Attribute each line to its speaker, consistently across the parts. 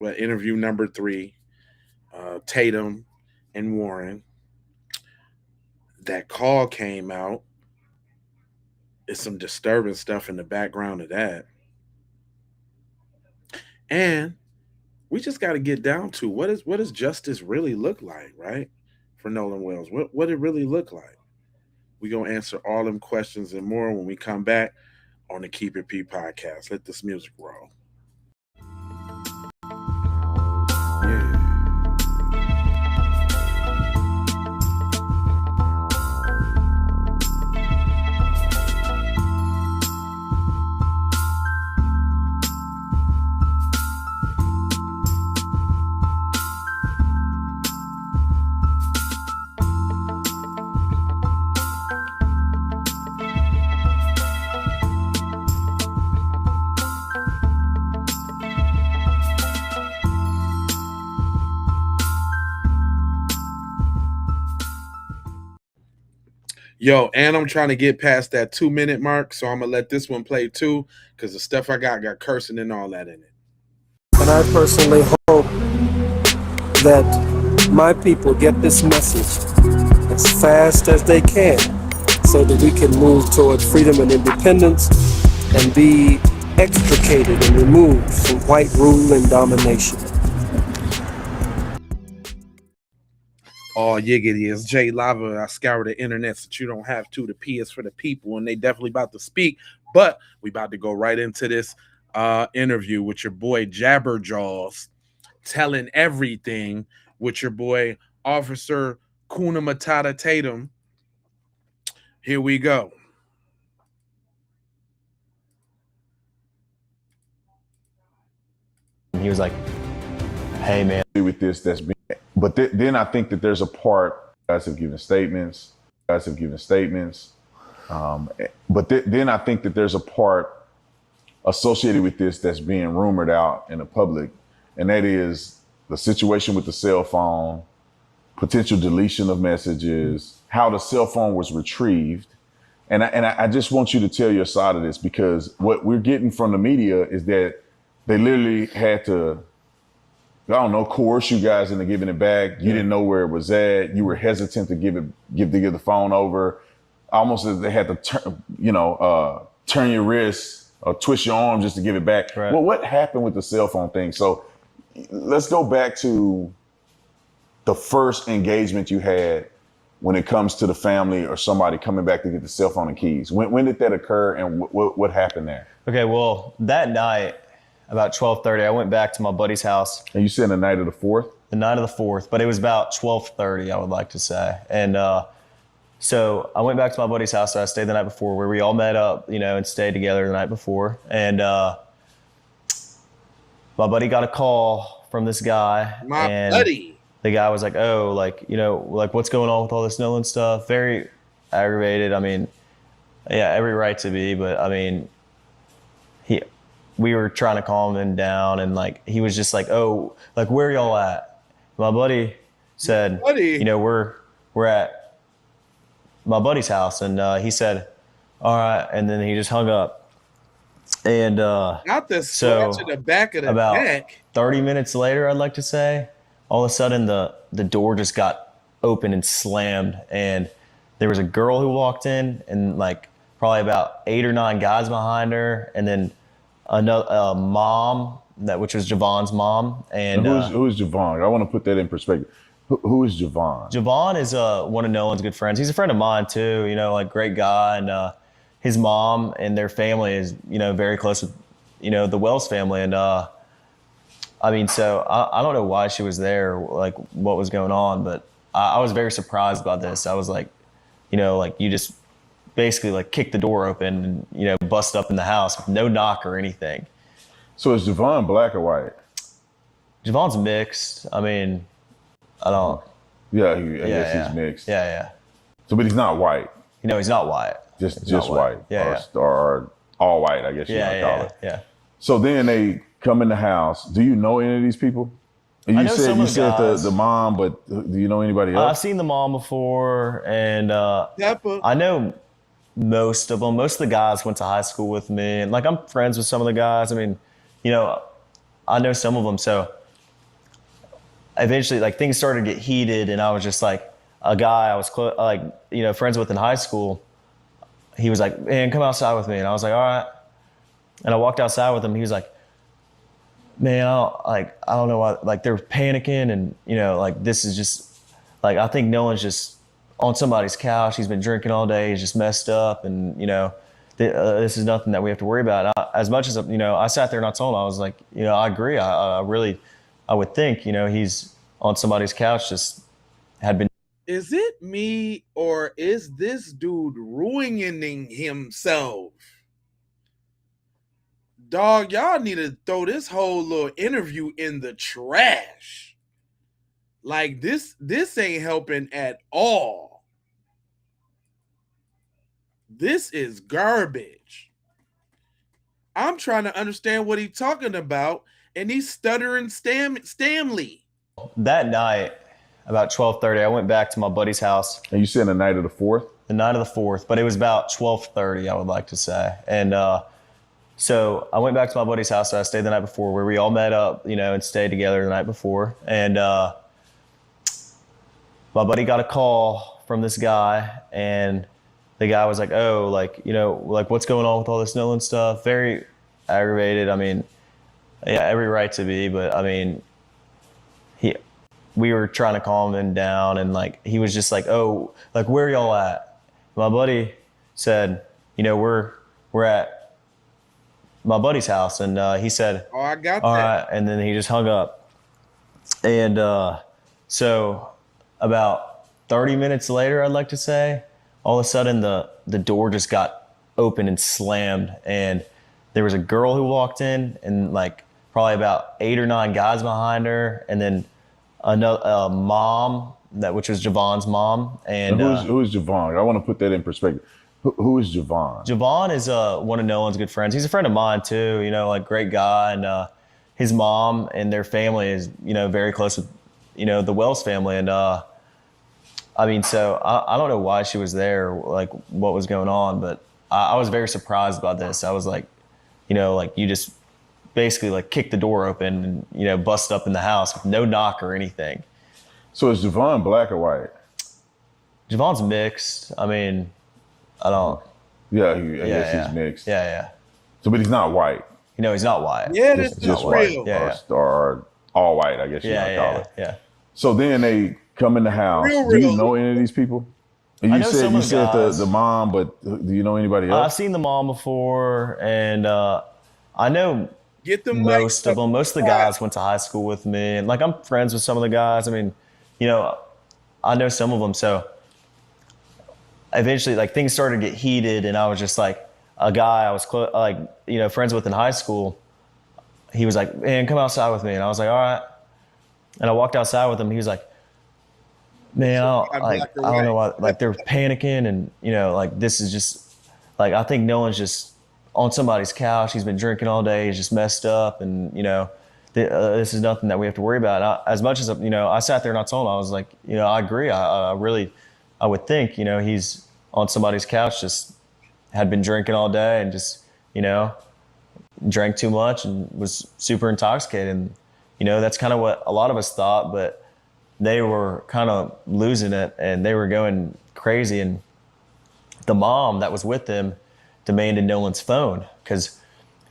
Speaker 1: well, interview number 3, Tatum and Warren. That call came out. It's some disturbing stuff in the background of that. And we just got to get down to what does justice really look like, right? For Nolan Wells. What it really look like. We're gonna answer all them questions and more when we come back on the Keep It P podcast. Let this music roll. Yeah. Yo, and I'm trying to get past that 2-minute mark, so I'm gonna let this one play too, because the stuff I got cursing and all that in it.
Speaker 2: And I personally hope that my people get this message as fast as they can so that we can move toward freedom and independence and be extricated and removed from white rule and domination.
Speaker 1: Oh, yiggity, it's Jay Lava. I scour the internet so you don't have to. The P is for the people, and they definitely about to speak. But we about to go right into this interview with your boy Jabberjaws, telling everything with your boy Officer Kuna Matata Tatum. Here we go.
Speaker 3: He was like, "Hey, man,
Speaker 4: with this, that's been." But then I think that there's a part. Guys have given statements. But then I think that there's a part associated with this that's being rumored out in the public, and that is the situation with the cell phone, potential deletion of messages, how the cell phone was retrieved. And I just want you to tell your side of this, because what we're getting from the media is that they literally had to, I don't know, coerce you guys into giving it back. You didn't know where it was at. You were hesitant to give the phone over. Almost as they had to turn your wrist or twist your arm just to give it back.
Speaker 3: Right.
Speaker 4: Well, what happened with the cell phone thing? So let's go back to the first engagement you had when it comes to the family or somebody coming back to get the cell phone and keys. When did that occur, and what happened there?
Speaker 3: Okay, well, that night, about 12:30, I went back to my buddy's house.
Speaker 4: And you said the night of the 4th?
Speaker 3: The night of the 4th, but it was about 12:30, I would like to say. And so I went back to my buddy's house that I stayed the night before, where we all met up, and stayed together the night before. And my buddy got a call from this guy.
Speaker 1: My buddy.
Speaker 3: The guy was like, "Oh, what's going on with all this Nolan stuff?" Very aggravated. I mean, yeah, every right to be, but I mean, we were trying to calm him down, and he was just like, "Oh, where y'all at?" My buddy said, we're at my buddy's house, and he said, "All right," and then he just hung up. And
Speaker 1: not the scratch in the back of the
Speaker 3: about
Speaker 1: neck.
Speaker 3: 30 minutes later, I'd like to say, all of a sudden the door just got open and slammed, and there was a girl who walked in, and probably about 8 or 9 guys behind her, and then another mom, which was Javon's mom. And
Speaker 4: who's Javon? I want to put that in perspective. Who is Javon?
Speaker 3: Javon is one of Nolan's good friends. He's a friend of mine too. Great guy, and his mom and their family is very close with the Wells family, and I mean, so I don't know why she was there, what was going on, but I was very surprised by this. I was like, you just basically kicked the door open and, bust up in the house with no knock or anything.
Speaker 4: So is Javon black or white?
Speaker 3: Javon's mixed. I mean, I don't.
Speaker 4: Yeah, I guess he's mixed.
Speaker 3: Yeah.
Speaker 4: So, but he's not white.
Speaker 3: He's not white.
Speaker 4: Just white.
Speaker 3: Yeah.
Speaker 4: Or all white, I guess you might call it.
Speaker 3: Yeah.
Speaker 4: So then they come in the house. Do you know any of these people?
Speaker 3: I know some of the
Speaker 4: said
Speaker 3: guys.
Speaker 4: the mom, but do you know anybody else?
Speaker 3: I've seen the mom before, and I know most of them. Most of the guys went to high school with me, and I'm friends with some of the guys. I mean, I know some of them. So eventually, like, things started to get heated, and I was just like, a guy I was friends with in high school. He was like, "Man, come outside with me," and I was like, "All right." And I walked outside with him. He was like, "Man, I don't know why. Like, they're panicking, and like, this is just like, I think Nolan's just on somebody's couch. He's been drinking all day. He's just messed up, and this is nothing that we have to worry about." As much as I sat there and I told him, I was like, I agree. I really, I would think, he's on somebody's couch, just had been.
Speaker 1: Is it me or is this dude ruining himself? Dog, y'all need to throw this whole little interview in the trash. Like this ain't helping at all. This is garbage. I'm trying to understand what he's talking about, and he's stuttering Stanley.
Speaker 3: That night, about 12:30, I went back to my buddy's house.
Speaker 4: And you said the night of the 4th?
Speaker 3: The night of the 4th, but it was about 12:30, I would like to say. And so I went back to my buddy's house that I stayed the night before, where we all met up, and stayed together the night before. And my buddy got a call from this guy, and the guy was like, "Oh, like, like, what's going on with all this Nolan stuff?" Very aggravated. I mean, yeah, every right to be, but I mean, we were trying to calm him down, and like, he was just like, "Oh, like, where are y'all at?" My buddy said, we're at my buddy's house, and he said,
Speaker 1: "Oh, I got
Speaker 3: all
Speaker 1: that."
Speaker 3: right, and then he just hung up. And so about 30 minutes later, I'd like to say, all of a sudden the door just got open and slammed, and there was a girl who walked in, and like probably about 8 or 9 guys behind her, and then another mom, which was Javon's mom. And
Speaker 4: who is Javon? I want to put that in perspective. Who is Javon?
Speaker 3: Javon is one of Nolan's good friends. He's a friend of mine too. Like, great guy, and his mom and their family is very close with the Wells family. And I mean, so I don't know why she was there, like what was going on, but I was very surprised by this. I was like, like, you just basically like kicked the door open and bust up in the house with no knock or anything.
Speaker 4: So is Javon black or white?
Speaker 3: Javon's mixed. I mean, I don't.
Speaker 4: Yeah, I guess he's mixed.
Speaker 3: Yeah.
Speaker 4: So, but he's not white.
Speaker 3: He's not white.
Speaker 1: Yeah, this is
Speaker 4: just
Speaker 1: real.
Speaker 4: white.
Speaker 3: Yeah.
Speaker 4: Or all white, I guess you might call it.
Speaker 3: Yeah.
Speaker 4: So then they come in the house.
Speaker 1: Real.
Speaker 4: Do you know any of these people?
Speaker 3: I know some of the
Speaker 4: said
Speaker 3: guys.
Speaker 4: the mom, but do you know anybody
Speaker 3: I've
Speaker 4: else?
Speaker 3: seen the mom before, and I know
Speaker 1: Get them
Speaker 3: most
Speaker 1: mics
Speaker 3: of them.
Speaker 1: up.
Speaker 3: Most of the guys went to high school with me, and like, I'm friends with some of the guys. I mean, I know some of them. So eventually, like, things started to get heated, and I was just like, a guy I was friends with in high school. He was like, "Man, come outside with me," and I was like, "All right." And I walked outside with him. He was like, "Man, I don't know why. Like, they're panicking, and like, this is just like, I think Nolan's just on somebody's couch. He's been drinking all day. He's just messed up, and this is nothing that we have to worry about." As much as I sat there and I told him, I was like, I agree. I really, I would think he's on somebody's couch, just had been drinking all day, and just drank too much and was super intoxicated. And that's kind of what a lot of us thought, but they were kind of losing it, and they were going crazy. And the mom that was with them demanded Nolan's phone, because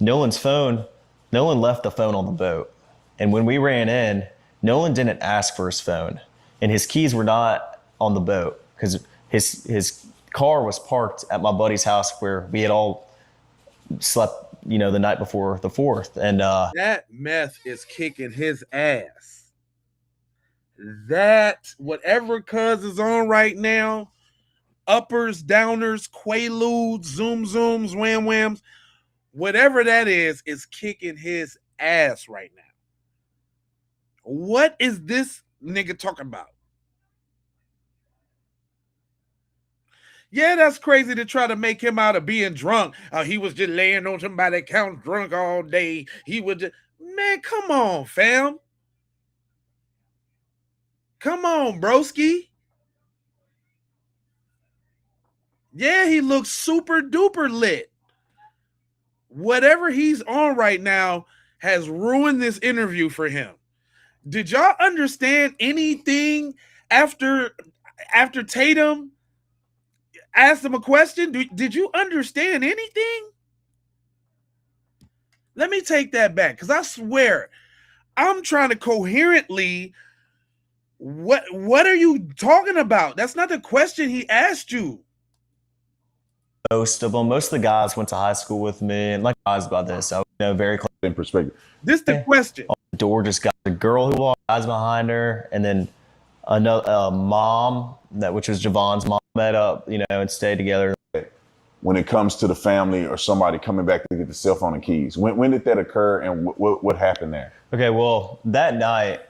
Speaker 3: Nolan left the phone on the boat. And when we ran in, Nolan didn't ask for his phone, and his keys were not on the boat, because his car was parked at my buddy's house, where we had all slept, the night before the 4th. And
Speaker 1: that meth is kicking his ass. That whatever cuz is on right now, uppers, downers, quaaludes, zoom zooms, wham whams, whatever that is kicking his ass right now. What is this nigga talking about? Yeah, that's crazy to try to make him out of being drunk. He was just laying on somebody's couch drunk all day. He was just, man, come on, fam. Come on, broski. Yeah, he looks super duper lit. Whatever he's on right now has ruined this interview for him. Did y'all understand anything after Tatum asked him a question? Did you understand anything? Let me take that back, because I swear I'm trying to coherently. What are you talking about? That's not the question he asked you.
Speaker 3: Most of the guys went to high school with me, and like guys about this, I was very close.
Speaker 4: In perspective.
Speaker 1: This the question.
Speaker 3: The door just got a girl who walked guys behind her, and then another mom which was Javon's mom, met up, and stayed together.
Speaker 4: When it comes to the family or somebody coming back to get the cell phone and keys, when did that occur, and what happened there?
Speaker 3: Okay, well, that night,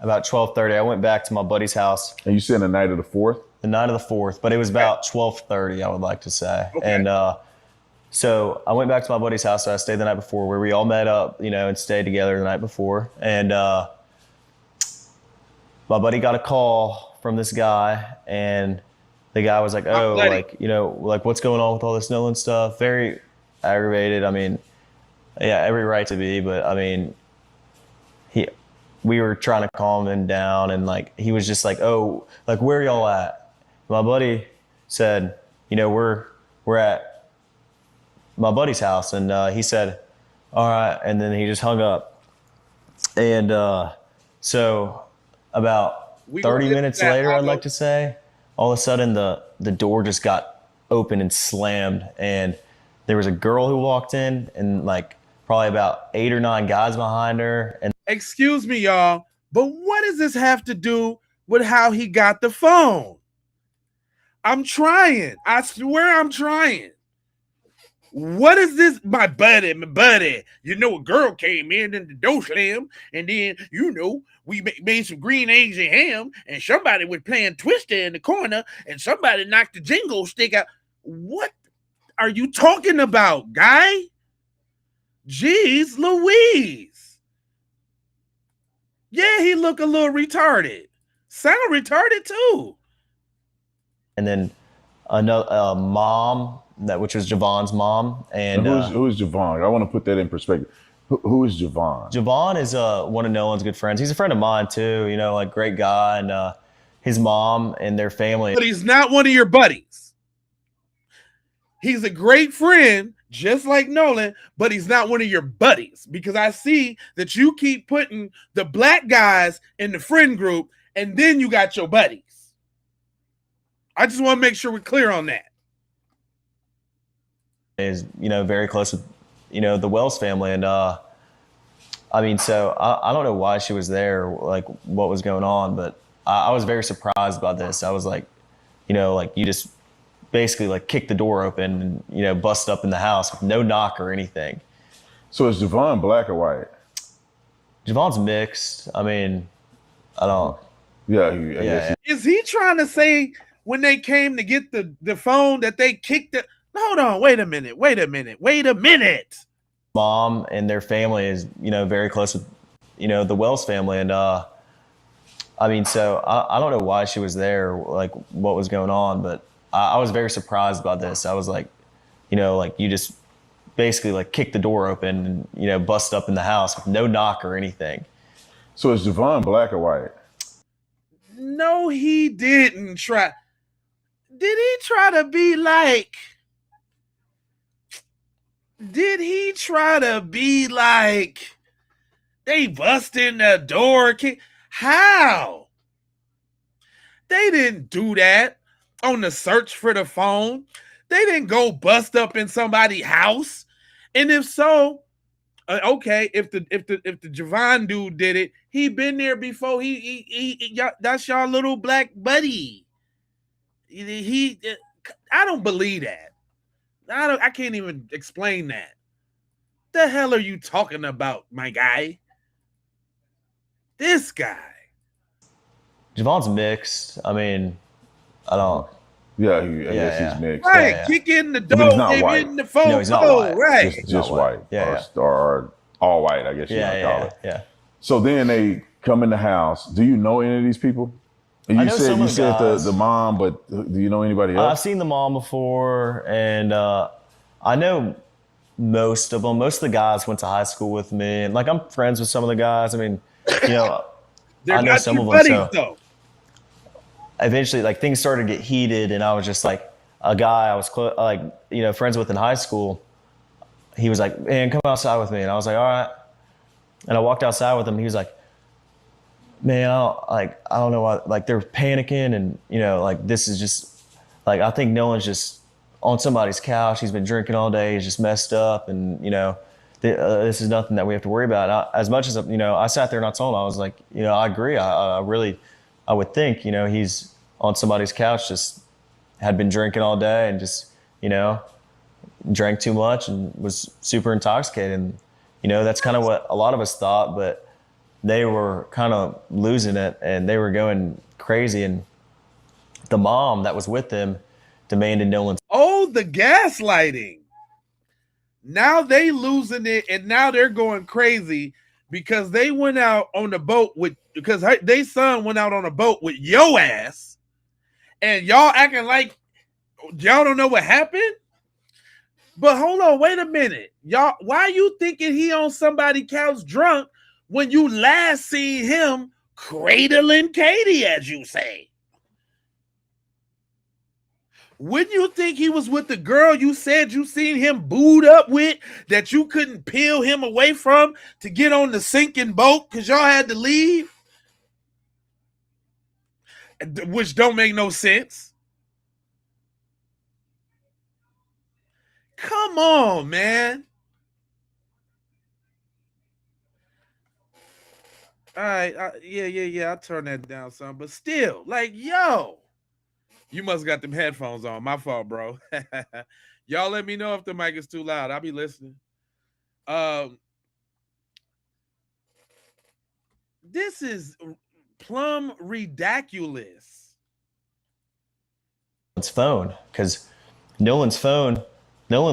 Speaker 3: about 12:30, I went back to my buddy's house.
Speaker 4: And you said the night of the 4th?
Speaker 3: The night of the 4th, but it was about 12:30, I would like to say.
Speaker 1: Okay.
Speaker 3: And so I went back to my buddy's house. So I stayed the night before, where we all met up, and stayed together the night before. And my buddy got a call from this guy, and the guy was like, "Oh, like what's going on with all this Nolan stuff?" Very aggravated. I mean, yeah, every right to be, but I mean, we were trying to calm him down, and like he was just like, "Oh, like where y'all at?" My buddy said, we're at my buddy's house, and he said, "All right," and then he just hung up. And so about 30 minutes later, I'd like to say, all of a sudden the door just got open and slammed, and there was a girl who walked in, and like probably about 8 or 9 guys behind her. And
Speaker 1: excuse me, y'all, but what does this have to do with how he got the phone? I'm trying. I swear I'm trying. What is this? My buddy. A girl came in and the door slammed, and then, we made some green eggs and ham, and somebody was playing Twister in the corner, and somebody knocked the jingle stick out. What are you talking about, guy? Jeez Louise. Yeah, he look a little retarded. Sound retarded too.
Speaker 3: And then another mom, which was Javon's mom. And
Speaker 4: who's Javon? I want to put that in perspective. Who is Javon?
Speaker 3: Javon is one of Nolan's good friends. He's a friend of mine too. Like great guy, and his mom and their family.
Speaker 1: But he's not one of your buddies. He's a great friend, just like Nolan, but he's not one of your buddies, because I see that you keep putting the black guys in the friend group, and then you got your buddies. I just want to make sure we're clear on that.
Speaker 3: Is very close with the Wells family, and I mean, so I don't know why she was there, like what was going on, but I was very surprised about this. I was like, like you just basically like kicked the door open and bust up in the house with no knock or anything.
Speaker 4: So is Javon black or white?
Speaker 3: Javon's mixed. I mean, I don't.
Speaker 4: Yeah, I guess.
Speaker 1: Is he trying to say when they came to get the phone that they kicked it? Hold on, wait a minute.
Speaker 3: Mom and their family is, very close with, the Wells family. And I mean, so I don't know why she was there, like what was going on, but I was very surprised about this. I was like, like you just basically like kicked the door open and, bust up in the house with no knock or anything.
Speaker 4: So is Javon black or white?
Speaker 1: No, he didn't try. Did he try to be like... Did he try to be like, they bust in the door? How? They didn't do that on the search for the phone. They didn't go bust up in somebody's house. And if so, okay, if the Javon dude did it, he been there before. That's y'all little black buddy. I don't believe that. I can't even explain that. The hell are you talking about, my guy? This guy.
Speaker 3: Javon's mixed. I mean, I don't.
Speaker 4: Yeah, I guess he's mixed.
Speaker 1: Right, kick in the door, give in the phone.
Speaker 3: No, he's not white.
Speaker 1: Right.
Speaker 4: Just white. Or all white, I guess you might call it.
Speaker 3: Yeah.
Speaker 4: So then they come in the house. Do you know any of these people? You said the mom, but do you know anybody else?
Speaker 3: I've seen the mom before, and I know most of them. Most of the guys went to high school with me, and like I'm friends with some of the guys. I mean,
Speaker 1: They're
Speaker 3: I know
Speaker 1: not
Speaker 3: some
Speaker 1: your
Speaker 3: of them.
Speaker 1: buddies,
Speaker 3: So
Speaker 1: though.
Speaker 3: eventually, like things started to get heated, and I was just like a guy I was friends with in high school. He was like, "Man, come outside with me," and I was like, "All right." And I walked outside with him. He was like, "Man, I don't know why. Like they're panicking, and like this is just like I think Nolan's just on somebody's couch. He's been drinking all day. He's just messed up, and this is nothing that we have to worry about." As much as I sat there and I told him, I was like, I agree. I really, I would think, he's on somebody's couch, just had been drinking all day and just, drank too much and was super intoxicated. And, that's kind of what a lot of us thought, but they were kind of losing it and they were going crazy. And the mom that was with them demanded Nolan's.
Speaker 1: Oh, the gaslighting. Now they losing it and now they're going crazy because they went out on the boat because they son went out on a boat with yo ass and y'all acting like y'all don't know what happened. But hold on, wait a minute. Y'all, why you thinking he on somebody's couch drunk when you last seen him cradling Katie, as you say? Wouldn't you think he was with the girl you said you seen him booed up with that you couldn't peel him away from to get on the sinking boat because y'all had to leave? Which don't make no sense. Come on, man. All right, yeah. I'll turn that down some, but still, like, yo, you must got them headphones on. My fault, bro. Y'all let me know if the mic is too loud. I'll be listening. This is plumb ridiculous.
Speaker 3: Phone, because Nolan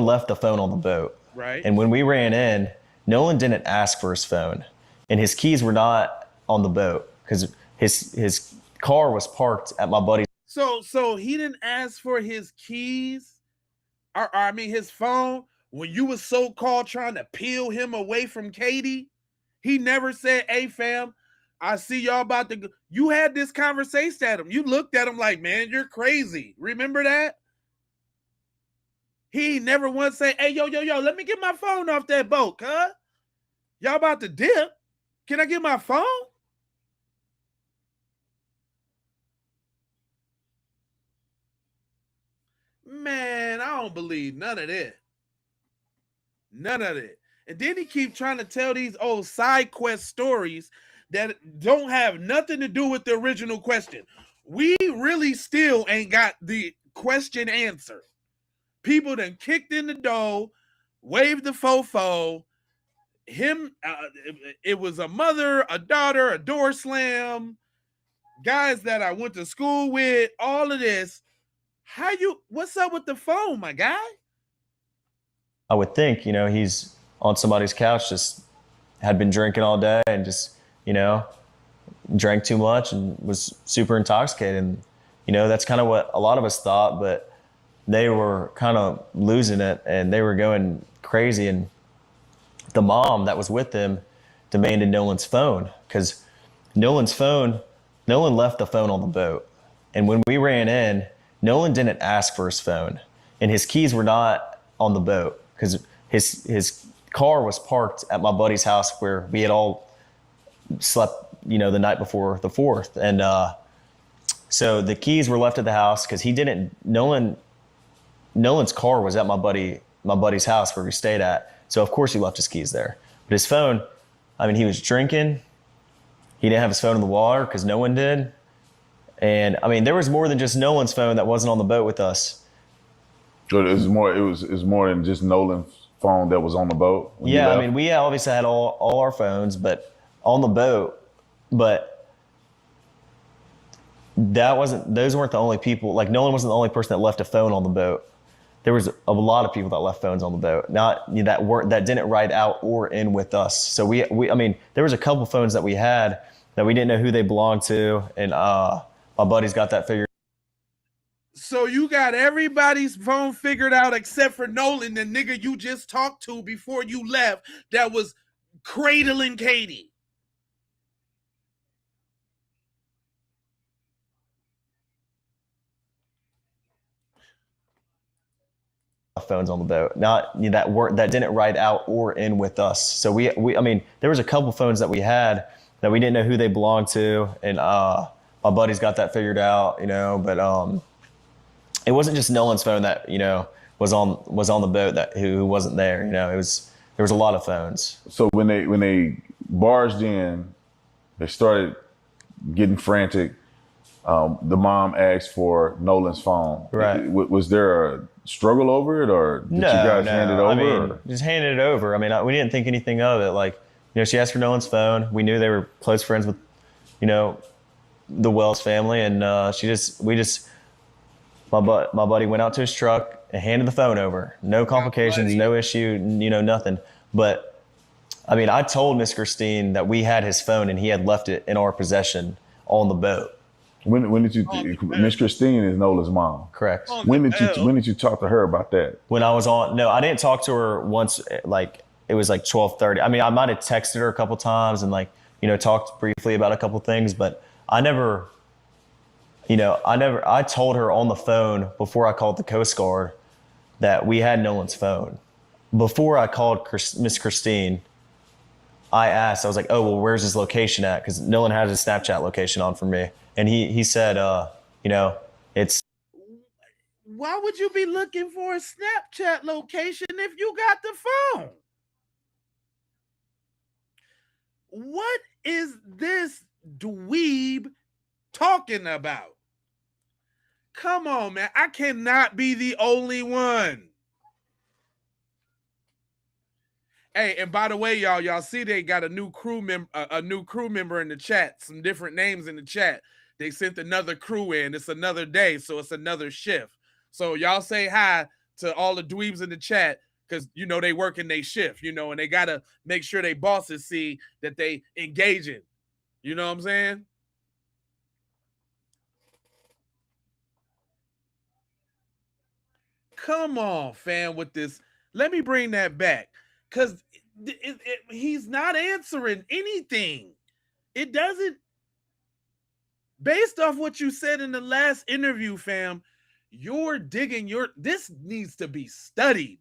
Speaker 3: left the phone on the boat.
Speaker 1: Right.
Speaker 3: And when we ran in, Nolan didn't ask for his phone. And his keys were not on the boat because his car was parked at my buddy's.
Speaker 1: So he didn't ask for his keys, or I mean his phone, when you was so-called trying to peel him away from Katie. He never said, "Hey fam, I see y'all about to go." You had this conversation at him. You looked at him like, "Man, you're crazy." Remember that? He never once say, "Hey, yo, let me get my phone off that boat, cuz. Y'all about to dip. Can I get my phone?" Man, I don't believe none of that. None of it. And then he keep trying to tell these old side quest stories that don't have nothing to do with the original question. We really still ain't got the question answered. People done kicked in the door, waved the fofo. It was a mother, a daughter, a door slam, guys that I went to school with, all of this. What's up with the phone, my guy?
Speaker 3: I would think, he's on somebody's couch, just had been drinking all day and just, drank too much and was super intoxicated. And, that's kind of what a lot of us thought, but they were kind of losing it and they were going crazy. And the mom that was with them demanded Nolan's phone because Nolan left the phone on the boat. And when we ran in, Nolan didn't ask for his phone and his keys were not on the boat because his car was parked at my buddy's house where we had all slept, the night before the 4th. And so the keys were left at the house because Nolan's car was at my buddy's house where we stayed at. So of course he left his keys there. But his phone, he was drinking. He didn't have his phone in the water because no one did. And there was more than just Nolan's phone that wasn't on the boat with us.
Speaker 4: So it was more than just Nolan's phone that was on the boat.
Speaker 3: Yeah, we obviously had all our phones, but on the boat. But those weren't the only people. Like Nolan wasn't the only person that left a phone on the boat. There was a lot of people that left phones on the boat, that didn't ride out or in with us. So there was a couple phones that we had that we didn't know who they belonged to, and my buddy's got that figured.
Speaker 1: So you got everybody's phone figured out except for Nolan, the nigga you just talked to before you left that was cradling Katie.
Speaker 3: phones on the boat, not that didn't ride out or in with us. So I mean, there was a couple phones that we had that we didn't know who they belonged to, and my buddy's got that figured out, but it wasn't just Nolan's phone that was on the boat that who wasn't there. There was a lot of phones.
Speaker 4: So when they barged in, they started getting frantic. The mom asked for Nolan's phone.
Speaker 3: Right.
Speaker 4: Was there a struggle over it, or did you guys hand it over?
Speaker 3: I mean, just handed it over. I mean, we didn't think anything of it. Like, she asked for Nolan's phone. We knew they were close friends with, the Wells family, and my buddy went out to his truck and handed the phone over. No complications, no issue, nothing. But I mean, I told Miss Christine that we had his phone and he had left it in our possession on the boat.
Speaker 4: When did you? Miss Christine is Nolan's mom.
Speaker 3: Correct.
Speaker 4: When did you talk to her about that?
Speaker 3: When I was on, no, I didn't talk to her once. Like, it was like 12:30. I mean, I might have texted her a couple times and talked briefly about a couple things, but I never. I told her on the phone before I called the Coast Guard that we had Nolan's phone. Before I called Miss Christine, I asked, I was like, oh, well, where's his location at? Because Nolan had his Snapchat location on for me. And he said, it's.
Speaker 1: Why would you be looking for a Snapchat location if you got the phone? What is this dweeb talking about? Come on, man. I cannot be the only one. Hey, and by the way, y'all see they got a new crew member in the chat. Some different names in the chat. They sent another crew in. It's another day, so it's another shift. So y'all say hi to all the dweebs in the chat, because they working their shift, and they gotta make sure they bosses see that they engaging. You know what I'm saying? Come on, fam, with this. Let me bring that back, because he's not answering anything. It doesn't. Based off what you said in the last interview, fam, you're digging this needs to be studied.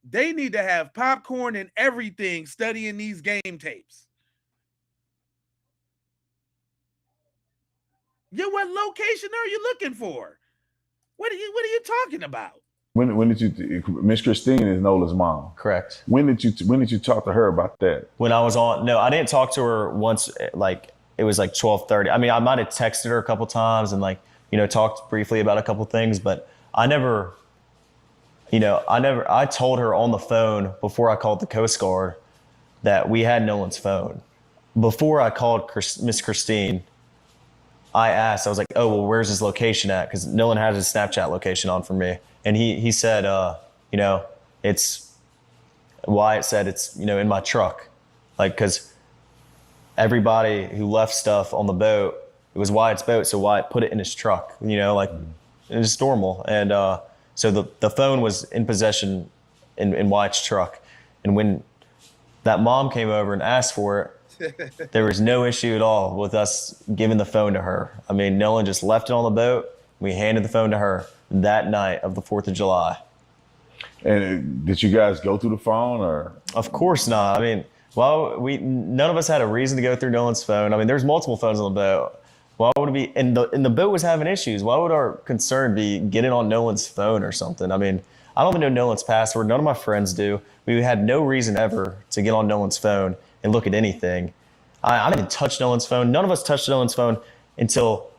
Speaker 1: They need to have popcorn and everything studying these game tapes. Yeah, what location are you looking for? What are you talking about?
Speaker 4: When did you? Miss Christine is Nolan's mom.
Speaker 3: Correct.
Speaker 4: When did you talk to her about that?
Speaker 3: When I was on, no, I didn't talk to her once. Like, it was like 12:30. I mean, I might have texted her a couple times and talked briefly about a couple things, but I never. I told her on the phone before I called the Coast Guard that we had Nolan's phone. Before I called Miss Christine, I asked, I was like, oh, well, where's his location at? Because Nolan had his Snapchat location on for me. And he said, it's Wyatt said it's, in my truck. Like, because everybody who left stuff on the boat, it was Wyatt's boat, so Wyatt put it in his truck, it's normal. And so the phone was in possession in Wyatt's truck. And when that mom came over and asked for it, there was no issue at all with us giving the phone to her. I mean, Nolan just left it on the boat. We handed the phone to her that night of the 4th of July.
Speaker 4: And did you guys go through the phone, or?
Speaker 3: Of course not. I mean, none of us had a reason to go through Nolan's phone. I mean, there's multiple phones on the boat. Why would it be? And the boat was having issues. Why would our concern be getting on Nolan's phone or something? I mean, I don't even know Nolan's password. None of my friends do. We had no reason ever to get on Nolan's phone and look at anything. I didn't touch Nolan's phone. None of us touched Nolan's phone until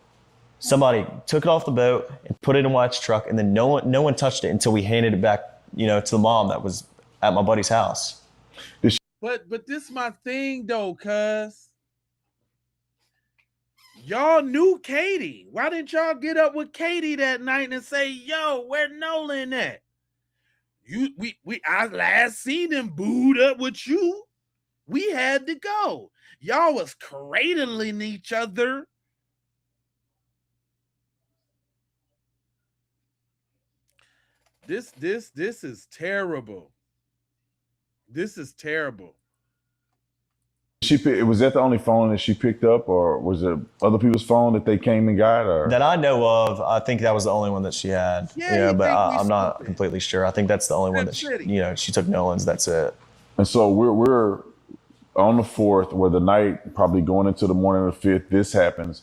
Speaker 3: somebody took it off the boat and put it in Wyatt's truck, and then no one touched it until we handed it back, to the mom that was at my buddy's house.
Speaker 1: But this is my thing though, cuz y'all knew Katie. Why didn't y'all get up with Katie that night and say, yo, where Nolan at? I last seen him booed up with you. We had to go. Y'all was cradling each other. This is terrible. This is terrible.
Speaker 4: Was that the only phone that she picked up, or was it other people's phone that they came and got? Or
Speaker 3: That I know of, I think that was the only one that she had.
Speaker 1: Yeah,
Speaker 3: But
Speaker 1: think we
Speaker 3: I'm not
Speaker 1: stupid.
Speaker 3: completely sure. I think that's the only one
Speaker 1: Rip
Speaker 3: that
Speaker 1: City.
Speaker 3: she took Nolan's. That's it.
Speaker 4: And so we're on the 4th, where the night, probably going into the morning of the 5th, this happens.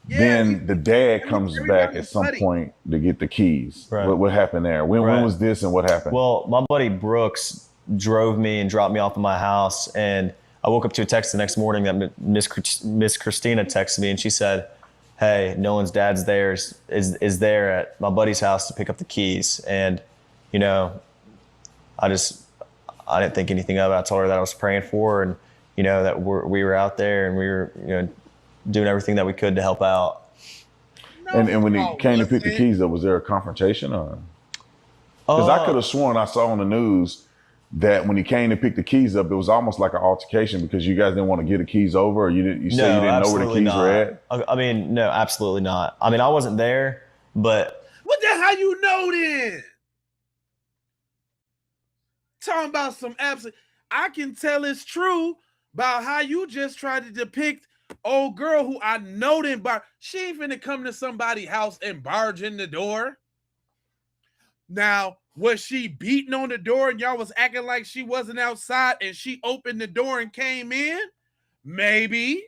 Speaker 1: Yeah,
Speaker 4: Then the dad comes back at some
Speaker 1: buddy.
Speaker 4: point to get the keys.
Speaker 3: Right.
Speaker 4: What happened there? When
Speaker 3: Right.
Speaker 4: was this, and what happened?
Speaker 3: Well, my buddy Brooks drove me and dropped me off at my house, and I woke up to a text the next morning that Miss Christina texted me, and she said, "Hey, Nolan's dad's there is there at my buddy's house to pick up the keys." And I didn't think anything of it. I told her that I was praying for her, and that we were out there, and we were doing everything that we could to help out.
Speaker 4: And when he came to pick the keys up, was there a confrontation, or? Because I could have sworn I saw on the news that when he came to pick the keys up, it was almost like an altercation because you guys didn't want to get the keys over, or you didn't know where the keys were at?
Speaker 3: I mean, no, absolutely not. I mean, I wasn't there, but
Speaker 1: What the hell you know then? Talking about some absolute. I can tell it's true about how you just tried to depict old girl who I know didn't bar. She ain't finna come to somebody's house and barge in the door. Now, was she beating on the door and y'all was acting like she wasn't outside and she opened the door and came in? Maybe.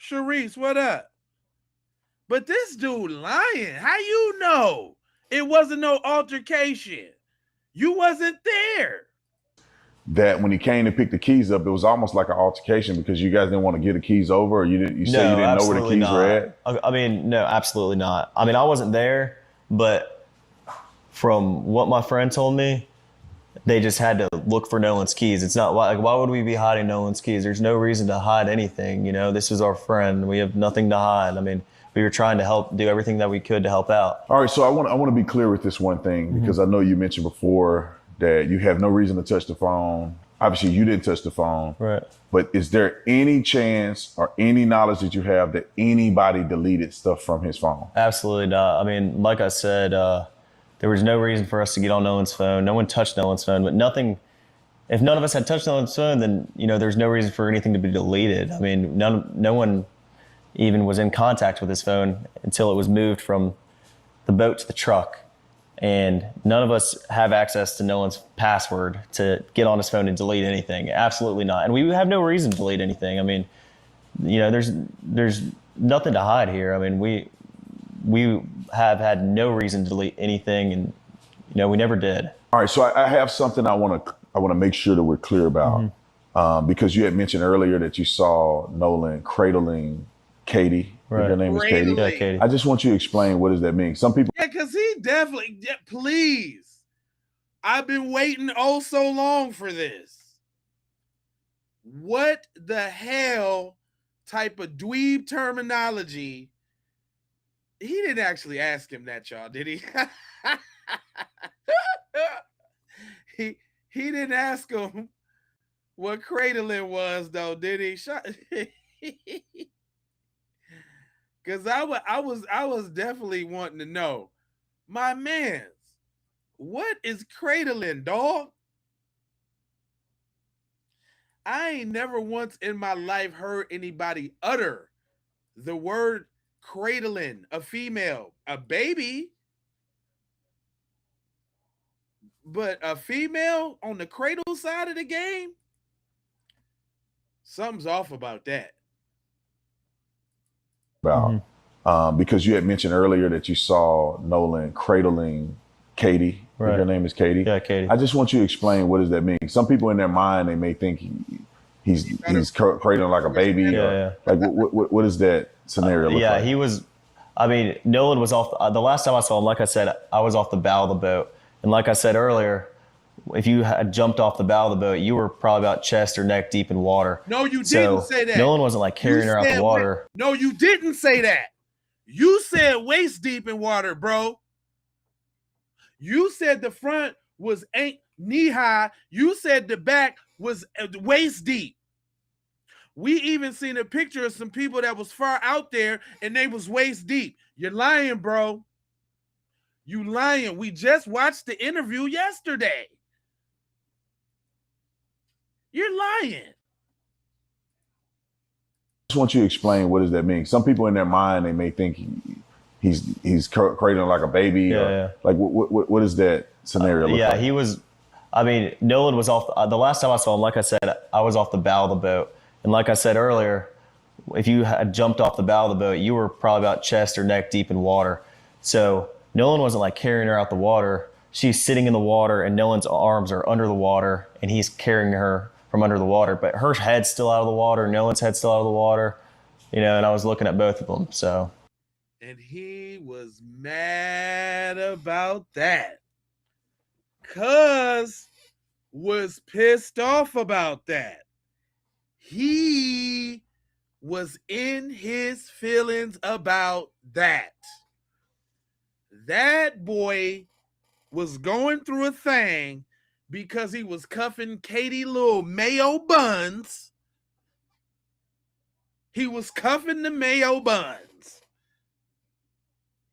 Speaker 1: Sharice, what up? But this dude lying. How you know it wasn't no altercation? You wasn't there.
Speaker 4: That when he came to pick the keys up, it was almost like an altercation because you guys didn't want to get the keys over, or you didn't know where the keys were at?
Speaker 3: I mean, no, absolutely not. I mean, I wasn't there, but from what my friend told me, they just had to look for Nolan's keys. It's not like, why would we be hiding Nolan's keys? There's no reason to hide anything. This is our friend. We have nothing to hide. I mean, we were trying to do everything that we could to help out.
Speaker 4: All right, so I want to be clear with this one thing, because I know you mentioned before that you have no reason to touch the phone. Obviously, you didn't touch the phone.
Speaker 3: Right.
Speaker 4: But is there any chance or any knowledge that you have that anybody deleted stuff from his phone?
Speaker 3: Absolutely not. I mean, like I said, there was no reason for us to get on Nolan's phone. No one touched Nolan's phone, but nothing. If none of us had touched Nolan's phone, then there's no reason for anything to be deleted. I mean, no one even was in contact with his phone until it was moved from the boat to the truck. And none of us have access to Nolan's password to get on his phone and delete anything. Absolutely not. And we have no reason to delete anything. I mean, there's nothing to hide here. I mean, we have had no reason to delete anything, and we never did.
Speaker 4: All right, so I have something I want to make sure that we're clear about, because you had mentioned earlier that you saw Nolan cradling Katie.
Speaker 3: Right.
Speaker 4: Her name is Katie.
Speaker 3: Yeah, Katie.
Speaker 4: I just want you to explain, what does that mean? Some people.
Speaker 1: Yeah, because he definitely. Yeah, please. I've been waiting oh so long for this. What the hell type of dweeb terminology? He didn't actually ask him that, y'all, did he? He didn't ask him what cradling was, though, did he? Because I was definitely wanting to know, my mans, what is cradling, dog? I ain't never once in my life heard anybody utter the word cradling a female, a baby, but a female on the cradle side of the game. Something's off about that.
Speaker 4: Because you had mentioned earlier that you saw Nolan cradling Katie.
Speaker 3: Right.
Speaker 4: Her name is Katie.
Speaker 3: Yeah, Katie.
Speaker 4: I just want you to explain, what does that mean? Some people in their mind, they may think he's cradling like a baby.
Speaker 3: Yeah.
Speaker 4: Like what is that scenario look like?
Speaker 3: He was. I mean, Nolan was off. The last time I saw him, like I said, I was off the bow of the boat, and like I said earlier, if you had jumped off the bow of the boat, you were probably about chest or neck deep in water.
Speaker 1: No, you didn't say that.
Speaker 3: Nolan wasn't like carrying her out the water.
Speaker 1: No, you didn't say that. You said waist deep in water, bro. You said the front was knee high. You said the back was waist deep. We even seen a picture of some people that was far out there and they was waist deep. You're lying, bro. You lying. We just watched the interview yesterday. You're lying.
Speaker 4: I just want you to explain, what does that mean? Some people in their mind, they may think he's cradling like a baby.
Speaker 3: Yeah.
Speaker 4: Like what is that scenario look like?
Speaker 3: He was. I mean, Nolan was off. The last time I saw him, like I said, I was off the bow of the boat, and like I said earlier, if you had jumped off the bow of the boat, you were probably about chest or neck deep in water. So Nolan wasn't like carrying her out the water. She's sitting in the water, and Nolan's arms are under the water, and he's carrying her from under the water. But her head's still out of the water, Nolan's head's still out of the water, and I was looking at both of them. So,
Speaker 1: and he was mad about that. Cuz was pissed off about that. He was in his feelings about that. That boy was going through a thing because he was cuffing Katie little mayo buns. He was cuffing the mayo buns.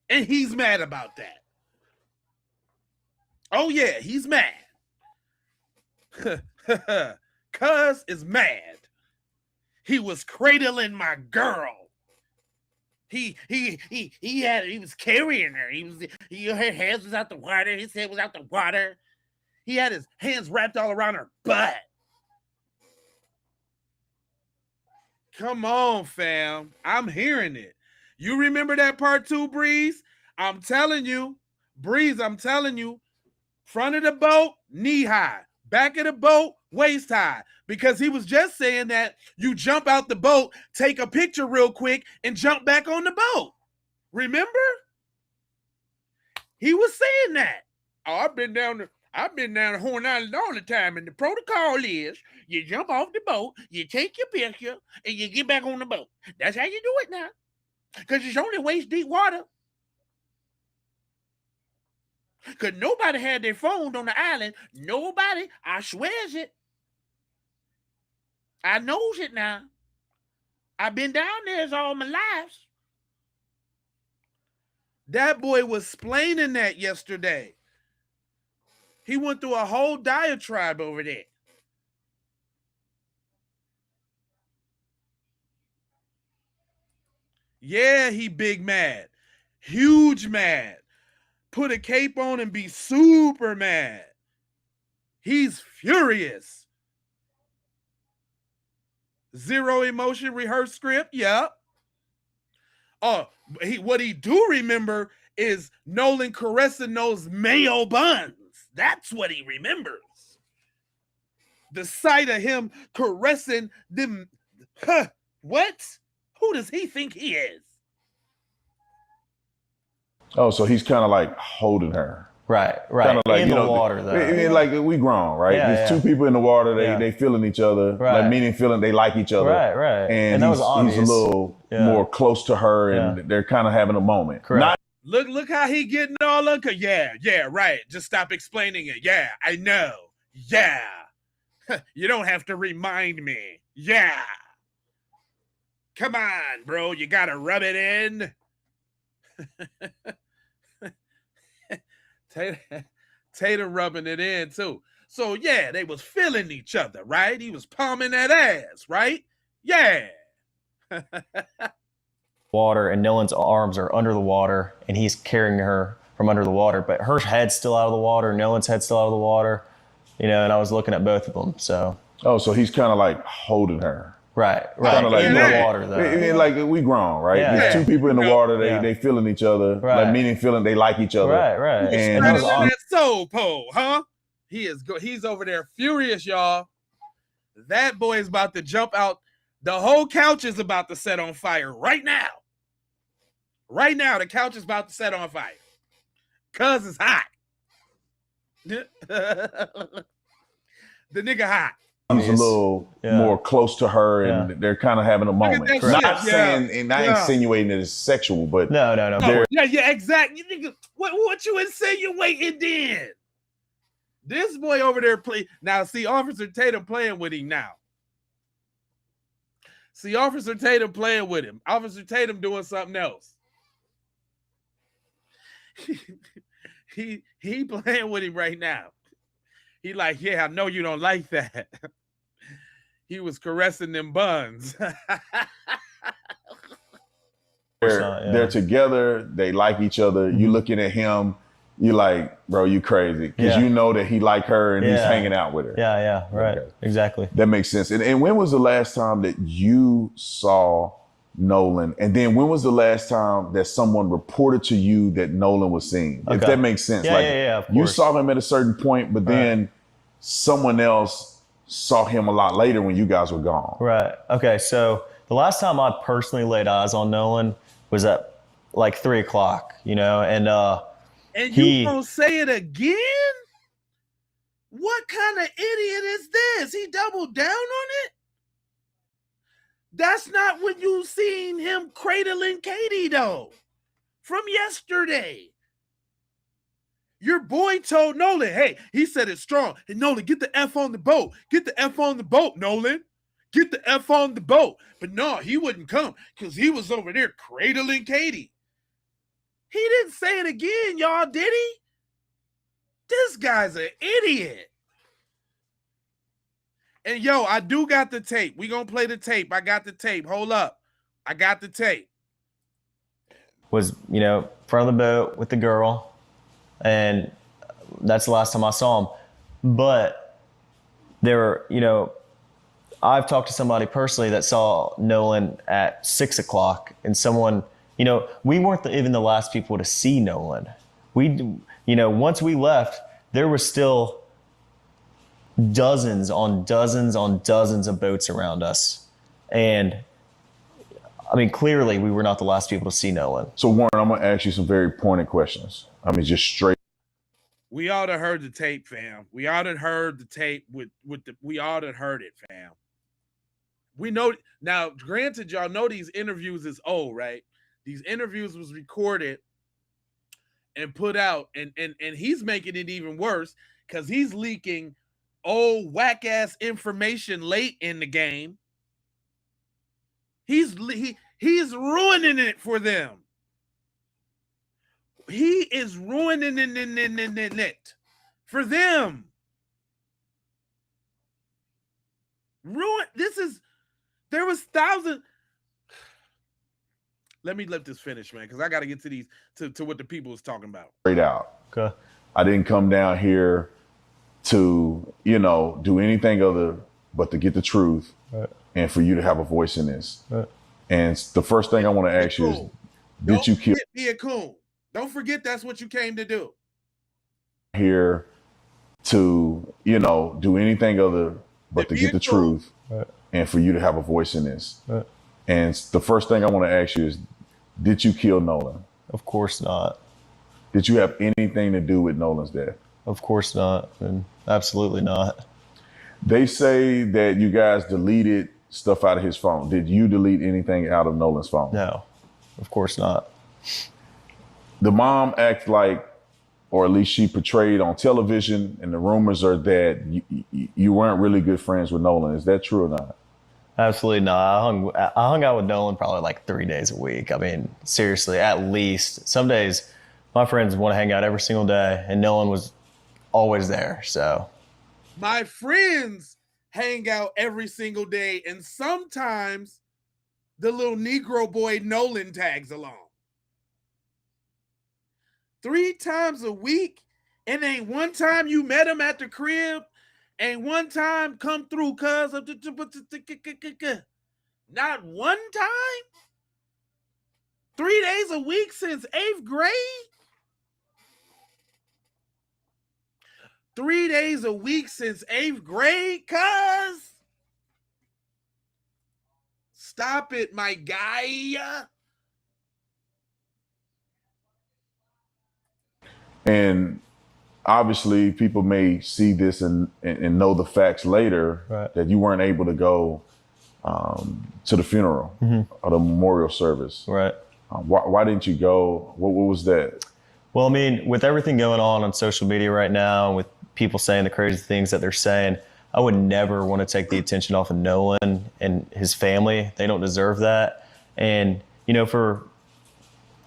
Speaker 1: And he's mad about that. Oh yeah, he's mad. Cuz is mad. He was cradling my girl. He was carrying her. Her hands was out the water. His head was out the water. He had his hands wrapped all around her butt. Come on, fam. I'm hearing it. You remember that part too, Breeze? I'm telling you. Breeze, I'm telling you. Front of the boat, knee high. Back of the boat, waist high. Because he was just saying that you jump out the boat, take a picture real quick, and jump back on the boat. Remember? He was saying that. Oh, I've been down to Horn Island all the time, and the protocol is you jump off the boat, you take your picture, and you get back on the boat. That's how you do it now. Because it's only waist deep water. Because nobody had their phone on the island. Nobody. I swears it. I knows it now. I've been down there all my life. That boy was explaining that yesterday. He went through a whole diatribe over there. Yeah, he big mad. Huge mad. Put a cape on and be super mad. He's furious. Zero emotion, rehearsed script. Yep. Oh, what he do remember is Nolan caressing those mayo buns. That's what he remembers. The sight of him caressing them. Huh, what? Who does he think he is?
Speaker 4: Oh, so he's kind of like holding her.
Speaker 3: Right.
Speaker 4: Kind of like,
Speaker 3: in the water, though.
Speaker 4: I mean, like we grown, right? There's two people in the water. They feeling each other.
Speaker 3: Right.
Speaker 4: Like meaning feeling they like each other.
Speaker 3: Right.
Speaker 4: And
Speaker 3: that was obvious.
Speaker 4: He's a little more close to her, and they're kind of having a moment.
Speaker 3: Correct.
Speaker 1: Look how he getting all up. Yeah, right. Just stop explaining it. Yeah, I know. Yeah. You don't have to remind me. Yeah. Come on, bro. You got to rub it in. Tatum rubbing it in, too. So, yeah, they was feeling each other, right? He was palming that ass, right? Yeah.
Speaker 3: Water, and Nolan's arms are under the water, and he's carrying her from under the water. But her head's still out of the water, Nolan's head's still out of the water, and I was looking at both of them. So.
Speaker 4: Oh, so he's kind of like holding her.
Speaker 3: Right.
Speaker 4: Kind of like
Speaker 3: in the water, though.
Speaker 4: I mean, like we grown, right? There's two people in the water. They feeling each other.
Speaker 3: Right.
Speaker 4: Like meaning feeling they like each other.
Speaker 3: Right.
Speaker 4: And
Speaker 1: that soul pole, huh? He's over there furious, y'all. That boy is about to jump out. The whole couch is about to set on fire right now. Right now, the couch is about to set on fire. Cuz it's hot. The nigga hot.
Speaker 4: He's a little more close to her, and they're kind of having a moment. Not saying and not insinuating that it's sexual, but
Speaker 3: no.
Speaker 1: Yeah, exactly. What you insinuating then? This boy over there play now. See, Officer Tatum playing with him now. See, Officer Tatum playing with him. Officer Tatum doing something else. He playing with him right now. He like, yeah, I know you don't like that. he was caressing them buns.
Speaker 4: They're together. They like each other. You looking at him, you like, bro, you crazy. Because you know that he like her and he's hanging out with her.
Speaker 3: Yeah, right. Okay. Exactly.
Speaker 4: That makes sense. And when was the last time that you saw Nolan? And then when was the last time that someone reported to you that Nolan was seen? Okay. If that makes sense.
Speaker 3: Yeah, of course.
Speaker 4: You saw him at a certain point, but then someone else saw him a lot later when you guys were gone.
Speaker 3: Right. Okay, so the last time I personally laid eyes on Nolan was at like 3:00, and
Speaker 1: you gonna say it again? What kind of idiot is this? He doubled down on it? That's not when you seen him cradling Katie, though, from yesterday. Your boy told Nolan, hey, he said it strong. Hey, Nolan, get the F on the boat. Get the F on the boat, Nolan. Get the F on the boat. But no, he wouldn't come because he was over there cradling Katie. He didn't say it again, y'all, did he? This guy's an idiot. And yo, I do got the tape. We gonna play the tape. I got the tape. Hold up. I got the tape.
Speaker 3: Was, front of the boat with the girl. And that's the last time I saw him. But there were, I've talked to somebody personally that saw Nolan at 6:00, and someone, we weren't even the last people to see Nolan. Once we left, there were still dozens on dozens of boats around us. And I mean, clearly we were not the last people to see Nolan.
Speaker 4: So Warren, I'm going to ask you some very pointed questions. I mean, just straight.
Speaker 1: We all done heard the tape, fam. We all done heard the tape we all done heard it, fam. We know now, granted, y'all know these interviews is old, right? These interviews was recorded and put out, and he's making it even worse because he's leaking old whack-ass information late in the game. He's ruining it for them. He is ruining it for them. There was thousands. Let me let this finish, man, because I got to get to these to what the people was talking about.
Speaker 4: Straight out.
Speaker 3: Okay.
Speaker 4: I didn't come down here to, do anything other but to get the truth, right, and for you to have a voice in this. Right. And the first thing I want to ask you is, did you kill?
Speaker 1: Be a coon. Don't forget that's what you came to do.
Speaker 4: Here to, do anything other but to get the truth, right, and for you to have a voice in this. Right. And the first thing I want to ask you is, did you kill Nolan?
Speaker 3: Of course not.
Speaker 4: Did you have anything to do with Nolan's death?
Speaker 3: Of course not, and absolutely not.
Speaker 4: They say that you guys deleted stuff out of his phone. Did you delete anything out of Nolan's phone?
Speaker 3: No, of course not.
Speaker 4: The mom acts like, or at least she portrayed on television, and the rumors are that you weren't really good friends with Nolan. Is that true or not?
Speaker 3: Absolutely not. I hung out with Nolan probably like 3 days a week. I mean, seriously, at least. Some days my friends want to hang out every single day, and Nolan was always there. So
Speaker 1: my friends hang out every single day, and sometimes the little Negro boy Nolan tags along. 3 times a week, and ain't one time you met him at the crib, ain't one time come through cuz of not one time? 3 days a week since 8th grade? 3 days a week since 8th grade, cuz? Stop it, my guy.
Speaker 4: And obviously people may see this and know the facts later, right, that you weren't able to go to the funeral, mm-hmm, or the memorial service.
Speaker 3: Right.
Speaker 4: Why didn't you go? What was that?
Speaker 3: Well, I mean, with everything going on social media right now, with people saying the crazy things that they're saying, I would never want to take the attention off of Nolan and his family. They don't deserve that. And, for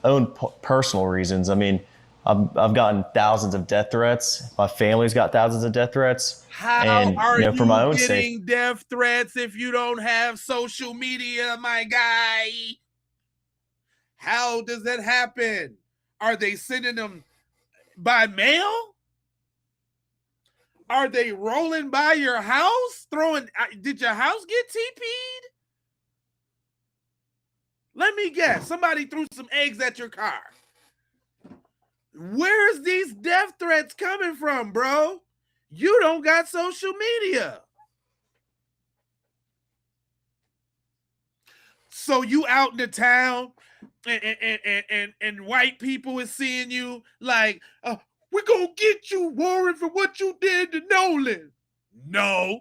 Speaker 3: own personal reasons, I mean, I've gotten thousands of death threats. My family's got thousands of death threats.
Speaker 1: How
Speaker 3: And
Speaker 1: are
Speaker 3: for my
Speaker 1: you
Speaker 3: own
Speaker 1: getting
Speaker 3: safety,
Speaker 1: death threats if you don't have social media, my guy? How does that happen? Are they sending them by mail? Are they rolling by your house? Did your house get TP'd? Let me guess. Somebody threw some eggs at your car. Where's these death threats coming from, bro? You don't got social media. So you out in the town and white people is seeing you like, we're going to get you, Warren, for what you did to Nolan. No.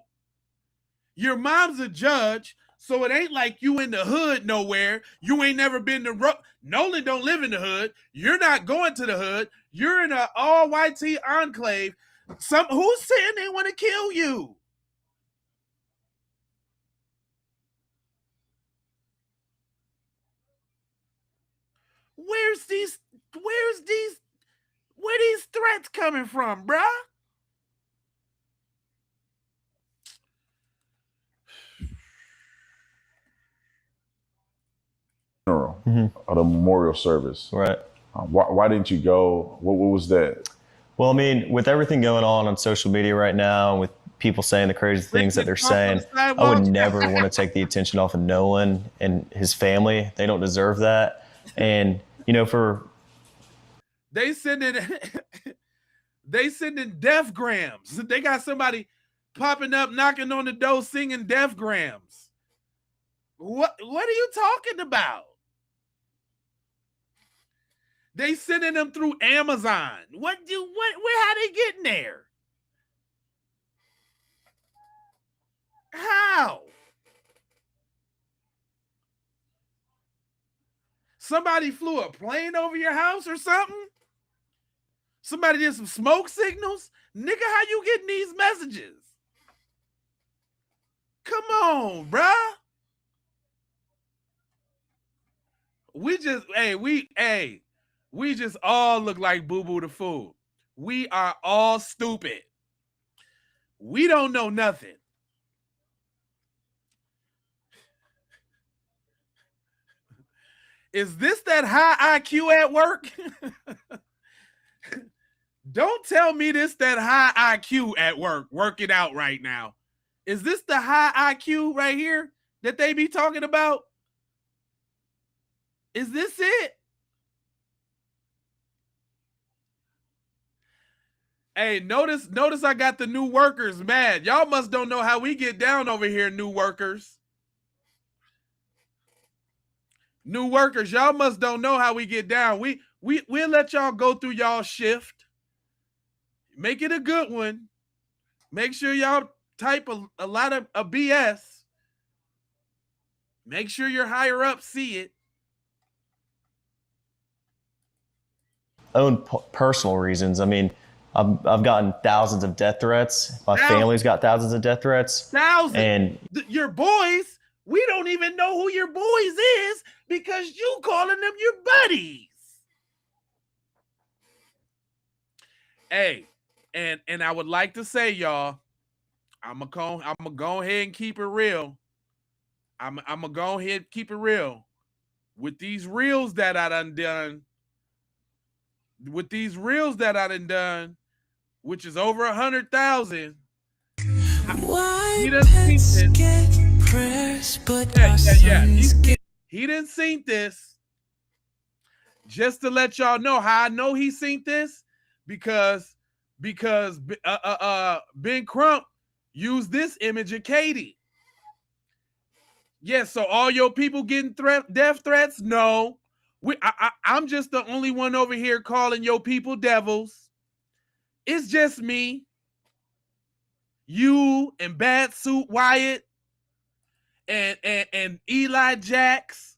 Speaker 1: Your mom's a judge, so it ain't like you in the hood nowhere. You ain't never been to Nolan don't live in the hood. You're not going to the hood. You're in an all YT enclave. Who's saying they want to kill you? Where these threats coming from, bruh?
Speaker 4: Funeral, or the memorial service.
Speaker 3: right?
Speaker 4: Why didn't you go? What was that?
Speaker 3: Well, I mean, with everything going on social media right now, with people saying the crazy things that they're saying, I would never want to take the attention off of Nolan and his family. They don't deserve that. And
Speaker 1: they sending deathgrams. They got somebody popping up, knocking on the door, singing deathgrams. What are you talking about? They sending them through Amazon. How they getting there? How? Somebody flew a plane over your house or something? Somebody did some smoke signals? Nigga, how you getting these messages? Come on, bruh. We just all look like Boo Boo the Fool. We are all stupid. We don't know nothing. Is this that high IQ at work? Don't tell me this that high IQ at work, working out right now. Is this the high IQ right here that they be talking about? Is this it? Hey, notice I got the new workers mad. Y'all must don't know how we get down over here, new workers. New workers, y'all must don't know how we get down. We'll let y'all go through y'all shift. Make it a good one. Make sure y'all type a lot of BS. Make sure your higher up see it.
Speaker 3: own personal reasons. I mean, I've gotten thousands of death threats. My family's got thousands of death threats.
Speaker 1: Thousands.
Speaker 3: And
Speaker 1: your boys, we don't even know who your boys is because you calling them your buddies. Hey, and I would like to say, y'all, I'm gonna go ahead and keep it real. I'm gonna go ahead and keep it real. With these reels that I done, which is over 100,000. He done seen this. He didn't seen this. Just to let y'all know how I know he seen this, because Ben Crump used this image of Katie. Yes, so all your people getting death threats? No. I'm just the only one over here calling your people devils. It's just me, you, and Bad Suit Wyatt, and Eli Jax,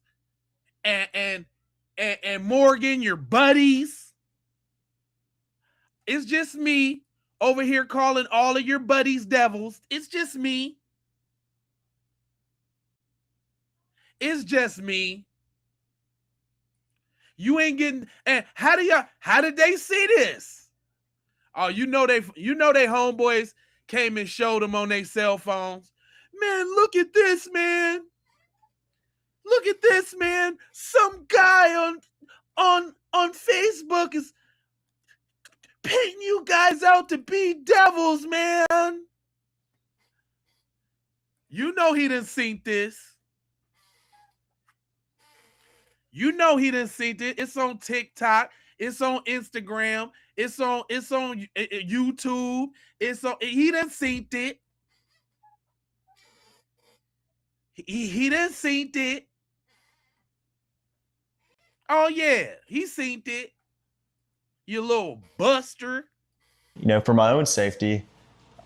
Speaker 1: and Morgan, your buddies. It's just me over here calling all of your buddies devils. It's just me. It's just me. You ain't getting. And how did they see this? Oh, you know they homeboys came and showed them on their cell phones. Man, look at this, man. Look at this, man. Some guy on Facebook is painting you guys out to be devils, man. You know he done seen this. You know he done seen it. It's on TikTok. It's on Instagram. It's on YouTube. He done seen it. He done seen it. Oh yeah, he seen it. You little buster.
Speaker 3: You know, for my own safety,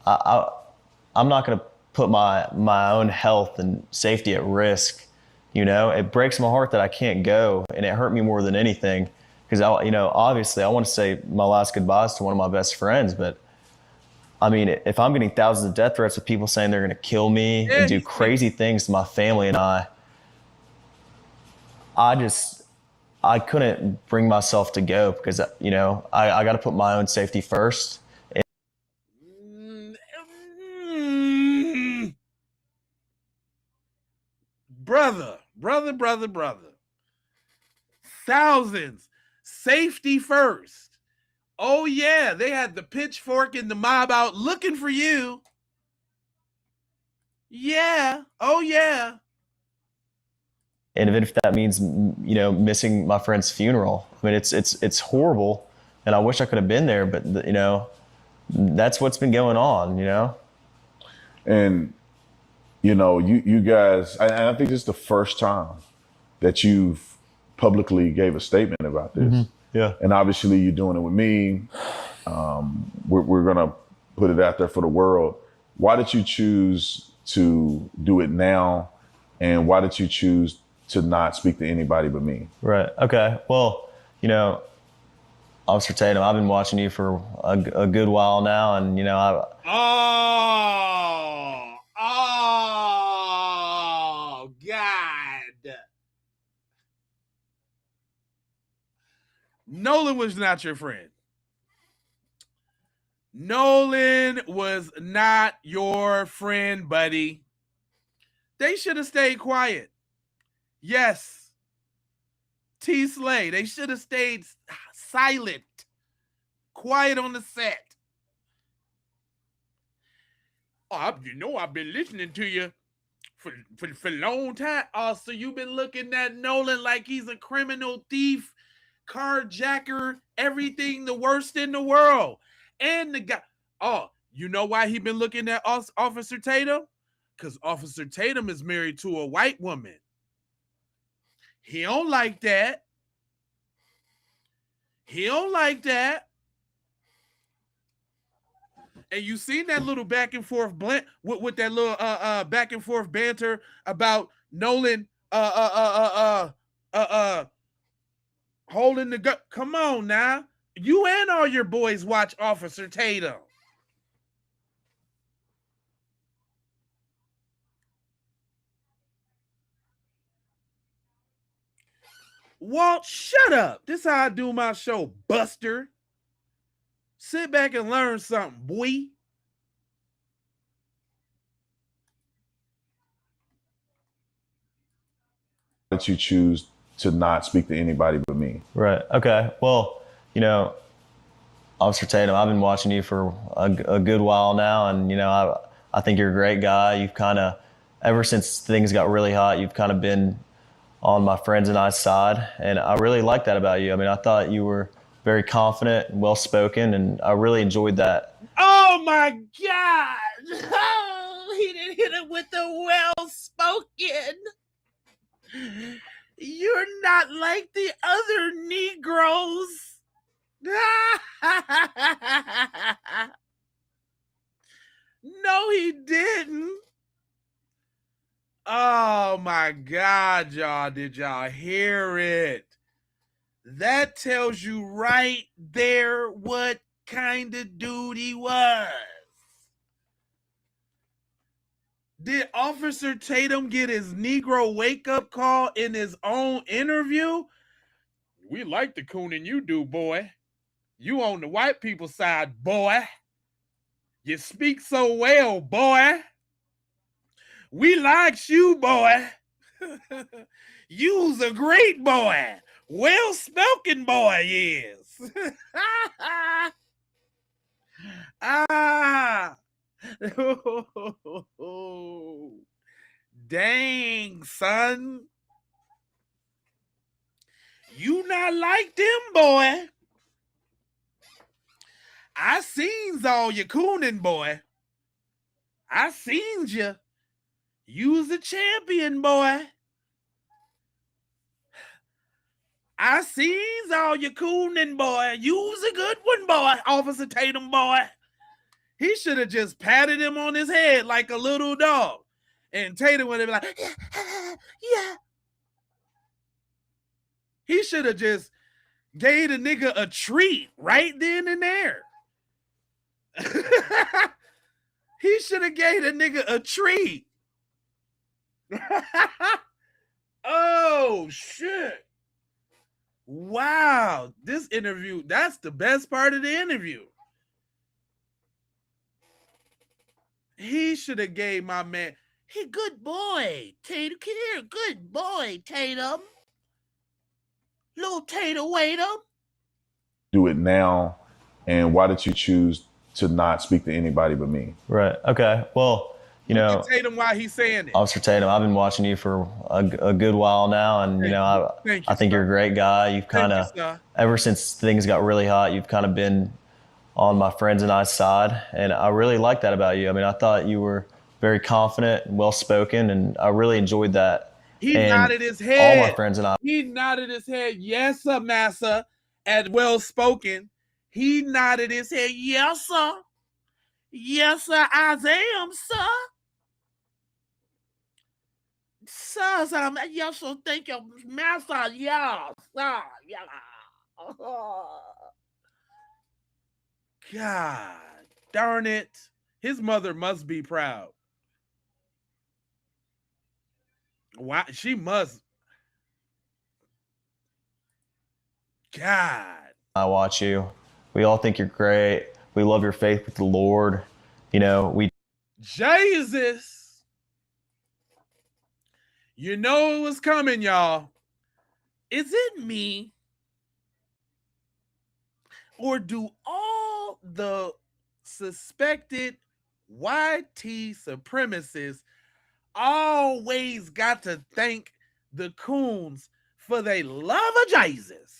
Speaker 3: I'm not going to put my own health and safety at risk. You know, it breaks my heart that I can't go, and it hurt me more than anything because obviously I want to say my last goodbyes to one of my best friends, but I mean, if I'm getting thousands of death threats of people saying they're going to kill me and do crazy things to my family and I couldn't bring myself to go because, you know, I got to put my own safety first.
Speaker 1: Brother. Thousands. Safety first. Oh, yeah. They had the pitchfork and the mob out looking for you. Yeah. Oh, yeah.
Speaker 3: And even if that means, you know, missing my friend's funeral, I mean, it's horrible, and I wish I could have been there, but you know, that's what's been going on, you know.
Speaker 4: And you know, you guys, I think this is the first time that you've publicly gave a statement about this.
Speaker 3: Mm-hmm. Yeah.
Speaker 4: And obviously, you're doing it with me. We're gonna put it out there for the world. Why did you choose to do it now, and why did you choose to not speak to anybody but me?
Speaker 3: Right. Okay. Well, you know, Officer Tatum, I've been watching you for a good while now, and you know,
Speaker 1: Oh, God. Nolan was not your friend. Nolan was not your friend, buddy. They should have stayed quiet. Yes. T. Slay, they should have stayed silent, quiet on the set. Oh, you know, I've been listening to you for a long time. Oh, so you've been looking at Nolan like he's a criminal thief, carjacker, everything the worst in the world. And the guy, oh, you know why he been looking at Officer Tatum? Because Officer Tatum is married to a white woman. He don't like that. He don't like that. And you seen that little back and forth with that little back and forth banter about Nolan holding the gun. Come on now. You and all your boys watch Officer Tatum. Walt, shut up. This is how I do my show, Buster. Sit back and learn something, boy.
Speaker 4: That you choose to not speak to anybody but me.
Speaker 3: Right. Okay. Well, you know, Officer Tatum, I've been watching you for a good while now, and you know, I think you're a great guy. You've kind of, ever since things got really hot, you've kind of been on my friends and I's side, and I really like that about you. I mean, I thought you were very confident and well-spoken, and I really enjoyed that.
Speaker 1: Oh, my God. Oh, he didn't hit it with the well-spoken. You're not like the other Negroes. No, he didn't. Oh, my God, y'all. Did y'all hear it? That tells you right there what kind of dude he was. Did Officer Tatum get his Negro wake-up call in his own interview? We like the cooning you do, boy. You on the white people's side, boy. You speak so well, boy. We likes you, boy. You's a great boy. Well-spoken boy, yes. Ah. Dang, son. You not like them, boy. I seen all your cooning, boy. I seen you. You's a champion, boy. I seen all your cooning, boy. You's a good one, boy. Officer Tatum, boy. He should have just patted him on his head like a little dog. And Tatum would have been like, yeah. He should have just gave the nigga a treat right then and there. He should have gave the nigga a treat. Oh, shit. Wow. This interview, that's the best part of the interview. He should have gave my man, hey, good boy, Tatum. Come here, good boy, Tatum. Little Tatum, wait up.
Speaker 4: Do it now, and why did you choose to not speak to anybody but me?
Speaker 3: Right. Okay. Well, you know,
Speaker 1: Tatum, why he's saying it.
Speaker 3: Officer Tatum, I've been watching you for a good while now, and I think you're a great guy. You've kind of, ever since things got really hot, you've kind of been on my friends and I's side, and I really like that about you. I mean, I thought you were very confident and well-spoken, and I really enjoyed that.
Speaker 1: He nodded his head.
Speaker 3: All my friends and I.
Speaker 1: He nodded his head, yes, sir, massa, and well-spoken. He nodded his head, yes, sir. Yes, sir, I am, sir. Sir, yes, sir, thank you, master, yes, sir, yeah. God darn it. His mother must be proud. Why? She must. God.
Speaker 3: I watch you. We all think you're great. We love your faith with the Lord. You know, we.
Speaker 1: Jesus. You know it was coming, y'all. Is it me? Or do all the suspected YT supremacists always got to thank the coons for their love of Jesus?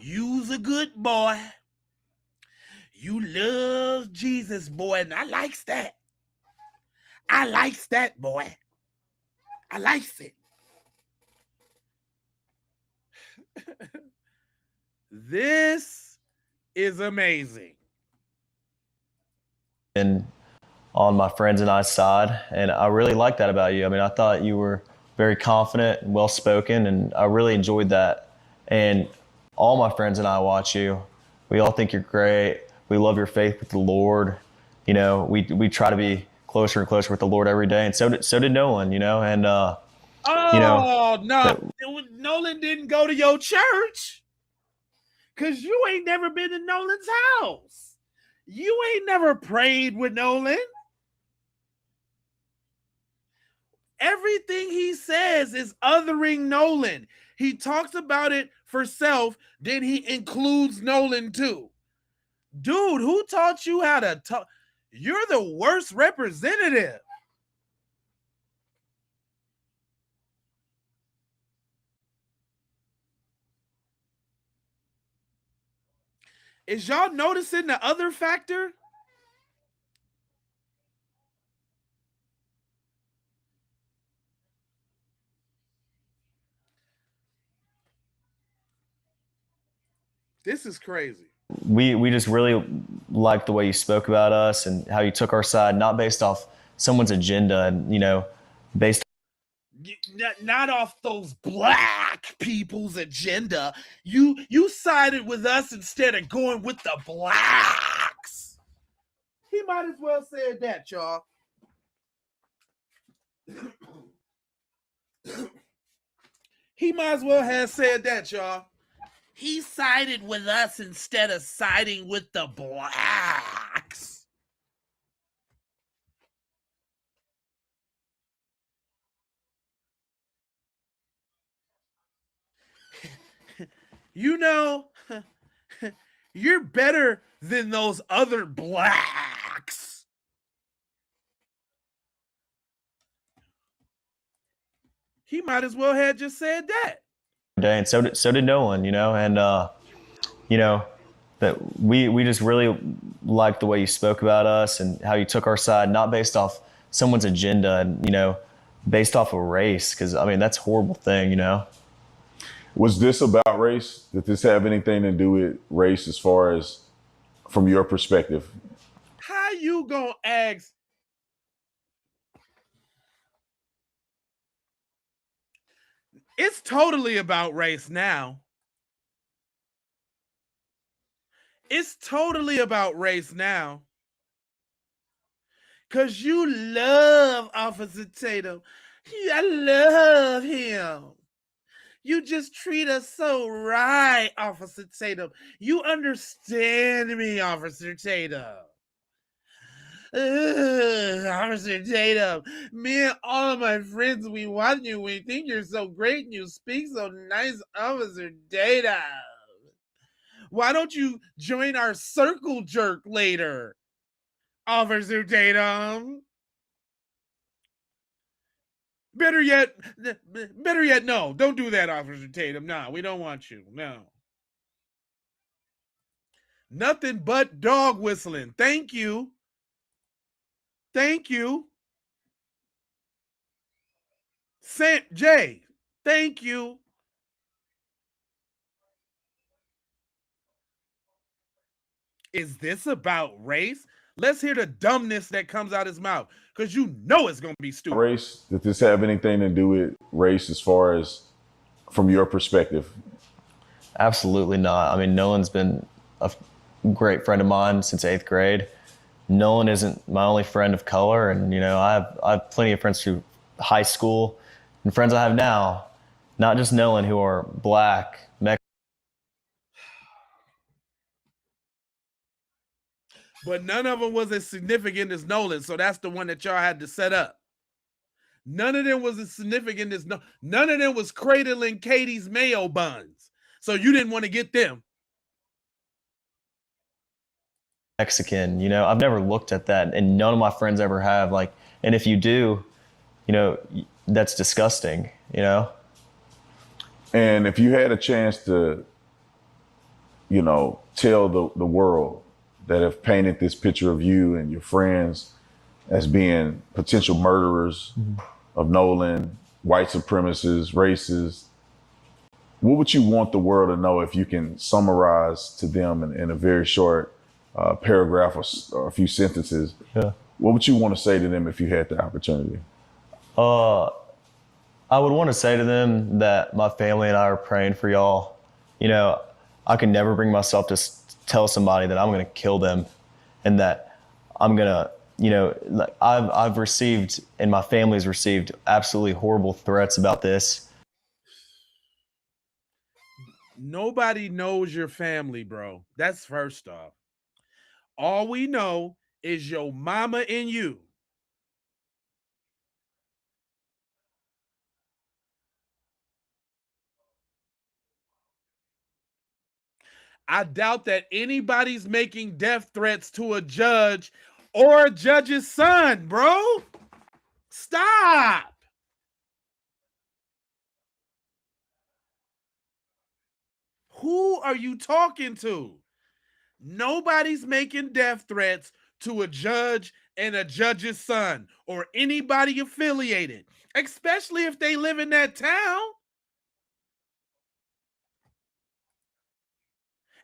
Speaker 1: You's a good boy. You love Jesus, boy, and I likes that. I likes that, boy. I likes it. This is amazing.
Speaker 3: And on my friends and I's side, and I really like that about you. I mean, I thought you were very confident and well-spoken, and I really enjoyed that. And all my friends and I watch you. We all think you're great. We love your faith with the Lord. You know, we try to be closer and closer with the Lord every day, and so did Nolan. You know, and
Speaker 1: Nolan didn't go to your church because you ain't never been to Nolan's house. You ain't never prayed with Nolan. Everything he says is othering Nolan. He talks about it for self, then he includes Nolan too. Dude, who taught you how to talk? You're the worst representative. Is y'all noticing the other factor? This is crazy.
Speaker 3: We just really liked the way you spoke about us and how you took our side, not based off someone's agenda, and, you know, based
Speaker 1: not off those black people's agenda. You sided with us instead of going with the blacks. He might as well said that, y'all. He might as well have said that, y'all. He sided with us instead of siding with the blacks. You know, you're better than those other blacks. He might as well have just said that.
Speaker 3: And so did Nolan, you know, and you know, that we just really liked the way you spoke about us and how you took our side, not based off someone's agenda and, you know, based off of race, because I mean that's a horrible thing, you know.
Speaker 4: Was this about race? Did this have anything to do with race as far as from your perspective?
Speaker 1: How you gonna ask? It's totally about race now. It's totally about race now. Because you love Officer Tatum. I love him. You just treat us so right, Officer Tatum. You understand me, Officer Tatum. Officer Tatum, me and all of my friends, we want you. We think you're so great and you speak so nice, Officer Tatum. Why don't you join our circle jerk later, Officer Tatum? Better yet, no. Don't do that, Officer Tatum. No, we don't want you. No. Nothing but dog whistling. Thank you. Thank you. Jay, thank you. Is this about race? Let's hear the dumbness that comes out his mouth, because you know it's going to be stupid.
Speaker 4: Race? Did this have anything to do with race as far as from your perspective?
Speaker 3: Absolutely not. I mean, Nolan's been a great friend of mine since 8th grade. Nolan isn't my only friend of color, and you know, I have plenty of friends through high school and friends I have now, not just Nolan, who are black, Mexican.
Speaker 1: But none of them was as significant as Nolan, so that's the one that y'all had to set up. None of them was as significant as none of them was cradling Katie's mayo buns, so you didn't want to get them.
Speaker 3: Mexican, you know, I've never looked at that, and none of my friends ever have. Like, and if you do, you know, that's disgusting, you know.
Speaker 4: And if you had a chance to, you know, tell the world that have painted this picture of you and your friends as being potential murderers of Nolan, white supremacists, racists, what would you want the world to know if you can summarize to them in a very short paragraph or a few sentences?
Speaker 3: Yeah.
Speaker 4: What would you want to say to them if you had the opportunity?
Speaker 3: I would want to say to them that my family and I are praying for y'all. You know, I can never bring myself to tell somebody that I'm going to kill them and that I'm going to, you know, like I've received and my family's received absolutely horrible threats about this.
Speaker 1: Nobody knows your family, bro. That's first off. All we know is your mama and you. I doubt that anybody's making death threats to a judge or a judge's son, bro. Stop. Who are you talking to? Nobody's making death threats to a judge and a judge's son or anybody affiliated, especially if they live in that town.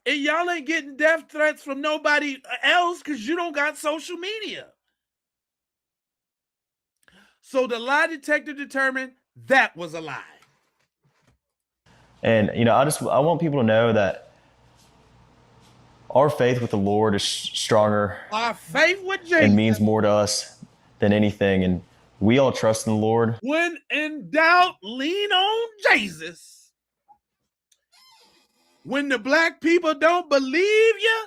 Speaker 1: And y'all ain't getting death threats from nobody else because you don't got social media. So the lie detector determined that was a lie.
Speaker 3: And, you know, I want people to know that our faith with the Lord is stronger.
Speaker 1: Our faith with Jesus
Speaker 3: and means more to us than anything. And We all trust in the Lord.
Speaker 1: When in doubt, lean on Jesus. When the black people don't believe you,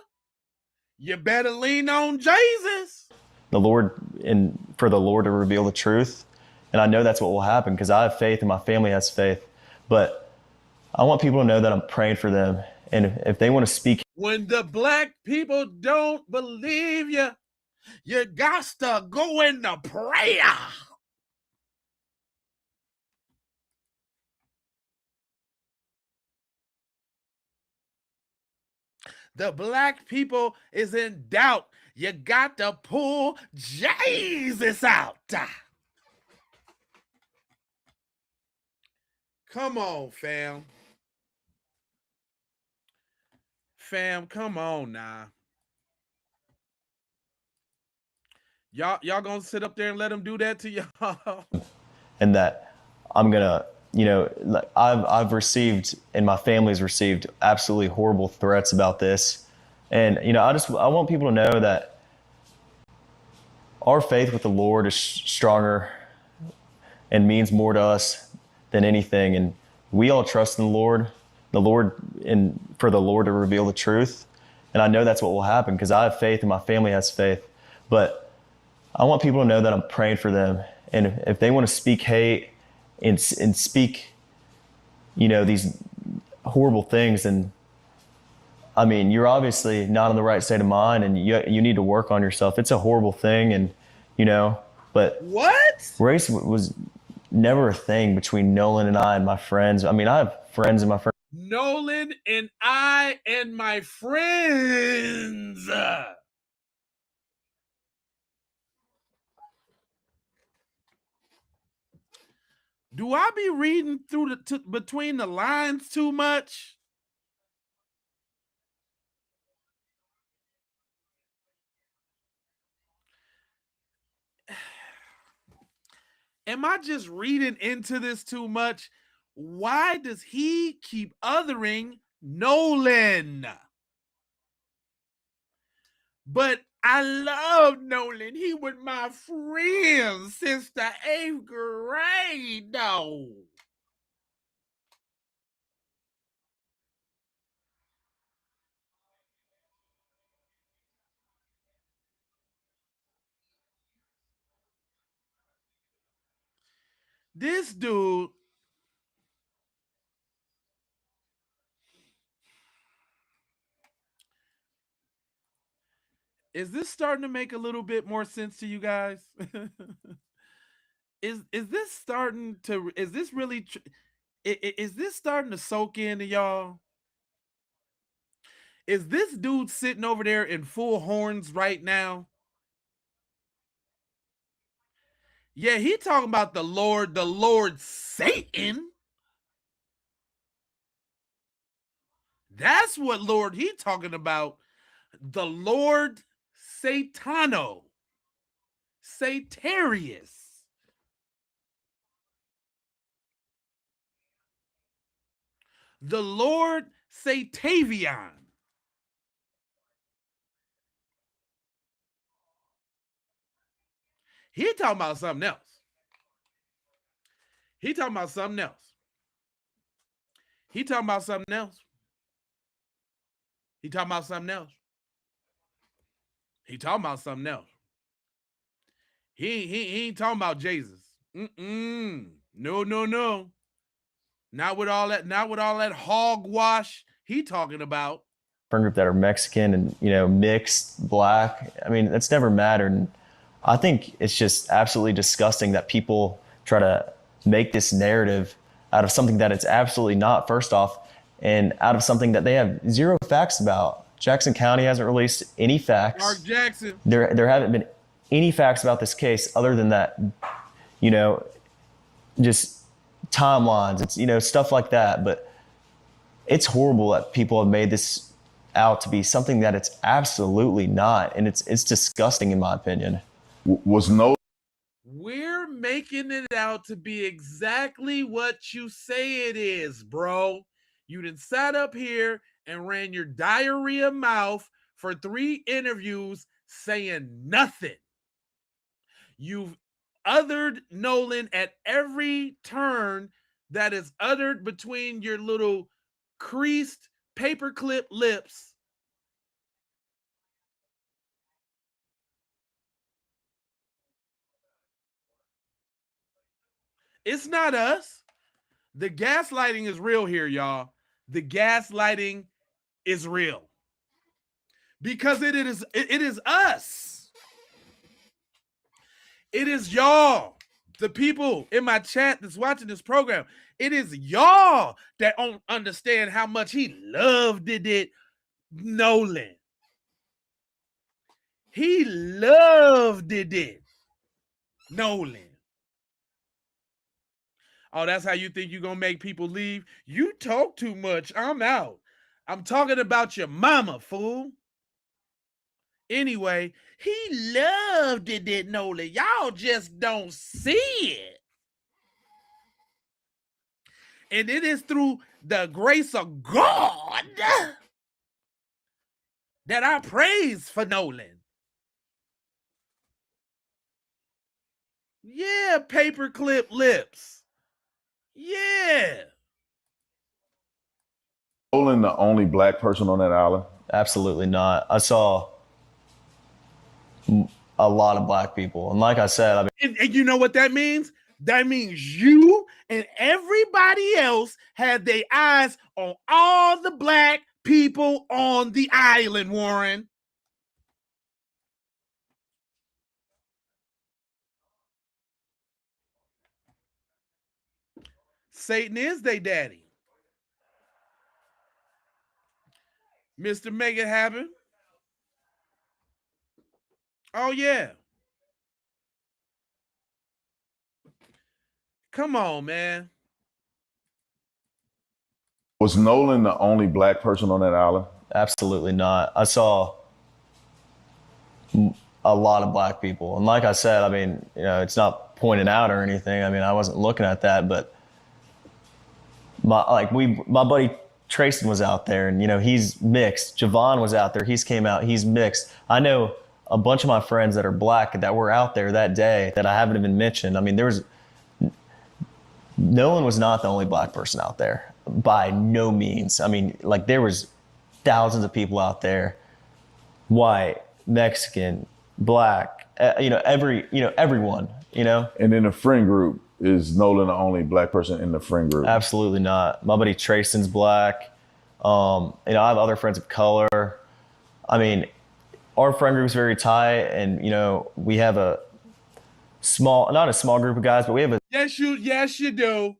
Speaker 1: you better lean on Jesus.
Speaker 3: The Lord, and for the Lord to reveal the truth. And I know that's what will happen because I have faith and my family has faith. But I want people to know that I'm praying for them. And if they want to speak,
Speaker 1: when the black people don't believe you, you got to go into prayer. The black people is in doubt. You got to pull Jesus out. Come on, fam. Fam, come on now. Y'all gonna sit up there and let them do that to y'all?
Speaker 3: and that I'm gonna, I've received and my family's received absolutely horrible threats about this, and I want people to know that our faith with the Lord is stronger and means more to us than anything, and we all trust in the Lord, and for the Lord to reveal the truth. And I know that's what will happen because I have faith and my family has faith. But I want people to know that I'm praying for them. And if they want to speak hate and speak, these horrible things, and I mean, you're obviously not in the right state of mind, and you need to work on yourself. It's a horrible thing, and but
Speaker 1: what?
Speaker 3: Race was never a thing between Nolan and I and my friends. I mean, I have friends and my friends.
Speaker 1: Nolan and I and my friends. Do I be reading through between the lines too much? Am I just reading into this too much? Why does he keep othering Nolan? But I love Nolan. He was my friend since the 8th grade, though. This dude, is this starting to make a little bit more sense to you guys? Is this starting to, is this really is this starting to soak into y'all? Is this dude sitting over there in full horns right now? Yeah, he talking about the Lord Satan. That's what Lord he talking about. The Lord Satano. Satarius. The Lord Satavian. He talking about something else. He talking about something else. He talking about something else. He talking about something else. He talking about something else. He ain't talking about Jesus. No. Not with all that hogwash he talking about.
Speaker 3: Friend group that are Mexican and mixed, black. I mean, that's never mattered. And I think it's just absolutely disgusting that people try to make this narrative out of something that it's absolutely not, first off, and out of something that they have zero facts about. Jackson County hasn't released any facts.
Speaker 1: Mark Jackson.
Speaker 3: There haven't been any facts about this case other than that, just timelines. It's, stuff like that. But it's horrible that people have made this out to be something that it's absolutely not. And it's disgusting in my opinion.
Speaker 1: We're making it out to be exactly what you say it is, bro. You done sat up here and ran your diarrhea mouth for 3 interviews saying nothing. You've othered Nolan at every turn that is uttered between your little creased paperclip lips. It's not us. The gaslighting is real here, y'all. The gaslighting is real. Because it is us. It is y'all. The people in my chat that's watching this program. It is y'all that don't understand how much he loved it, Nolan. He loved it, Nolan. Oh, that's how you think you're going to make people leave? You talk too much. I'm out. I'm talking about your mama, fool. Anyway, he loved it, Nolan. Y'all just don't see it. And it is through the grace of God that I praise for Nolan. Yeah, paperclip lips. Yeah.
Speaker 4: Nolan the only black person on that island?
Speaker 3: Absolutely not. I saw a lot of black people. And like I said, I mean,
Speaker 1: And you know what that means? That means you and everybody else had their eyes on all the black people on the island, Warren. Satan is their daddy. Mr. Make It Happen. Oh, yeah. Come on, man.
Speaker 4: Was Nolan the only black person on that island?
Speaker 3: absolutely not. I saw a lot of black people. And like I said, I mean, you know, it's not pointing out or anything. I mean, I wasn't looking at that, but my buddy Trayson was out there, and, you know, he's mixed. Javon was out there. He's came out. He's mixed. I know a bunch of my friends that are black that were out there that day that I haven't even mentioned. I mean, Nolan was not the only black person out there, by no means. I mean, like, there was thousands of people out there, white, Mexican, black, everyone, you know.
Speaker 4: And in the friend group, is Nolan the only black person in the friend group?
Speaker 3: Absolutely not. My buddy Trayson's black. I have other friends of color. I mean, our friend group's very tight, and, you know, we have not a small group of guys, but we have a.
Speaker 1: Yes, you do.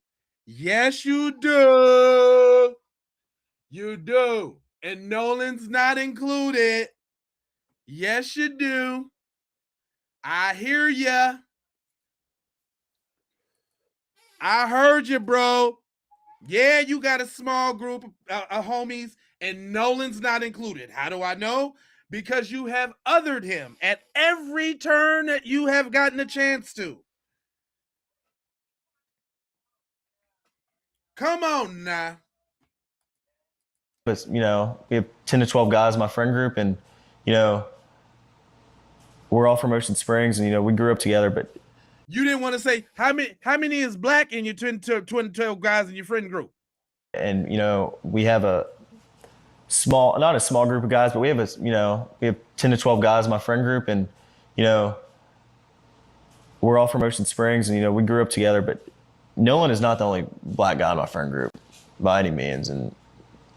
Speaker 1: Yes, you do. You do. And Nolan's not included. Yes, you do. I hear ya. I heard you, bro. Yeah, you got a small group of homies, and Nolan's not included. How do I know? Because you have othered him at every turn that you have gotten a chance to. Come on now.
Speaker 3: But, you know, we have 10 to 12 guys in my friend group, and, you know, we're all from Ocean Springs, and, you know, we grew up together. But
Speaker 1: you didn't want to say how many is black in your 12 guys in your friend group.
Speaker 3: And, you know, we have not a small group of guys, but we have 10 to 12 guys in my friend group, and, you know, we're all from Ocean Springs, and, you know, we grew up together. But Nolan is not the only black guy in my friend group by any means, and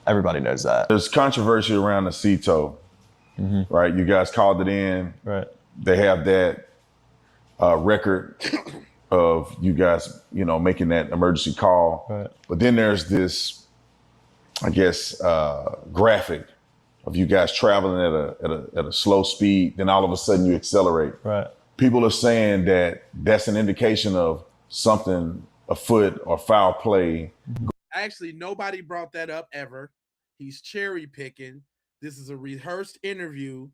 Speaker 3: everybody knows that.
Speaker 4: There's controversy around the CETO, right? You guys called it in.
Speaker 3: Right.
Speaker 4: They have that record of you guys, you know, making that emergency call.
Speaker 3: Right.
Speaker 4: But then there's this, I guess, graphic of you guys traveling at a slow speed. Then all of a sudden you accelerate.
Speaker 3: Right.
Speaker 4: People are saying that that's an indication of something afoot or foul play.
Speaker 1: Actually, nobody brought that up ever. He's cherry picking. This is a rehearsed interview.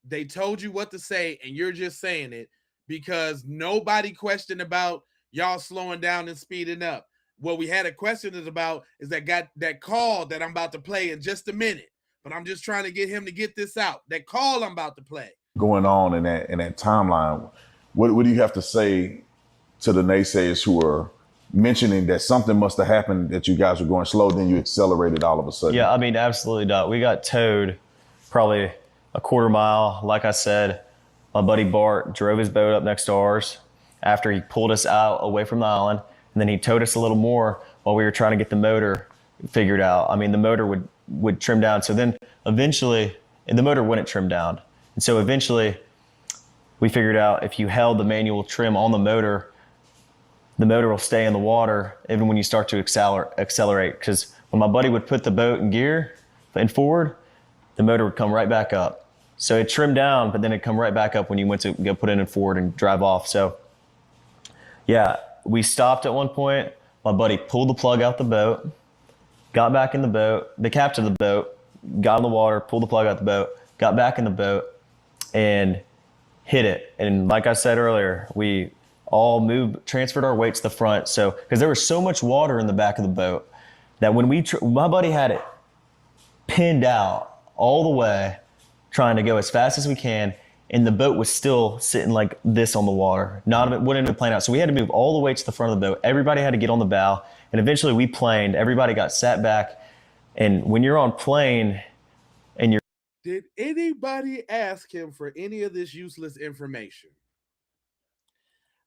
Speaker 1: They told you what to say, and you're just saying it because nobody questioned about y'all slowing down and speeding up. What we had a question about is that call that I'm about to play in just a minute. But I'm just trying to get him to get this out. That call I'm about to play.
Speaker 4: Going on in that timeline. What do you have to say to the naysayers who are mentioning that something must have happened, that you guys were going slow, then you accelerated all of a sudden?
Speaker 3: Yeah, I mean, absolutely not. We got towed probably a quarter mile. Like I said, my buddy Bart drove his boat up next to ours after he pulled us out away from the island, and then he towed us a little more while we were trying to get the motor figured out. I mean, the motor would trim down. So then eventually, and the motor wouldn't trim down. And so eventually we figured out if you held the manual trim on the motor will stay in the water even when you start to accelerate. Because when my buddy would put the boat in gear and forward, the motor would come right back up. So it trimmed down, but then it'd come right back up when you went to go put it in forward and drive off. So yeah, we stopped at one point. My buddy pulled the plug out the boat, got back in the boat, the captain of the boat, got in the water, pulled the plug out the boat, got back in the boat, and hit it. And like I said earlier, we all transferred our weight to the front. So, because there was so much water in the back of the boat that when my buddy had it pinned out all the way, trying to go as fast as we can, and the boat was still sitting like this on the water. Wouldn't have plane out. So we had to move all the way to the front of the boat. Everybody had to get on the bow, and eventually we planed. Everybody got sat back, and when you're on plane and you're...
Speaker 1: Did anybody ask him for any of this useless information?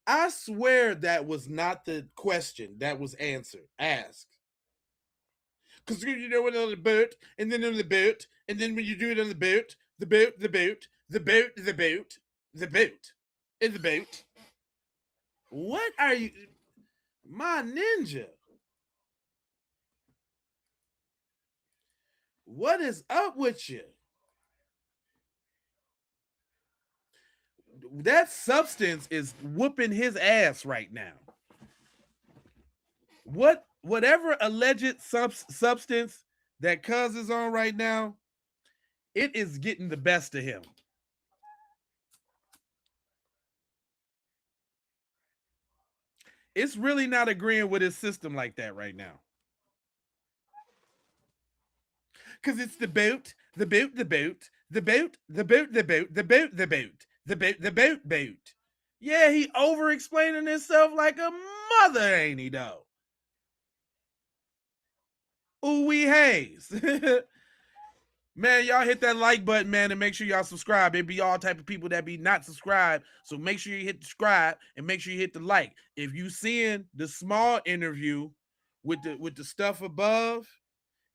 Speaker 1: I swear that was not the question that was asked. Because you do it on the boat, and then on the boat, and then when you do it on the boat, the boat, the boat, the boat, the boat, the boat, and the boat. What are you, my ninja? What is up with you? That substance is whooping his ass right now. Whatever alleged substance that Cuz is on right now, it is getting the best of him. It's really not agreeing with his system like that right now. Because it's the boat, the boat, the boat, the boat, the boat, the boat, the boat, the boat, the boat, the boat, boat. Yeah, he over explaining himself like a mother, ain't he though? Ooh wee haze. Man, y'all hit that like button, man, and make sure y'all subscribe. It be all type of people that be not subscribed, so make sure you hit the subscribe and make sure you hit the like. If you seeing the small interview with the stuff above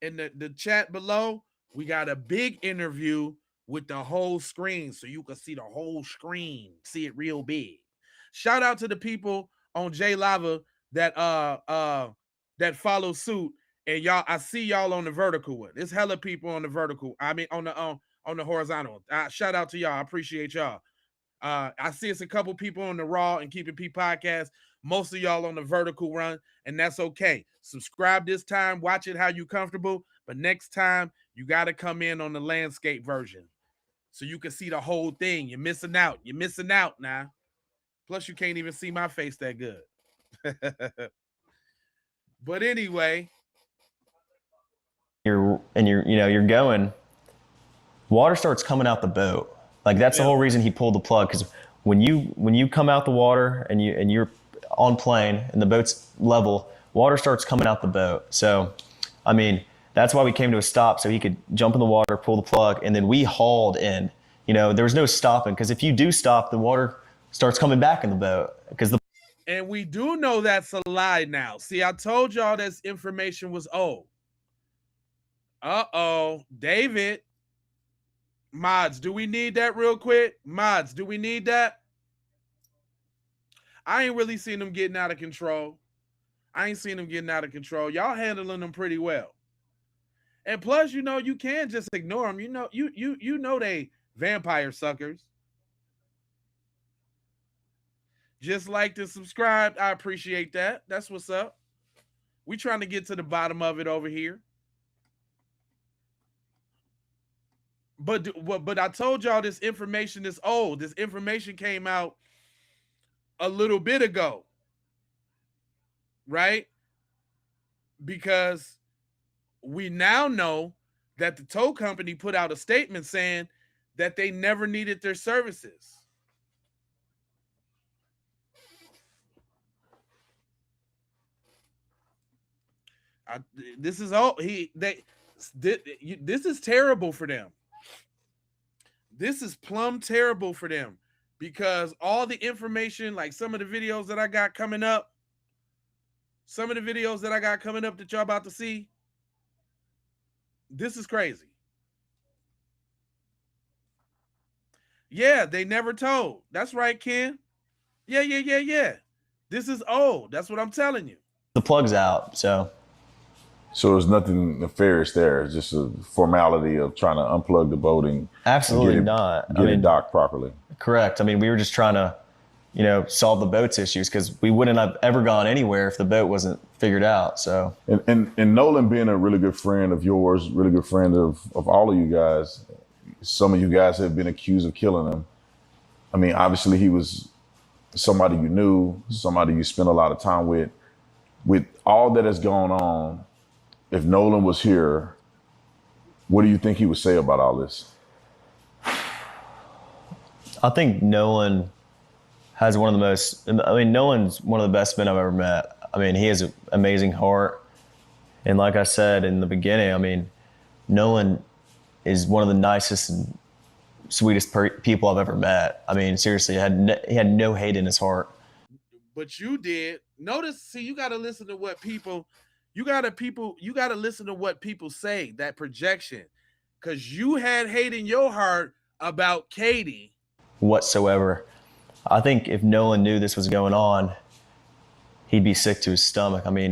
Speaker 1: and the chat below, we got a big interview with the whole screen, so you can see the whole screen, see it real big. Shout out to the people on J Lava that follow suit. And y'all, I see y'all on the vertical one. There's hella people on the vertical. I mean, on the horizontal. Shout out to y'all. I appreciate y'all. I see it's a couple people on the Raw and Keeping P podcast. Most of y'all on the vertical run, and that's okay. Subscribe this time. Watch it how you comfortable. But next time, you got to come in on the landscape version so you can see the whole thing. You're missing out. You're missing out now. Plus, you can't even see my face that good. But anyway,
Speaker 3: you're going, water starts coming out the boat. Like that's the whole reason he pulled the plug. Because when you come out the water and you're on plane and the boat's level, water starts coming out the boat. So, I mean, that's why we came to a stop, so he could jump in the water, pull the plug, and then we hauled in. There was no stopping, because if you do stop, the water starts coming back in the boat.
Speaker 1: And we do know that's a lie now. See, I told y'all this information was old. David. Mods, do we need that real quick? Mods, do we need that? I ain't really seen them getting out of control. Y'all handling them pretty well. And plus, you can't just ignore them. You know they vampire suckers. Just like to subscribe. I appreciate that. That's what's up. We trying to get to the bottom of it over here. But I told y'all this information is old. This information came out a little bit ago, right? Because we now know that the tow company put out a statement saying that they never needed their services. I, this is all this is terrible for them. This is plumb terrible for them because all the information, like some of the videos that I got coming up, that y'all about to see, this is crazy. Yeah, they never told. That's right, Ken. Yeah. This is old. That's what I'm telling you.
Speaker 3: The plug's out, so
Speaker 4: there's nothing nefarious there. It's just a formality of trying to unplug the boat and
Speaker 3: absolutely
Speaker 4: get it,
Speaker 3: not.
Speaker 4: Get it docked properly.
Speaker 3: Correct. I mean, we were just trying to, solve the boat's issues because we wouldn't have ever gone anywhere if the boat wasn't figured out. So,
Speaker 4: and Nolan being a really good friend of yours, really good friend of all of you guys. Some of you guys have been accused of killing him. I mean, obviously he was somebody you knew, somebody you spent a lot of time with. With all that has gone on, if Nolan was here, what do you think he would say about all this?
Speaker 3: I think Nolan has Nolan's one of the best men I've ever met. I mean, he has an amazing heart. And like I said in the beginning, I mean, Nolan is one of the nicest and sweetest people I've ever met. I mean, seriously, he had no hate in his heart.
Speaker 1: But you did. Notice, see, you got to listen to what people listen to what people say, that projection. Because you had hate in your heart about Katie.
Speaker 3: Whatsoever. I think if Nolan knew this was going on, he'd be sick to his stomach. I mean,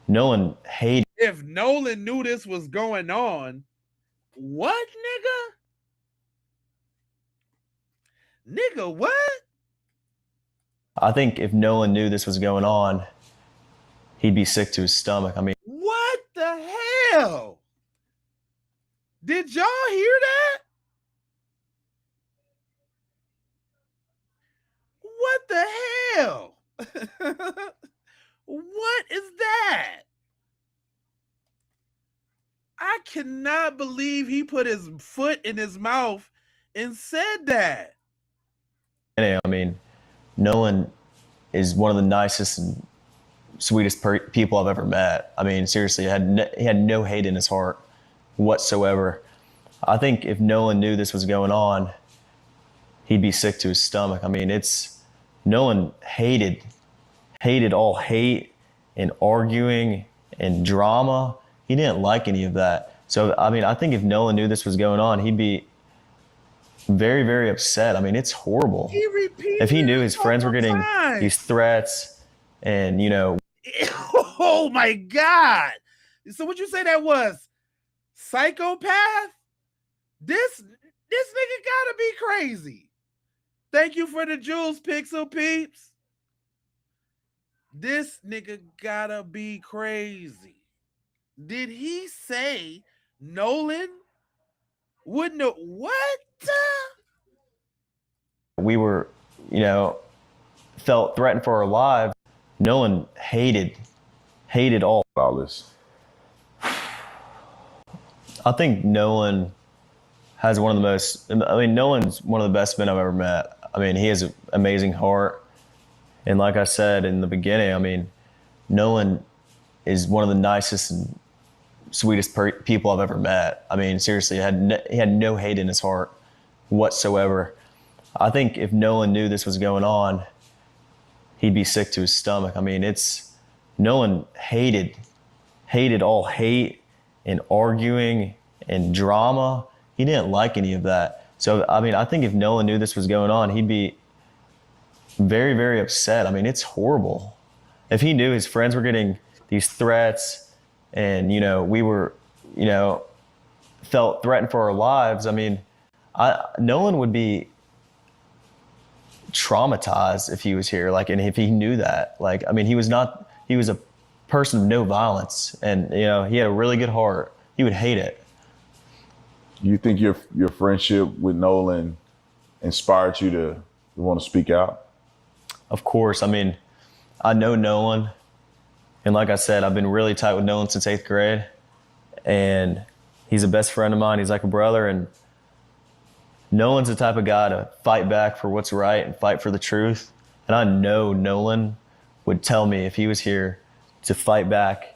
Speaker 3: Nolan hated.
Speaker 1: If Nolan knew this was going on, what, nigga? Nigga, what?
Speaker 3: I think if Nolan knew this was going on, he'd be sick to his stomach. I mean,
Speaker 1: what the hell? Did y'all hear that? What the hell? What is that? I cannot believe he put his foot in his mouth and said that.
Speaker 3: I mean, Nolan is one of the nicest and sweetest people I've ever met. I mean, seriously, he had no hate in his heart whatsoever. I think if Nolan knew this was going on, he'd be sick to his stomach. I mean, Nolan hated all hate and arguing and drama. He didn't like any of that. So, I mean, I think if Nolan knew this was going on, he'd be very, very upset. I mean, it's horrible. If he knew his friends were getting these threats and,
Speaker 1: Oh my God. So what you say that was? Psychopath? This nigga gotta be crazy. Thank you for the jewels, Pixel Peeps. This nigga gotta be crazy. Did he say Nolan wouldn't have what?
Speaker 3: We were, felt threatened for our lives. Nolan hated all
Speaker 4: this.
Speaker 3: I think Nolan has Nolan's one of the best men I've ever met. I mean, he has an amazing heart. And like I said in the beginning, I mean, Nolan is one of the nicest and sweetest people I've ever met. I mean, seriously, he had no hate in his heart whatsoever. I think if Nolan knew this was going on, he'd be sick to his stomach. I mean, Nolan hated all hate and arguing and drama. He didn't like any of that. So, I mean, I think if Nolan knew this was going on, he'd be very, very upset. I mean, it's horrible. If he knew his friends were getting these threats and, we were, felt threatened for our lives, I mean, Nolan would be traumatized if he was here, and if he knew that. I mean, he was a person of no violence, and he had a really good heart. He would hate it.
Speaker 4: You think your friendship with Nolan inspired you to want to speak out?
Speaker 3: Of course. I mean, I know Nolan, and like I said, I've been really tight with Nolan since 8th grade, and he's a best friend of mine. He's like a brother, and Nolan's the type of guy to fight back for what's right and fight for the truth. And I know Nolan would tell me if he was here to fight back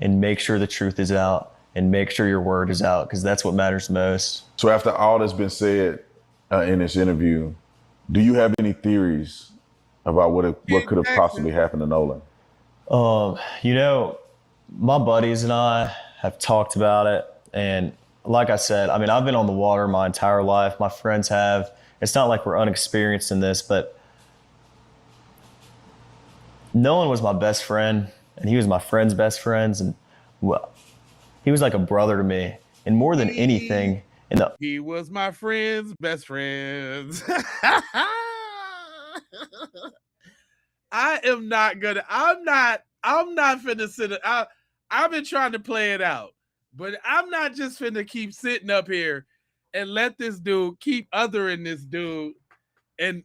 Speaker 3: and make sure the truth is out and make sure your word is out, because that's what matters most.
Speaker 4: So after all that's been said in this interview, do you have any theories about what could have possibly happened to Nolan?
Speaker 3: You know, my buddies and I have talked about it. And like I said, I mean, I've been on the water my entire life. My friends have. It's not like we're unexperienced in this, but Nolan was my best friend, and he was my friend's best friends. And well, he was like a brother to me. And more than anything,
Speaker 1: he was my friend's best friends. I'm not finna sit. I've been trying to play it out, but I'm not just finna keep sitting up here and let this dude keep othering this dude. And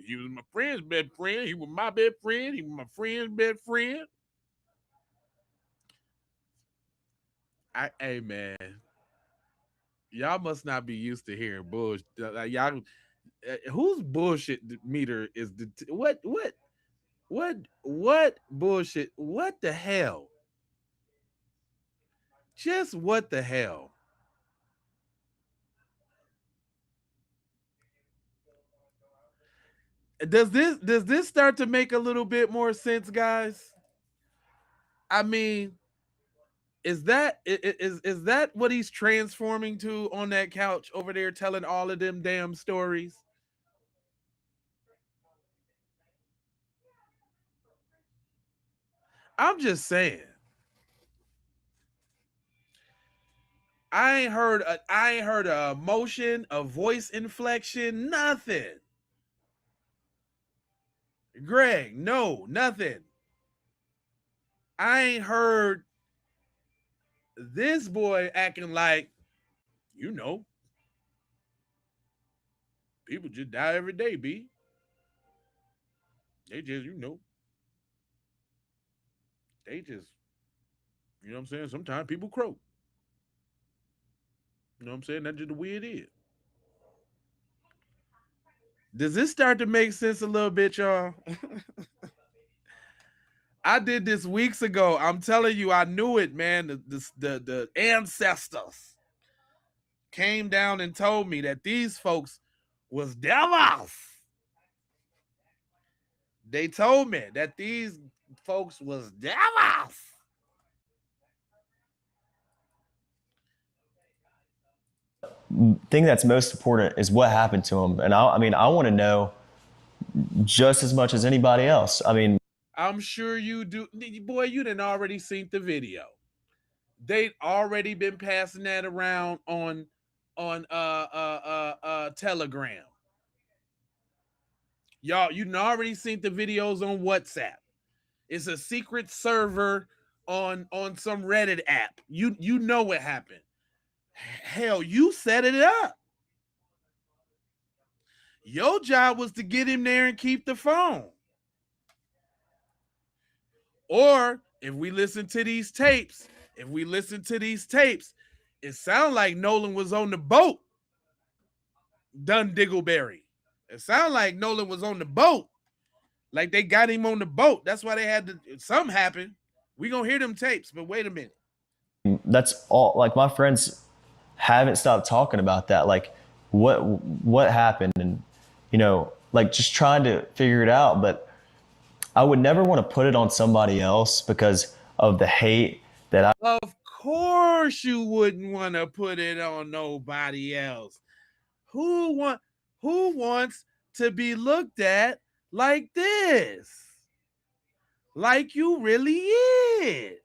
Speaker 1: he was my friend's best friend. He was my best friend. He was my friend's best friend. Hey man, y'all must not be used to hearing bullshit. Y'all, whose bullshit meter is what bullshit? What the hell? Just what the hell? Does this start to make a little bit more sense, guys? I mean, is that what he's transforming to on that couch over there, telling all of them damn stories? I'm just saying. I ain't heard a emotion, a voice inflection, nothing. Greg, no, nothing. I ain't heard this boy acting like, people just die every day, B. They just, they just, you know what I'm saying? Sometimes people croak. You know what I'm saying? That's just the way it is. Does this start to make sense a little bit, y'all? I did this weeks ago. I'm telling you, I knew it, man. The ancestors came down and told me that these folks was devils. They told me that these folks was devils.
Speaker 3: Thing that's most important is what happened to him. And I want to know just as much as anybody else. I mean,
Speaker 1: I'm sure you do. Boy, you done already seen the video. They'd already been passing that around on Telegram. Y'all, you already seen the videos on WhatsApp. It's a secret server on some Reddit app. You know what happened. Hell, you set it up. Your job was to get him there and keep the phone. Or if we listen to these tapes, it sounds like Nolan was on the boat. Dun Diggleberry. It sounds like Nolan was on the boat. Like they got him on the boat. That's why they had to. Something happened. We gonna hear them tapes, but wait a minute.
Speaker 3: That's all. Like my friends haven't stopped talking about that. Like what happened, and like just trying to figure it out. But I would never want to put it on somebody else because of the hate that I.
Speaker 1: Of course, you wouldn't want to put it on nobody else. Who wants to be looked at like this? Like you really is.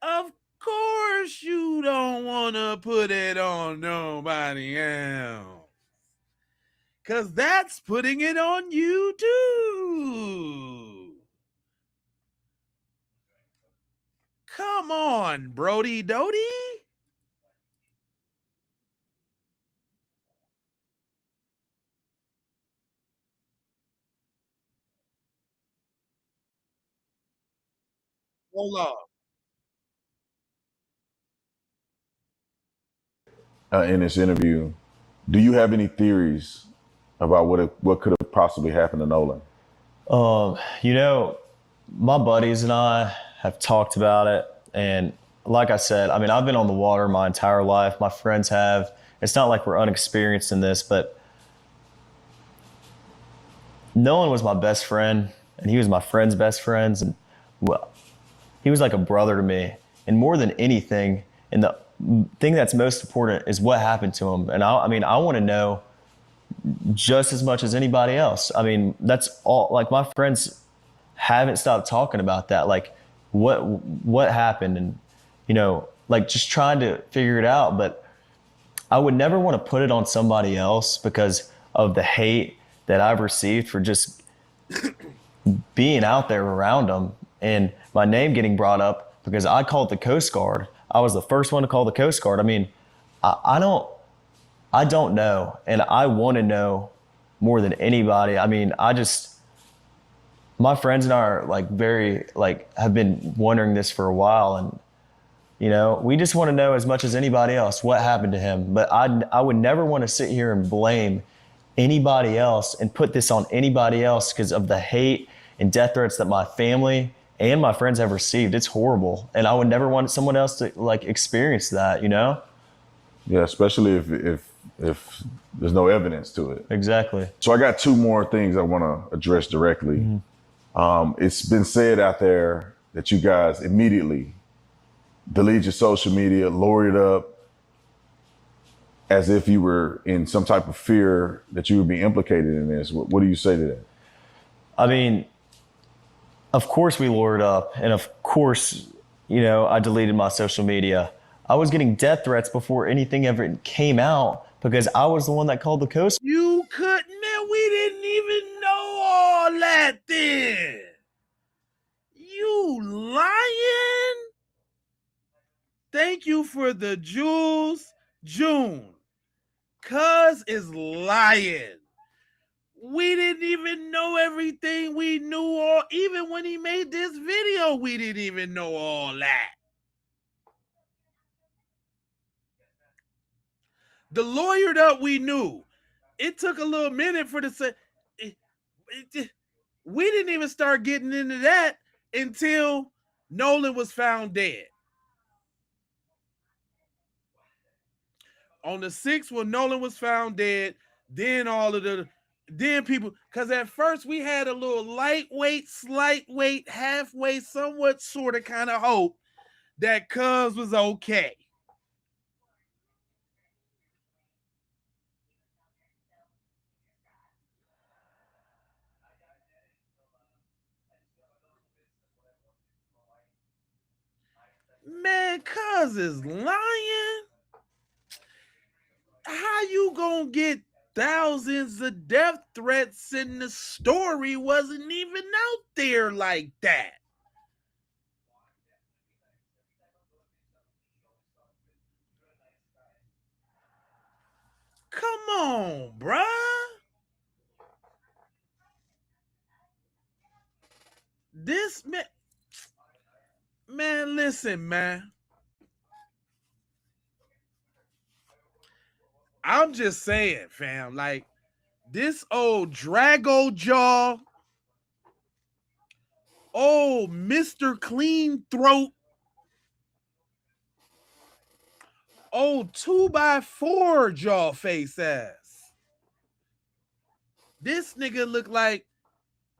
Speaker 1: Of course you don't want to put it on nobody else. Because that's putting it on you too. Come on, Brody Doty. Hold
Speaker 4: on. In this interview, do you have any theories about what could have possibly happened to Nolan?
Speaker 3: My buddies and I have talked about it. And like I said, I mean, I've been on the water my entire life. My friends have. It's not like we're unexperienced in this, but Nolan was my best friend, and he was my friend's best friends. And well, he was like a brother to me. And more than anything, and the thing that's most important is what happened to him. And I mean, I want to know just as much as anybody else. I mean, that's all. Like my friends haven't stopped talking about that. Like, what happened, and like just trying to figure it out. But I would never want to put it on somebody else because of the hate that I've received for just being out there around them, and my name getting brought up because I called the Coast Guard. I was the first one to call the Coast Guard. I mean, I don't know, and I want to know more than anybody. I mean, my friends and I are like very like have been wondering this for a while, and we just want to know as much as anybody else what happened to him. But I would never want to sit here and blame anybody else and put this on anybody else because of the hate and death threats that my family and my friends have received. It's horrible, and I would never want someone else to like experience that.
Speaker 4: Yeah, especially if there's no evidence to it.
Speaker 3: Exactly.
Speaker 4: So I got two more things I want to address directly. It's been said out there that you guys immediately deleted your social media, lowered it up, as if you were in some type of fear that you would be implicated in this. What do you say to that?
Speaker 3: I mean, of course we lured up, and of course, I deleted my social media. I was getting death threats before anything ever came out because I was the one that called the Coast.
Speaker 1: You couldn't, man. We didn't even know all that then. You lying? Thank you for the jewels, June. Cuz is lying. We didn't even know everything we knew, or even when he made this video, we didn't even know all that. The lawyered up we knew. It took a little minute for the we didn't even start getting into that until Nolan was found dead. On the 6th, when Nolan was found dead, then people, because at first we had a little lightweight, slight weight, halfway, somewhat sort of kind of hope that Cuz was okay. Man, Cuz is lying. How you gonna get thousands of death threats and the story wasn't even out there like that? Come on, bruh. This man, listen, man. I'm just saying, fam. Like this old Drago jaw, old Mr. Clean Throat, old 2x4 jaw face ass. This nigga look like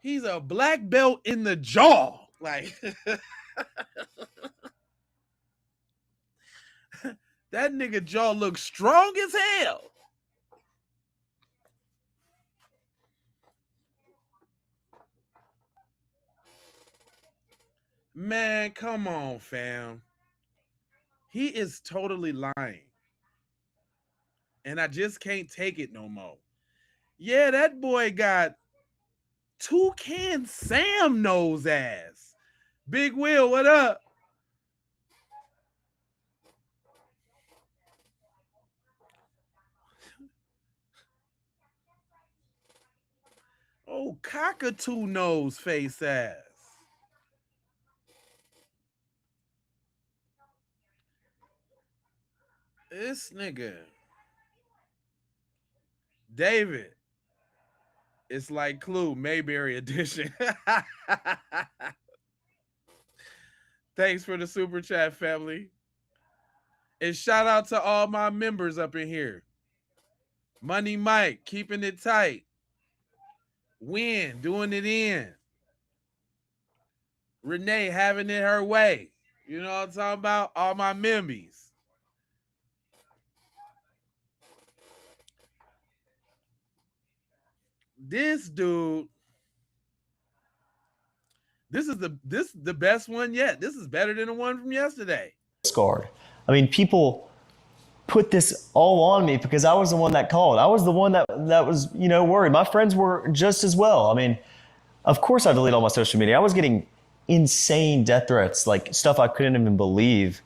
Speaker 1: he's a black belt in the jaw. Like that nigga jaw looks strong as hell. Man, come on, fam. He is totally lying. And I just can't take it no more. Yeah, that boy got Toucan Sam nose ass. Big Will, what up? Oh, cockatoo nose face ass. This nigga. David. It's like Clue, Mayberry edition. Thanks for the super chat, family. And shout out to all my members up in here. Money Mike, keeping it tight. Win, doing it in. Renee, having it her way. You know what I'm talking about? All my membies. This dude, this is the best one yet. This is better than the one from yesterday.
Speaker 3: Scarred. I mean, people put this all on me because I was the one that called. I was the one that was, worried. My friends were just as well. I mean, of course I deleted all my social media. I was getting insane death threats, like stuff I couldn't even believe.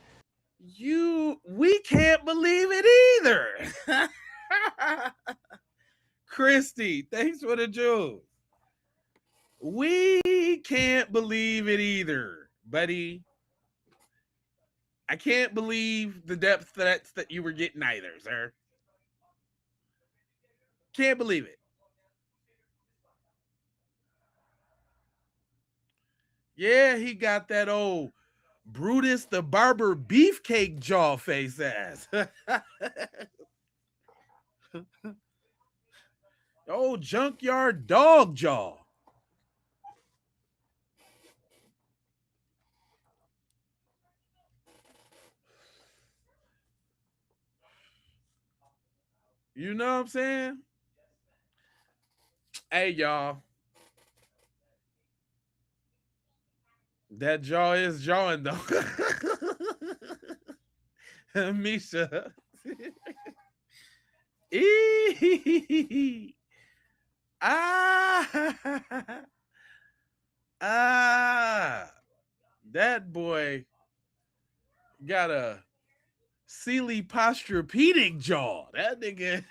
Speaker 1: We can't believe it either. Christy, thanks for the jewels. We can't believe it either, buddy. I can't believe the death threats that you were getting either, sir. Can't believe it. Yeah, he got that old Brutus the Barber beefcake jaw face ass. Old junkyard dog jaw. You know what I'm saying? Hey, y'all. That jaw is jawing, though. Misha. That boy got a Sealy Posturepedic jaw. That nigga.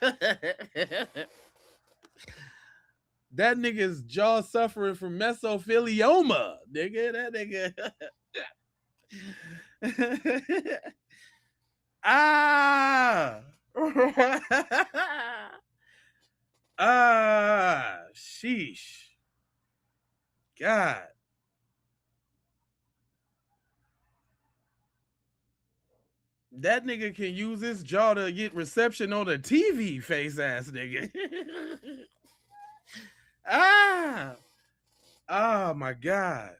Speaker 1: That nigga's jaw suffering from mesothelioma. Nigga, that nigga. Sheesh. God. That nigga can use his jaw to get reception on a TV, face ass nigga. Oh my God.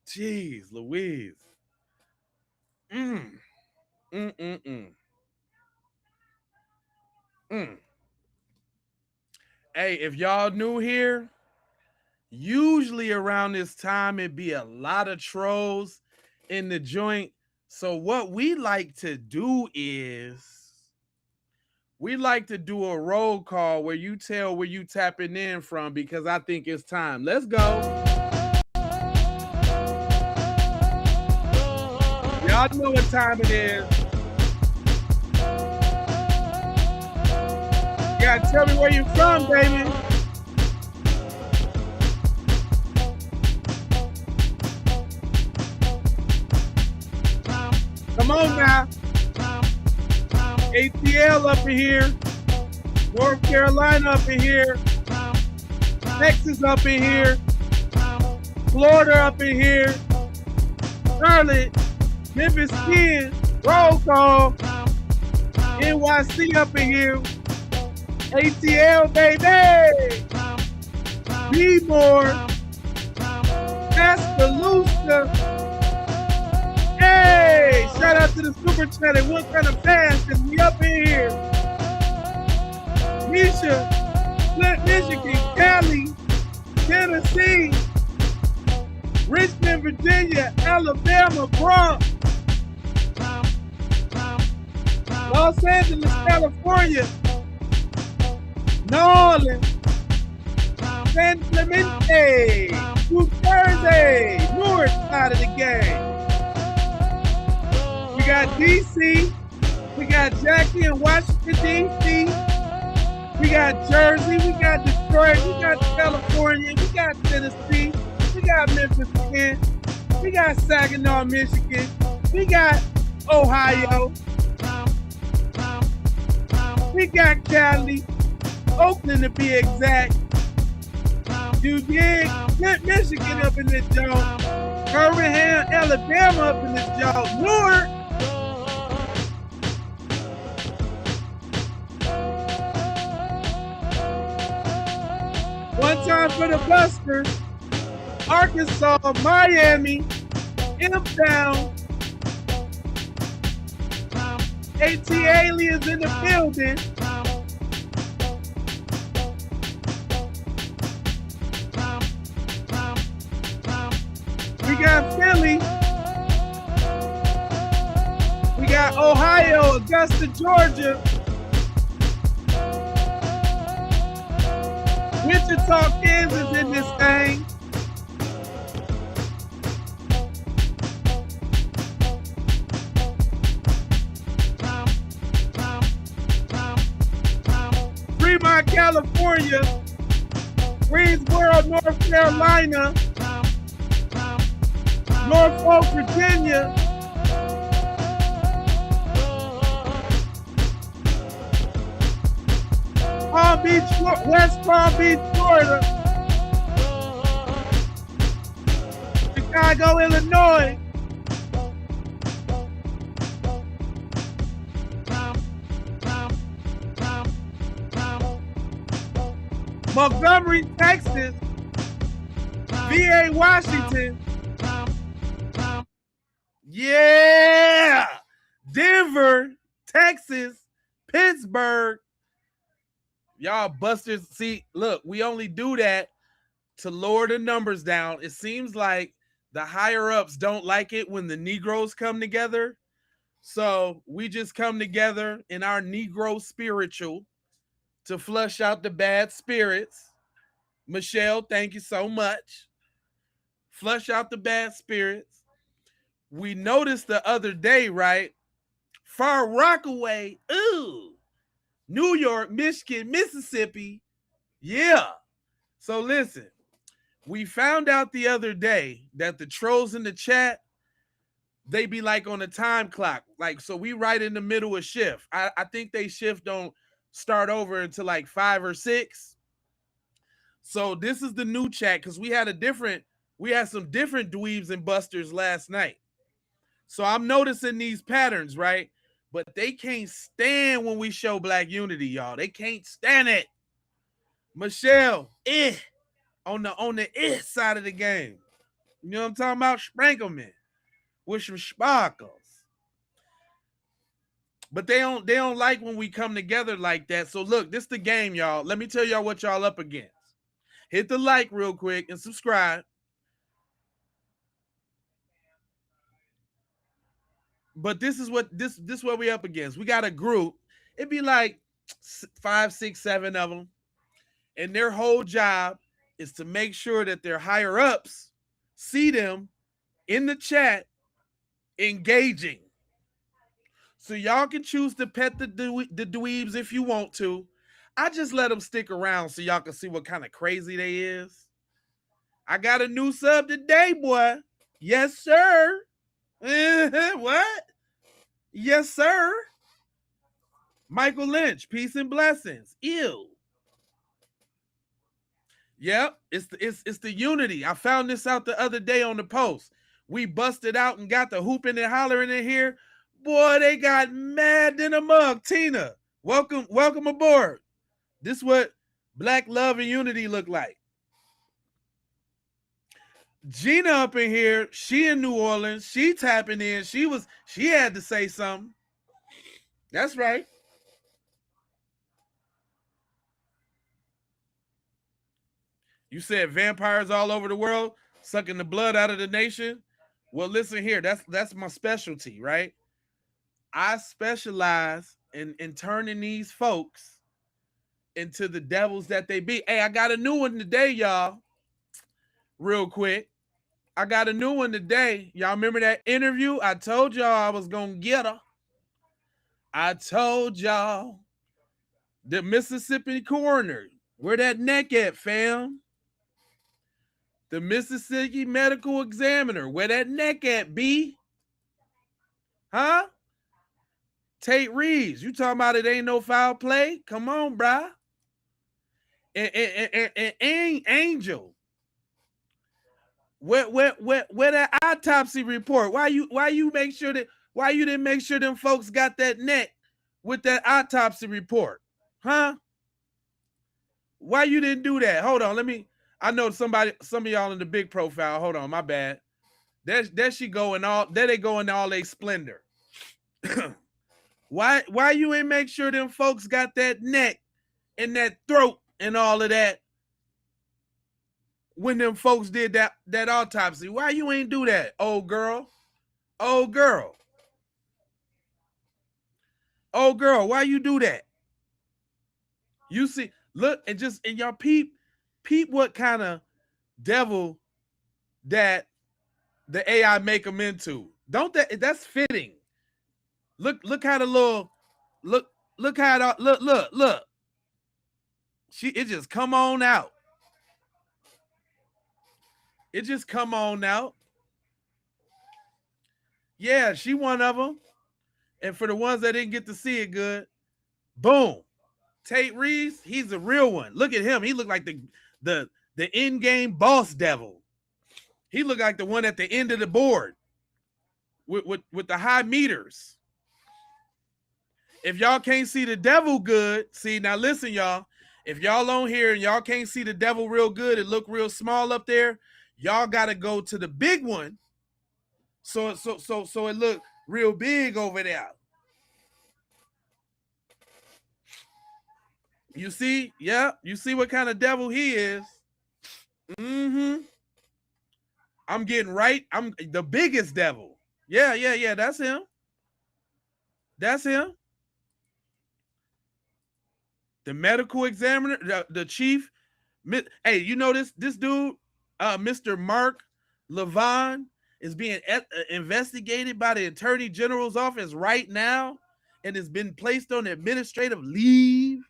Speaker 1: Jeez Louise. Hey, if y'all new here, usually around this time it'd be a lot of trolls in the joint. So what we like to do is we like to do a roll call where you tell where you tapping in from, because I think it's time. Let's go. Y'all know what time it is. You gotta tell me where you from, baby. Come on now. ATL up in here. North Carolina up in here. Texas up in here. Florida up in here. Charlotte. Memphis 10. Roll call. NYC up in here. ATL, baby. B-more. Tuscaloosa. Hey, shout out to the super chat. What kind of fast is we up in here? Misha, Flint, Michigan, Cali, Tennessee, Richmond, Virginia, Alabama, Bronx, Los Angeles, California, Nolan, San Clemente, New Jersey, north side of the game. We got DC, we got Jackie in Washington, DC, we got Jersey, we got Detroit, we got California, we got Tennessee, we got Memphis, Kent, we got Saginaw, Michigan, we got Ohio, we got Cali, Oakland to be exact. You dig? Michigan up in this zone. Birmingham, Alabama up in this job. Newark. One time for the Busters. Arkansas, Miami, M-Town. AT Aliens in the building. We got Philly. We got Ohio, Augusta, Georgia. Wichita, Kansas in this thing. Fremont, California. Greensboro, North Carolina. Norfolk, Virginia. Palm Beach, West Palm Beach, Florida. Chicago, Illinois. Montgomery, Texas. VA, Washington. Yeah! Denver, Texas, Pittsburgh. Y'all busters. See, look, we only do that to lower the numbers down. It seems like the higher ups don't like it when the Negroes come together. So we just come together in our Negro spiritual to flush out the bad spirits. Michelle, thank you so much. Flush out the bad spirits. We noticed the other day, right? Far Rockaway, ooh, New York, Michigan, Mississippi. Yeah. So listen, we found out the other day that the trolls in the chat, they be like on a time clock. Like, so we right in the middle of shift. I think they shift don't start over until like 5 or 6. So this is the new chat because we had some different dweebs and busters last night. So I'm noticing these patterns, right? But they can't stand when we show black unity, y'all. They can't stand it. Michelle, on the side of the game. You know what I'm talking about? Sprinkleman with some sparkles. But they don't like when we come together like that. So look, this the game, y'all. Let me tell y'all what y'all up against. Hit the like real quick and subscribe. But this is what we up against. We got a group. It'd be like 5, 6, 7 of them. And their whole job is to make sure that their higher ups see them in the chat engaging. So y'all can choose to pet the dweebs if you want to. I just let them stick around so y'all can see what kind of crazy they is. I got a new sub today, boy. Yes, sir. What? Yes, sir. Michael Lynch, peace and blessings. Ew. Yep, it's the unity. I found this out the other day on the post. We busted out and got the hooping and hollering in here. Boy, they got mad in a mug. Tina, welcome aboard. This is what black love and unity look like. Gina up in here, she in New Orleans, she tapping in. She had to say something. That's right. You said vampires all over the world sucking the blood out of the nation. Well, listen here, that's my specialty, right? I specialize in turning these folks into the devils that they be. Hey, I got a new one today, y'all. Real quick. I got a new one today. Y'all remember that interview? I told y'all I was going to get her. I told y'all. The Mississippi coroner. Where that neck at, fam? The Mississippi medical examiner. Where that neck at, B? Huh? Tate Reeves. You talking about it ain't no foul play? Come on, bruh. And Angel. Where that autopsy report? Why you didn't make sure them folks got that neck with that autopsy report? Huh? Why you didn't do that? Hold on, I know some of y'all in the big profile. Hold on, my bad. There she go in all there they go in all they splendor. Why you ain't make sure them folks got that neck and that throat and all of that when them folks did that autopsy? Why you ain't do that, old girl? Old girl. Old girl, why you do that? You see, look, and y'all peep what kind of devil that the AI make them into. Don't that's fitting. Look how the little look how it look. It just come on out. It just come on out. Yeah, she one of them. And for the ones that didn't get to see it good, boom. Tate Reeves, he's a real one. Look at him. He looked like the in-game boss devil. He looked like the one at the end of the board with the high meters. If y'all can't see the devil good, see, now listen, y'all. If y'all on here and y'all can't see the devil real good, it look real small up there, y'all got to go to the big one so it look real big over there. You see? Yeah, you see what kind of devil he is. Mm-hmm. I'm the biggest devil. Yeah, that's him. That's him. The medical examiner, the chief. Hey, you know this dude, Mr. Mark Levine, is being investigated by the Attorney General's office right now and has been placed on administrative leave.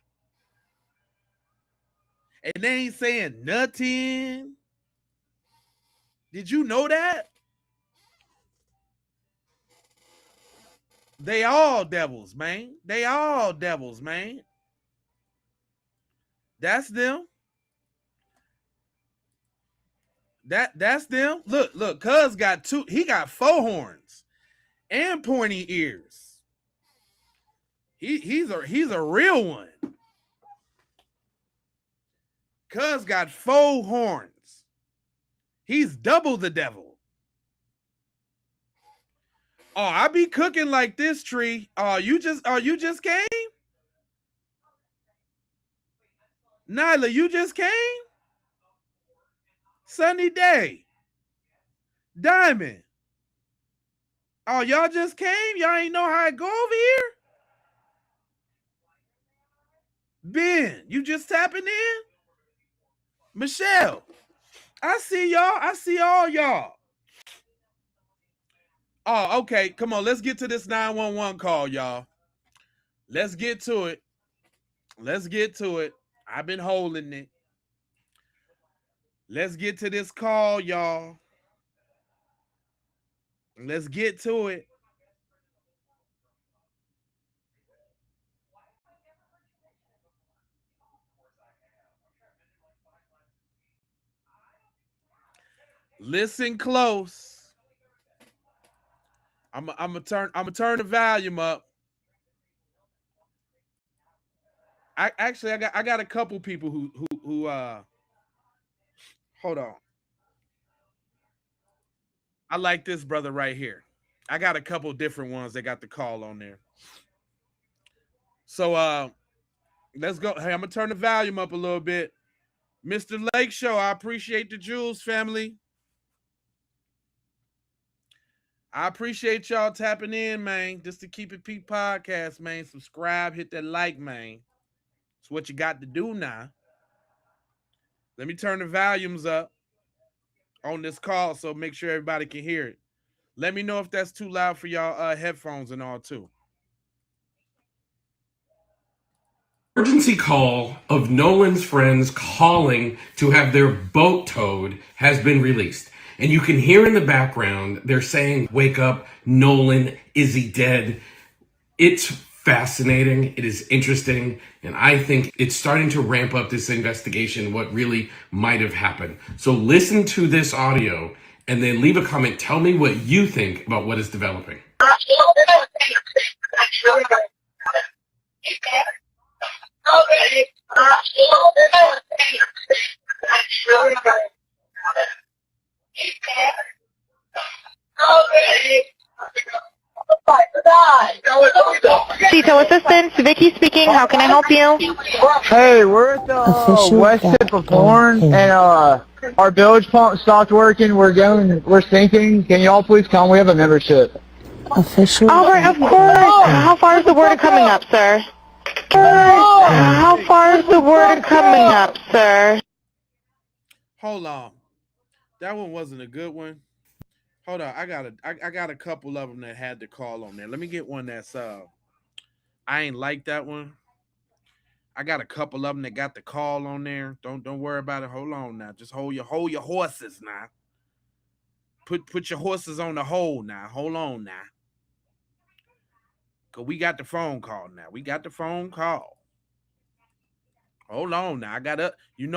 Speaker 1: And they ain't saying nothing. Did you know that? They all devils, man. They all devils, man. That's them. That's them. Look, Cuz got he got 4 horns and pointy ears. He's a real one. Cuz got 4 horns. He's double the devil. Oh, I be cooking like this, Tree. You just came? Nyla, you just came? Sunny day. Diamond. Oh, y'all just came? Y'all ain't know how I go over here? Ben, you just tapping in? Michelle, I see y'all. I see all y'all. Oh, okay. Come on. Let's get to this 911 call, y'all. Let's get to it. Let's get to it. I've been holding it. Let's get to this call, y'all. Let's get to it. Listen close. I'm gonna turn the volume up. I got a couple people who hold on. I like this brother right here. I got a couple different ones that got the call on there. So let's go. Hey, I'm gonna turn the volume up a little bit. Mr. Lake Show, I appreciate the jewels, family. I appreciate y'all tapping in, man. Just to keep it Pete Podcast, man. Subscribe, hit that like, man. It's what you got to do now. Let me turn the volumes up on this call so make sure everybody can hear it. Let me know if that's too loud for y'all headphones and all too.
Speaker 5: Emergency call of Nolan's friends calling to have their boat towed has been released. And you can hear in the background, they're saying, "Wake up, Nolan, is he dead?" It's fascinating. It is interesting. And I think it's starting to ramp up this investigation, what really might have happened. So listen to this audio and then leave a comment. Tell me what you think about what is developing.
Speaker 6: Tito Assistance, Vicky speaking. How can I help you?
Speaker 7: Hey, we're at the west tip of Horn, and our bilge pump stopped working. We're sinking. Can you all please come? We have a membership.
Speaker 6: All right, of course. How far is the water coming up, sir? How far is the water coming up, sir?
Speaker 1: Hold on. That one wasn't a good one. Hold on. I got a couple of them that had the call on there. Let me get one that's I ain't like that one. I got a couple of them that got the call on there. Don't worry about it. Hold on now. Just hold your horses now. Put your horses on the hold now. Hold on now. Cause we got the phone call now. We got the phone call. Hold on now.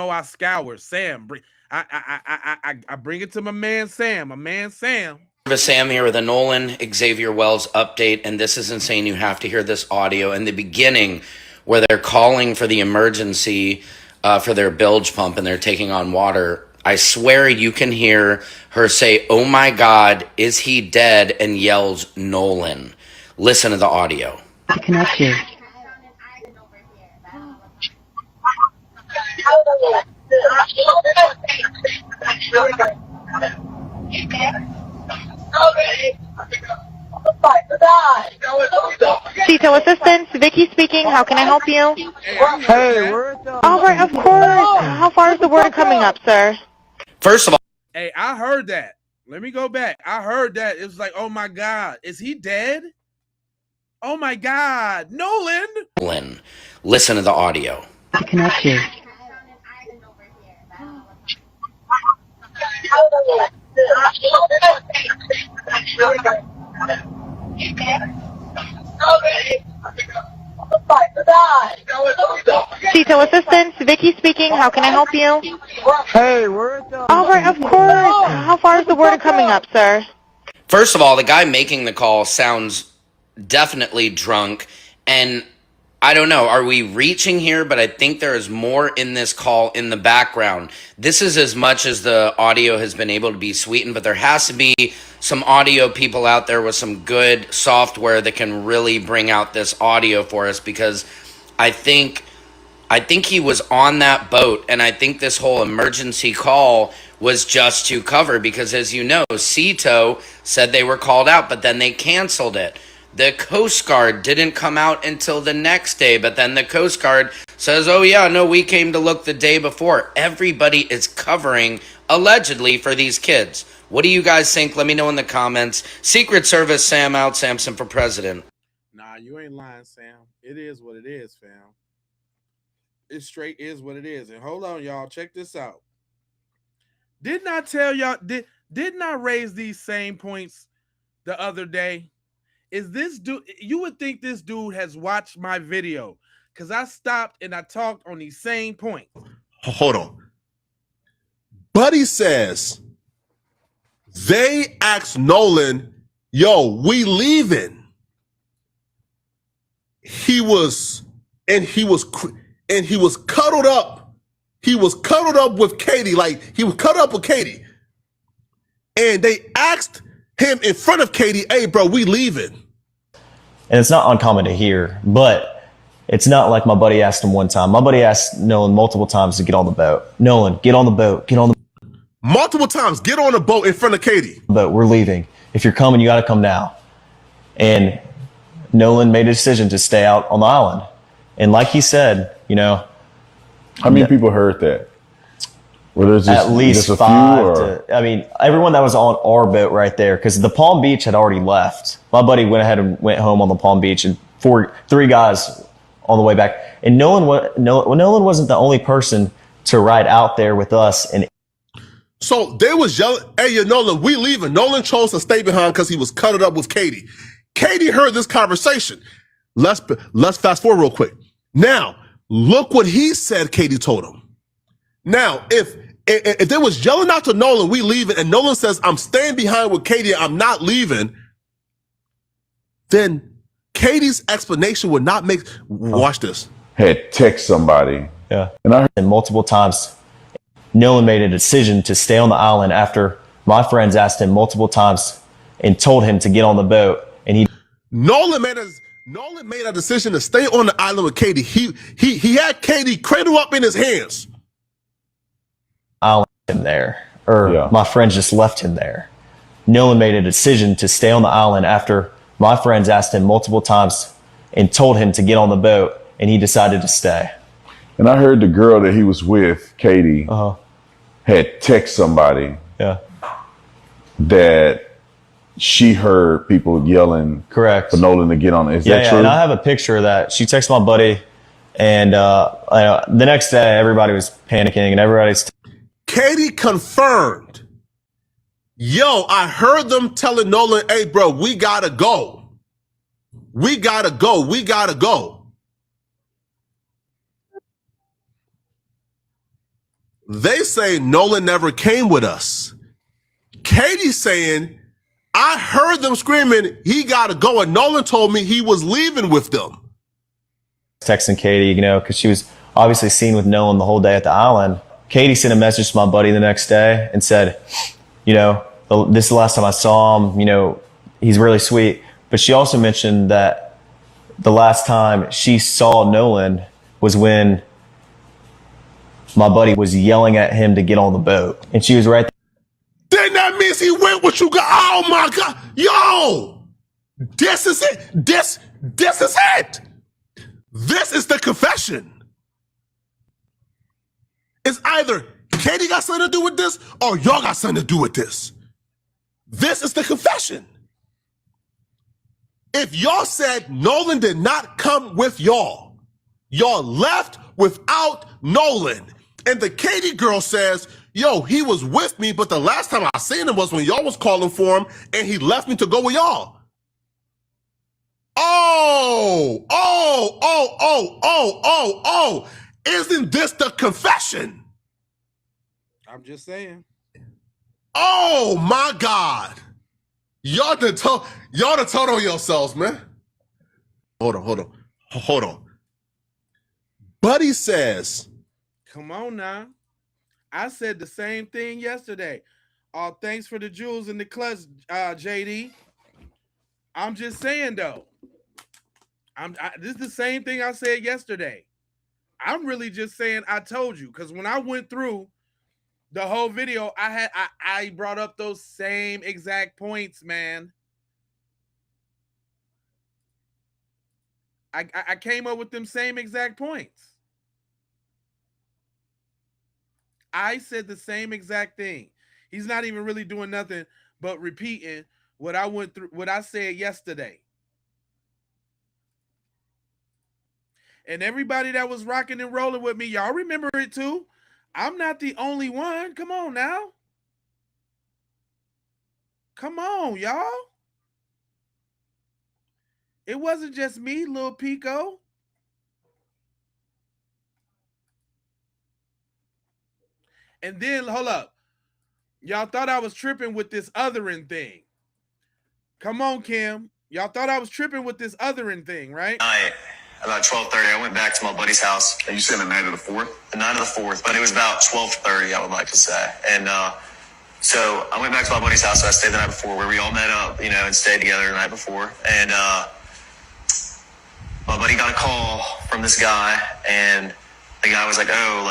Speaker 1: I scour Sam. I bring it to my man Sam. My man Sam.
Speaker 8: Sam here with a Nolan Xavier Wells update, and this is insane. You have to hear this audio in the beginning where they're calling for the emergency for their bilge pump and they're taking on water. I swear you can hear her say, "Oh my God, is he dead?" and yells, "Nolan." Listen to the audio.
Speaker 9: To connect you.
Speaker 6: Tito Assistance, Vicky speaking. How can I help you?
Speaker 7: Hey, we're at the...
Speaker 6: All right, of course. How far is the water coming up, sir?
Speaker 8: First of all,
Speaker 1: Hey, I heard that. Let me go back. I heard that. It was like, oh my God, is he dead? Oh my God, Nolan.
Speaker 8: Listen to the audio.
Speaker 9: To connect you.
Speaker 6: Tito Assistance, Vicky speaking. How can I help you?
Speaker 7: Hey, we're at the...
Speaker 6: All right, of course. How far is the water coming up, sir?
Speaker 8: First of all, the guy making the call sounds definitely drunk, and I don't know, are we reaching here? But I think there is more in this call in the background. This is as much as the audio has been able to be sweetened, but there has to be some audio people out there with some good software that can really bring out this audio for us, because I think he was on that boat, and I think this whole emergency call was just to cover, because as you know, Cito said they were called out, but then they canceled it. The Coast Guard didn't come out until the next day, but then the Coast Guard says, oh yeah, no, we came to look the day before. Everybody is covering, allegedly, for these kids. What do you guys think? Let me know in the comments. Secret Service Sam out, Samson for president.
Speaker 1: Nah, you ain't lying, Sam. It is what it is, fam. It straight is what it is. And hold on, y'all. Check this out. Didn't I tell y'all, didn't I raise these same points the other day? Is this dude, you would think this dude has watched my video, because I stopped and I talked on these same points.
Speaker 10: Hold on. Buddy says they asked Nolan, yo, we leaving. He was cuddled up. He was cuddled up with Katie. Like, he was cuddled up with Katie. And they asked him in front of Katie, hey, bro, we leaving.
Speaker 3: And it's not uncommon to hear, but it's not like my buddy asked him one time. My buddy asked Nolan multiple times to get on the boat. Nolan, get on the boat. Get on the
Speaker 10: multiple times, get on the boat in front of Katie.
Speaker 3: boat. We're leaving. If you're coming, you got to come now. And Nolan made a decision to stay out on the island. And like he said, you know.
Speaker 4: How many people heard that? Well, there's just,
Speaker 3: at least
Speaker 4: just
Speaker 3: five. I mean, everyone that was on our boat right there, because the Palm Beach had already left. My buddy went ahead and went home on the Palm Beach, and three guys on the way back. And Nolan wasn't the only person to ride out there with us. And
Speaker 10: so they was yelling, hey, yeah, Nolan, we leaving. Nolan chose to stay behind because he was cuddled up with Katie. Katie heard this conversation. let's fast forward real quick. Now, look what he said Katie told him. Now, if there was yelling out to Nolan, we leaving, and Nolan says, I'm staying behind with Katie, I'm not leaving, then Katie's explanation would not make, watch this.
Speaker 4: Had text somebody.
Speaker 3: Yeah.
Speaker 4: And I heard
Speaker 3: multiple times, Nolan made a decision to stay on the island after my friends asked him multiple times and told him to get on the boat. And
Speaker 10: Nolan made a decision to stay on the island with Katie. He had Katie cradle up in his hands.
Speaker 3: Island him there, or my friends just left him there. Nolan made a decision to stay on the island after my friends asked him multiple times and told him to get on the boat, and he decided to stay.
Speaker 4: And I heard the girl that he was with, Katie, had text somebody that she heard people yelling
Speaker 3: correct
Speaker 4: for Nolan to get on. Is that true?
Speaker 3: And I have a picture of that. She texted my buddy, and the next day everybody was panicking and everybody's
Speaker 10: Katie confirmed, yo, I heard them telling Nolan, hey, bro, we gotta go. We gotta go. We gotta go. They say Nolan never came with us. Katie's saying, I heard them screaming, he gotta go. And Nolan told me he was leaving with them.
Speaker 3: Texting Katie, because she was obviously seen with Nolan the whole day at the island. Katie sent a message to my buddy the next day and said, this is the last time I saw him, he's really sweet. But she also mentioned that the last time she saw Nolan was when my buddy was yelling at him to get on the boat. And she was right there.
Speaker 10: Then that means he went with you. Oh my God. Yo, this is it. This is it. This is the confession. It's either Katie got something to do with this or y'all got something to do with this. This is the confession. If y'all said Nolan did not come with y'all left without Nolan, and the Katie girl says, yo, he was with me, but the last time I seen him was when y'all was calling for him, and he left me to go with y'all. Oh. Isn't this the confession?
Speaker 1: I'm just saying.
Speaker 10: Oh my God. Y'all done told on yourselves, man. Hold on. Buddy says,
Speaker 1: come on now. I said the same thing yesterday. Oh, thanks for the jewels in the clutch, JD. I'm just saying though. This is the same thing I said yesterday. I'm really just saying I told you, because when I went through the whole video, I brought up those same exact points, man. I came up with them same exact points. I said the same exact thing. He's not even really doing nothing but repeating what I went through, what I said yesterday. And everybody that was rocking and rolling with me, y'all remember it too. I'm not the only one. Come on now. Come on, y'all. It wasn't just me, Lil Pico. And then, hold up. Y'all thought I was tripping with this othering thing. Come on, Kim. Y'all thought I was tripping with this othering thing, right?
Speaker 3: About 12:30, I went back to my buddy's house.
Speaker 4: And you said the night of the 4th?
Speaker 3: The night of the 4th, but it was about 12:30, I would like to say. And so I went back to my buddy's house. So I stayed the night before, where we all met up, and stayed together the night before. And my buddy got a call from this guy, and the guy was like, "Oh,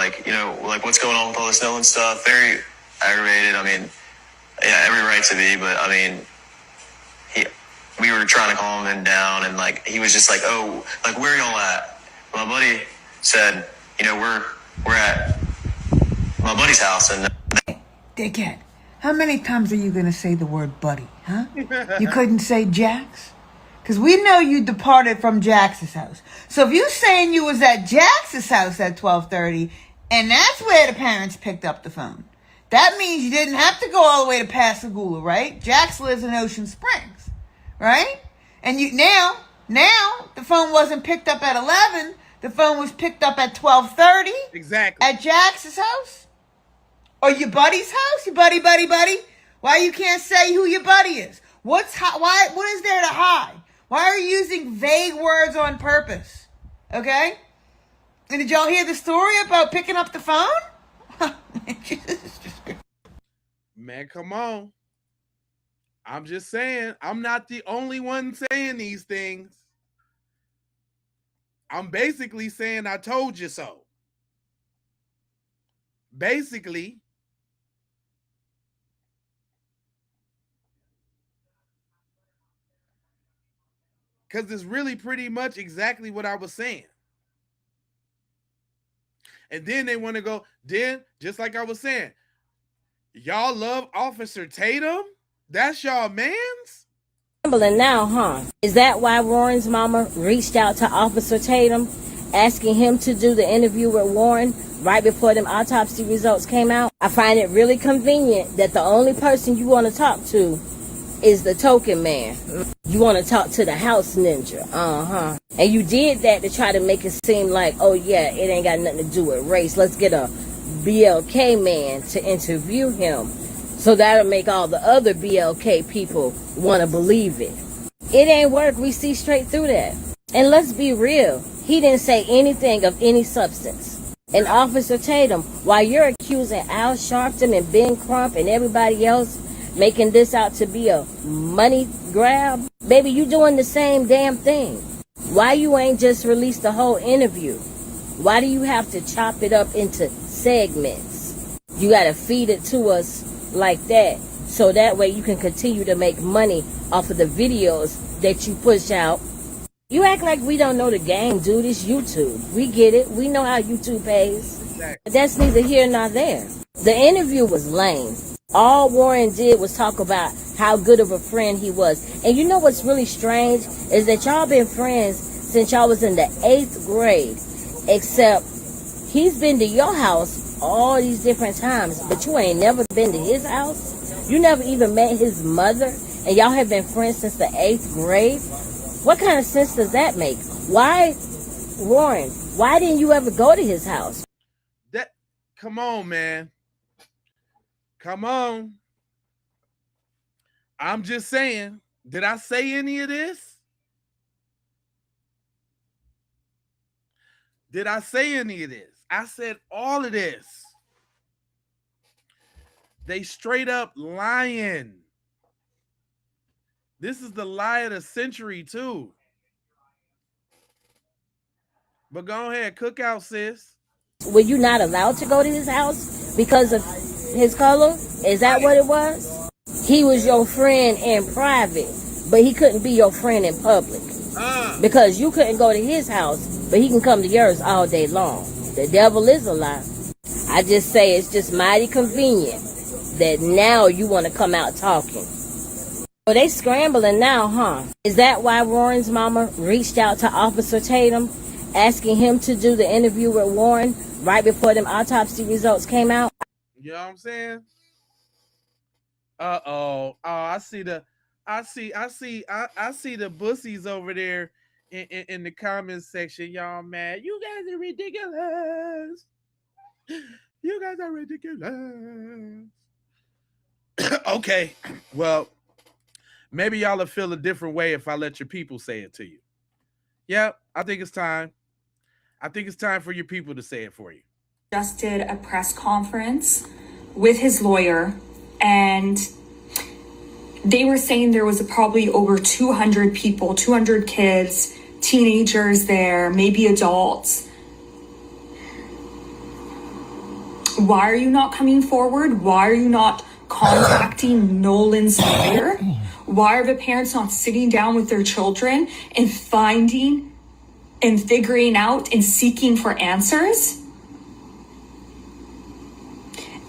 Speaker 3: what's going on with all this Nolan stuff?" Very aggravated. I mean, yeah, every right to be, but I mean, we were trying to calm him down, and he was just like, "Oh, where y'all at?" My buddy said, we're at my buddy's house, and
Speaker 11: Dickhead, how many times are you gonna say the word buddy, huh? You couldn't say Jax? Because we know you departed from Jax's house. So if you saying you was at Jax's house at 12:30, and that's where the parents picked up the phone, that means you didn't have to go all the way to Pascagoula, right? Jax lives in Ocean Springs, right? And Now, the phone wasn't picked up at 11. The phone was picked up at 12:30.
Speaker 1: Exactly.
Speaker 11: At Jax's house? Or your buddy's house? Your buddy. Why you can't say who your buddy is? What is there to hide? Why are you using vague words on purpose? Okay? And did y'all hear the story about picking up the phone?
Speaker 1: Man, come on. I'm just saying, I'm not the only one saying these things. I'm basically saying I told you so. Basically. Because it's really pretty much exactly what I was saying. And then they want to go, then, just like I was saying, y'all love Officer Tatum? That's y'all mans?
Speaker 12: Now, huh? Is that why Warren's mama reached out to Officer Tatum, asking him to do the interview with Warren right before them autopsy results came out? I find it really convenient that the only person you want to talk to is the token man. You want to talk to the house ninja. And you did that to try to make it seem like, oh yeah, it ain't got nothing to do with race. Let's get a BLK man to interview him. So that'll make all the other BLK people want to believe it. It ain't work. We see straight through that. And let's be real. He didn't say anything of any substance. And Officer Tatum, while you're accusing Al Sharpton and Ben Crump and everybody else making this out to be a money grab, baby, you doing the same damn thing. Why you ain't just released the whole interview? Why do you have to chop it up into segments? You gotta feed it to us like that, so that way you can continue to make money off of the videos that you push out. You act like we don't know the game, dude. It's YouTube. We get it. We know how YouTube pays. But that's neither here nor there. The interview was lame. All Warren did was talk about how good of a friend he was. And you know what's really strange is that y'all been friends since y'all was in the 8th grade, except he's been to your house all these different times, but you ain't never been to his house. You never even met his mother, and y'all have been friends since the 8th grade. What kind of sense does that make? Why, Warren, why didn't you ever go to his house?
Speaker 1: Come on, man. Come on. I'm just saying, did I say any of this? Did I say any of this? I said all of this. They straight up lying. This is the lie of the century, too. But go ahead, cook out, sis.
Speaker 12: Were you not allowed to go to his house because of his color? Is that what it was? He was your friend in private, but he couldn't be your friend in public. Because you couldn't go to his house, but he can come to yours all day long. The devil is a lie. I just say it's just mighty convenient that now you want to come out talking. So they scrambling now, huh? Is that why Warren's mama reached out to Officer Tatum, asking him to do the interview with Warren right before them autopsy results came out?
Speaker 1: You know what I'm saying? Oh, I see the bussies over there in the comments section. Y'all mad. You guys are ridiculous. You guys are ridiculous. Okay. Well, maybe y'all will feel a different way if I let your people say it to you. Yeah, I think it's time. I think it's time for your people to say it for you.
Speaker 13: Just did a press conference with his lawyer, and they were saying there was probably over 200 people, 200 kids, teenagers there, maybe adults. Why are you not coming forward? Why are you not contacting Nolan's lawyer? Why are the parents not sitting down with their children and finding and figuring out and seeking for answers?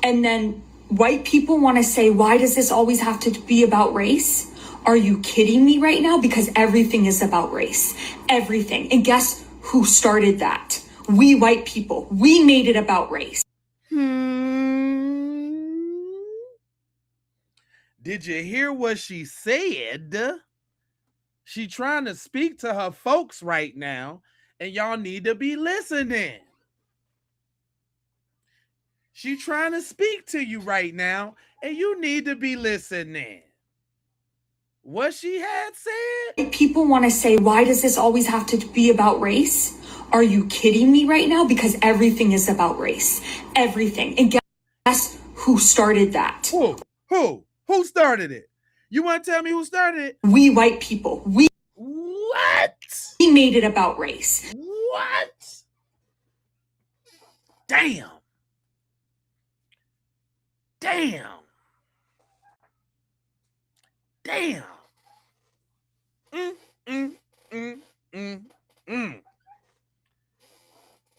Speaker 13: And then white people want to say, why does this always have to be about race? Are you kidding me right now? Because everything is about race. Everything. And guess who started that? We white people. We made it about race.
Speaker 1: Did you hear what she said? She trying to speak to her folks right now, and y'all need to be listening. She trying to speak to you right now, and you need to be listening. What she had said?
Speaker 13: People want to say, why does this always have to be about race? Are you kidding me right now? Because everything is about race. Everything. And guess who started that?
Speaker 1: Who started it? You want to tell me who started it?
Speaker 13: We white people.
Speaker 1: What?
Speaker 13: We made it about race.
Speaker 1: What? Damn.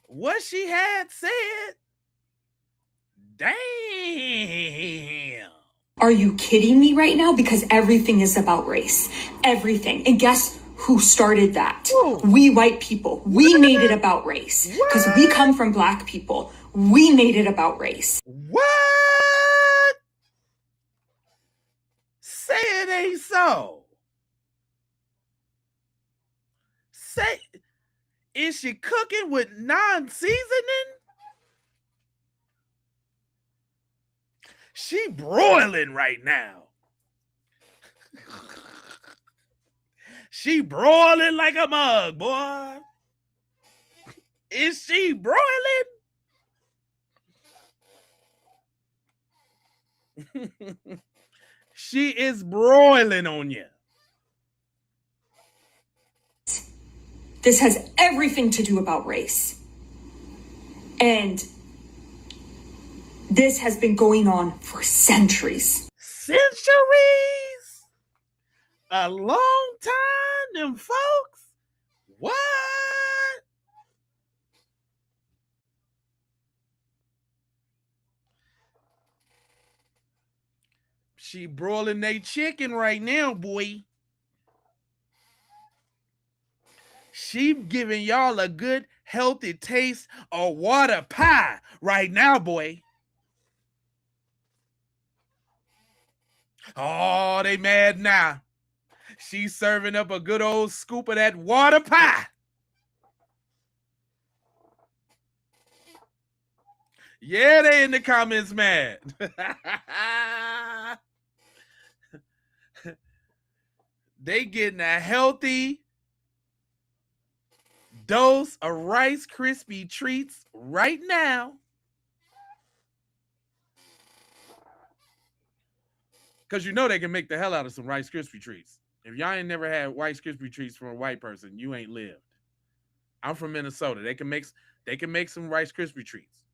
Speaker 1: What she had said? Damn.
Speaker 13: Are you kidding me right now? Because everything is about race. Everything. And guess who started that? We white people. We made it about race. Because we come from black people. We made it about race.
Speaker 1: What? Say it ain't so. Say, is she cooking with non-seasoning? She broiling right now. She broiling like a mug, boy. Is she broiling? She is broiling on you.
Speaker 13: This has everything to do about race. And this has been going on for centuries.
Speaker 1: Centuries? A long time, them folks? What? She broiling they chicken right now, boy. She giving y'all a good, healthy taste of water pie right now, boy. Oh, they mad now. She's serving up a good old scoop of that water pie. Yeah, they in the comments mad. They getting a healthy dose of Rice Krispie treats right now. Because you know they can make the hell out of some Rice Krispie treats. If y'all ain't never had Rice Krispie treats from a white person, you ain't lived. I'm from Minnesota. They can make some Rice Krispie treats.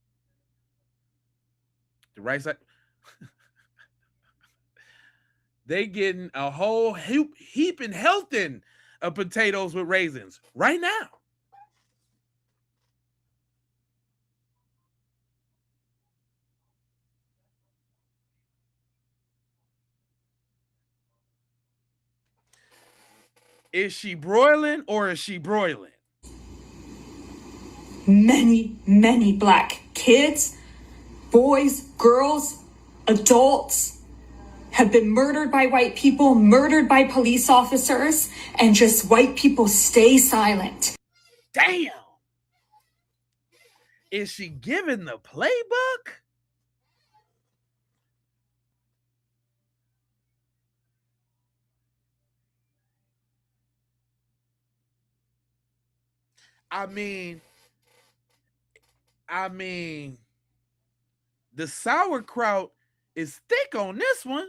Speaker 1: The rice they getting a whole heap and helping of potatoes with raisins right now. Is she broiling or is she broiling?
Speaker 13: Many black kids, boys, girls, adults have been murdered by white people, murdered by police officers, and just white people stay silent.
Speaker 1: Damn. Is she giving the playbook? I mean, the sauerkraut is thick on this one.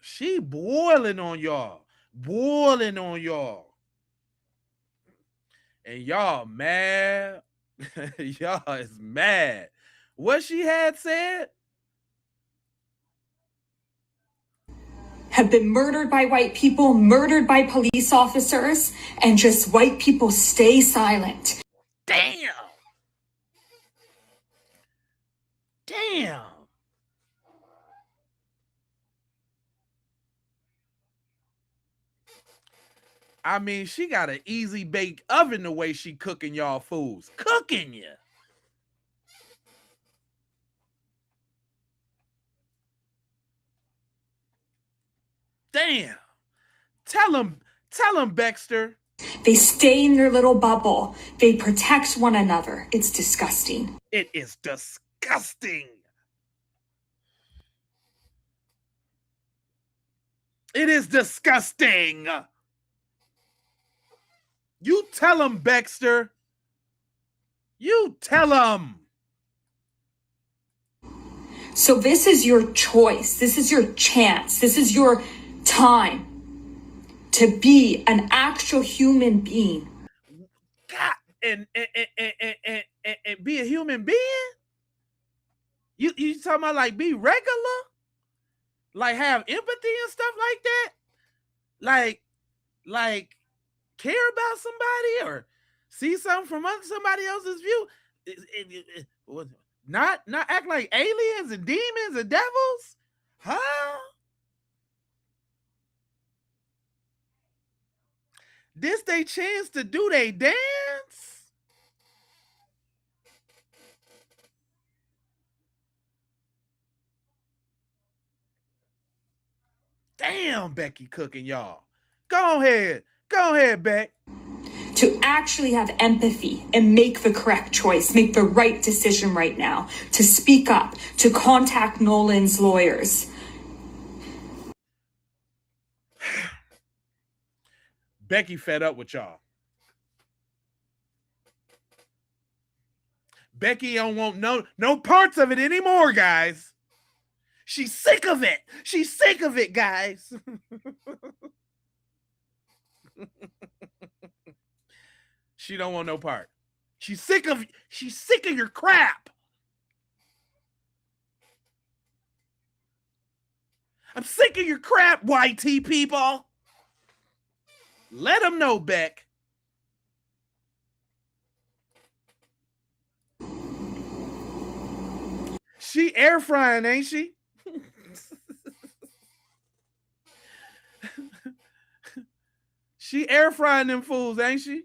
Speaker 1: She boiling on y'all. Boiling on y'all. And y'all mad. Y'all is mad. What she had said?
Speaker 13: Have been murdered by white people, murdered by police officers, and just white people stay silent.
Speaker 1: Damn. Damn. I mean, she got an easy bake oven the way she cooking y'all fools. Cooking you. Damn. Tell him, Baxter.
Speaker 13: They stay in their little bubble. They protect one another. It's disgusting.
Speaker 1: It is disgusting. It is disgusting. You tell him, Baxter. You tell him.
Speaker 13: So this is your choice. This is your chance. This is your time to be an actual human being.
Speaker 1: God, and be a human being? You talking about like be regular? Like have empathy and stuff like that? Like care about somebody or see something from somebody else's view? Not act like aliens and demons and devils? Huh? This they chance to do they dance? Damn, Becky cooking y'all. Go ahead, Beck.
Speaker 13: To actually have empathy and make the correct choice, make the right decision right now, to speak up, to contact Nolan's lawyers.
Speaker 1: Becky fed up with y'all. Becky don't want no parts of it anymore, guys. She's sick of it. She's sick of it, guys. She don't want no part. She's sick of your crap. I'm sick of your crap, YT people. Let them know, Beck. She air frying, ain't she? She air frying them fools, ain't she?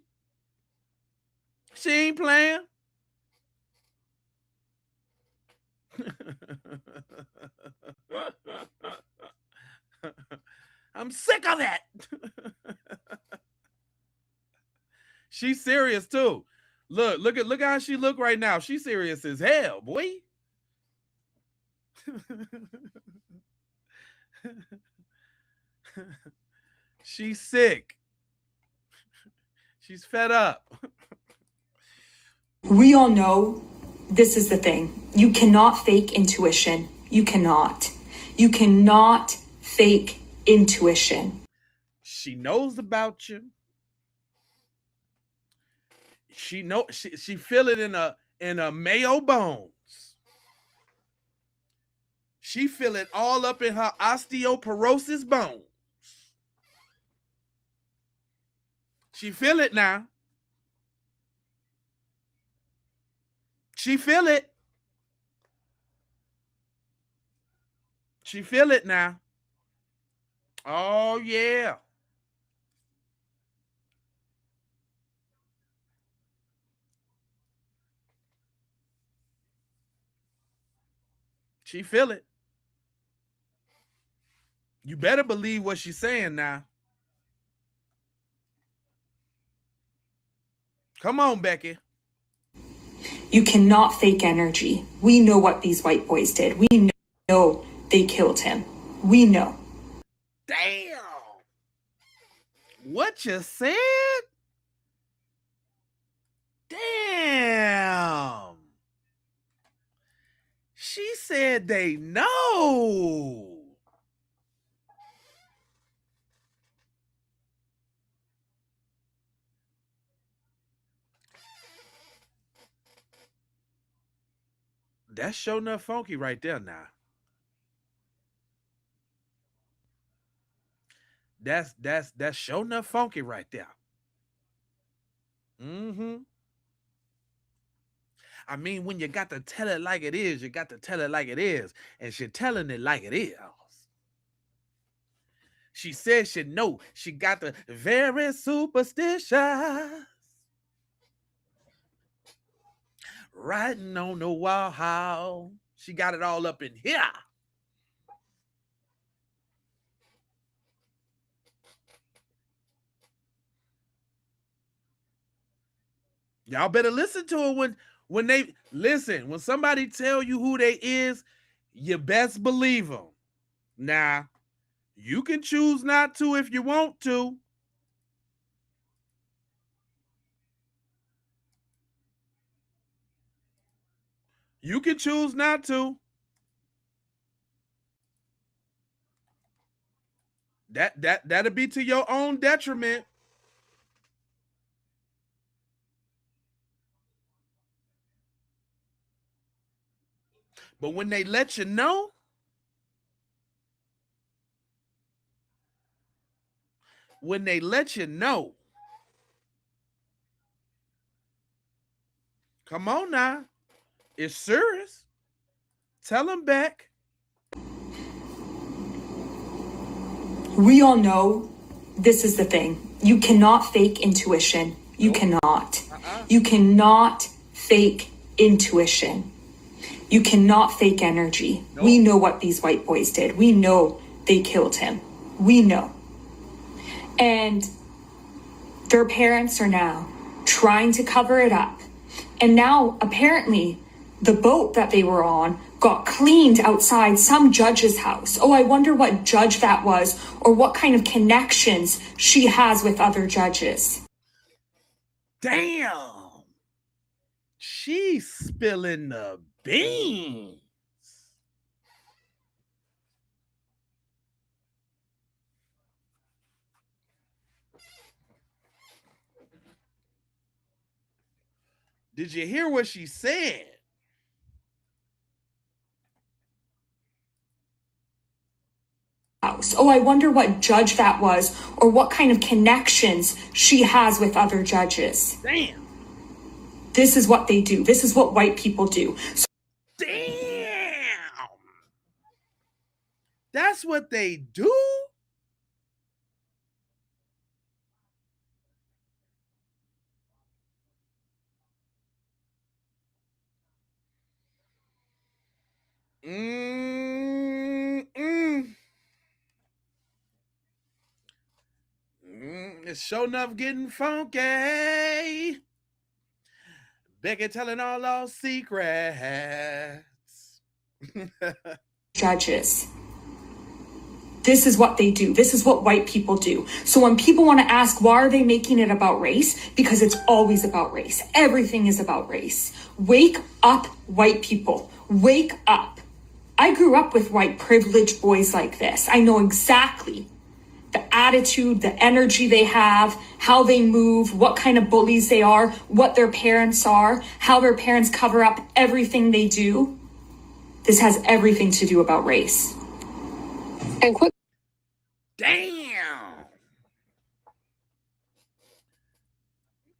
Speaker 1: She ain't playing. I'm sick of it. She's serious too. Look how she look right now. She's serious as hell, boy. She's sick. She's fed up.
Speaker 13: We all know this is the thing. You cannot fake intuition. You cannot. You cannot fake intuition.
Speaker 1: She knows about you. She feel it in a Mayo bones. She feel it all up in her osteoporosis bones. She feel it now. She feel it. She feel it now. Oh, yeah. She feel it. You better believe what she's saying now. Come on, Becky.
Speaker 13: You cannot fake energy. We know what these white boys did. We know they killed him. We know.
Speaker 1: Damn. What you said? Damn. She said they know. That's sure enough funky right there now. That's sure enough funky right there. Mm-hmm. I mean, when you got to tell it like it is, you got to tell it like it is. And she's telling it like it is. She said she know she got the very superstitious. Writing on the wall. She got it all up in here. Y'all better listen to it when they listen. When somebody tell you who they is, you best believe them. Now, you can choose not to if you want to. You can choose not to. That'll be to your own detriment. But when they let you know, come on now, it's serious. Tell them back.
Speaker 13: We all know this is the thing. You cannot fake intuition. You cannot. You cannot fake intuition. You cannot fake energy. We know what these white boys did. We know they killed him. We know. And their parents are now trying to cover it up. And now, apparently, the boat that they were on got cleaned outside some judge's house. Oh, I wonder what judge that was or what kind of connections she has with other judges.
Speaker 1: Damn. She's spilling the beans. Did you hear what she said?
Speaker 13: House. Oh, I wonder what judge that was or what kind of connections she has with other judges.
Speaker 1: Damn.
Speaker 13: This is what they do. This is what white people do.
Speaker 1: Damn. That's what they do? It's sure enough getting funky. Becky telling all our secrets.
Speaker 13: Judges. This is what they do. This is what white people do. So when people want to ask, why are they making it about race? Because it's always about race. Everything is about race. Wake up, white people. Wake up. I grew up with white privileged boys like this. I know exactly the attitude, the energy they have, how they move, what kind of bullies they are, what their parents are, how their parents cover up everything they do. This has everything to do about race. And quick.
Speaker 1: Damn.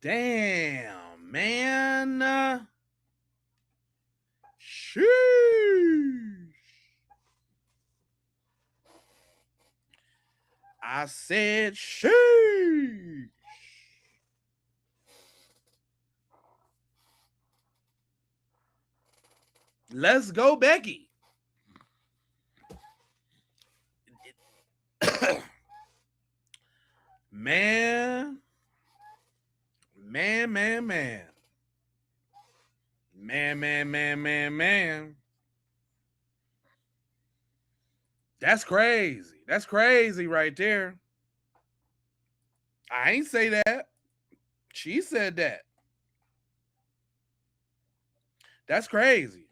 Speaker 1: Damn, man. Sheesh. I said sheesh. Let's go, Becky. Man. That's crazy. That's crazy right there. I ain't say that. She said that. That's crazy.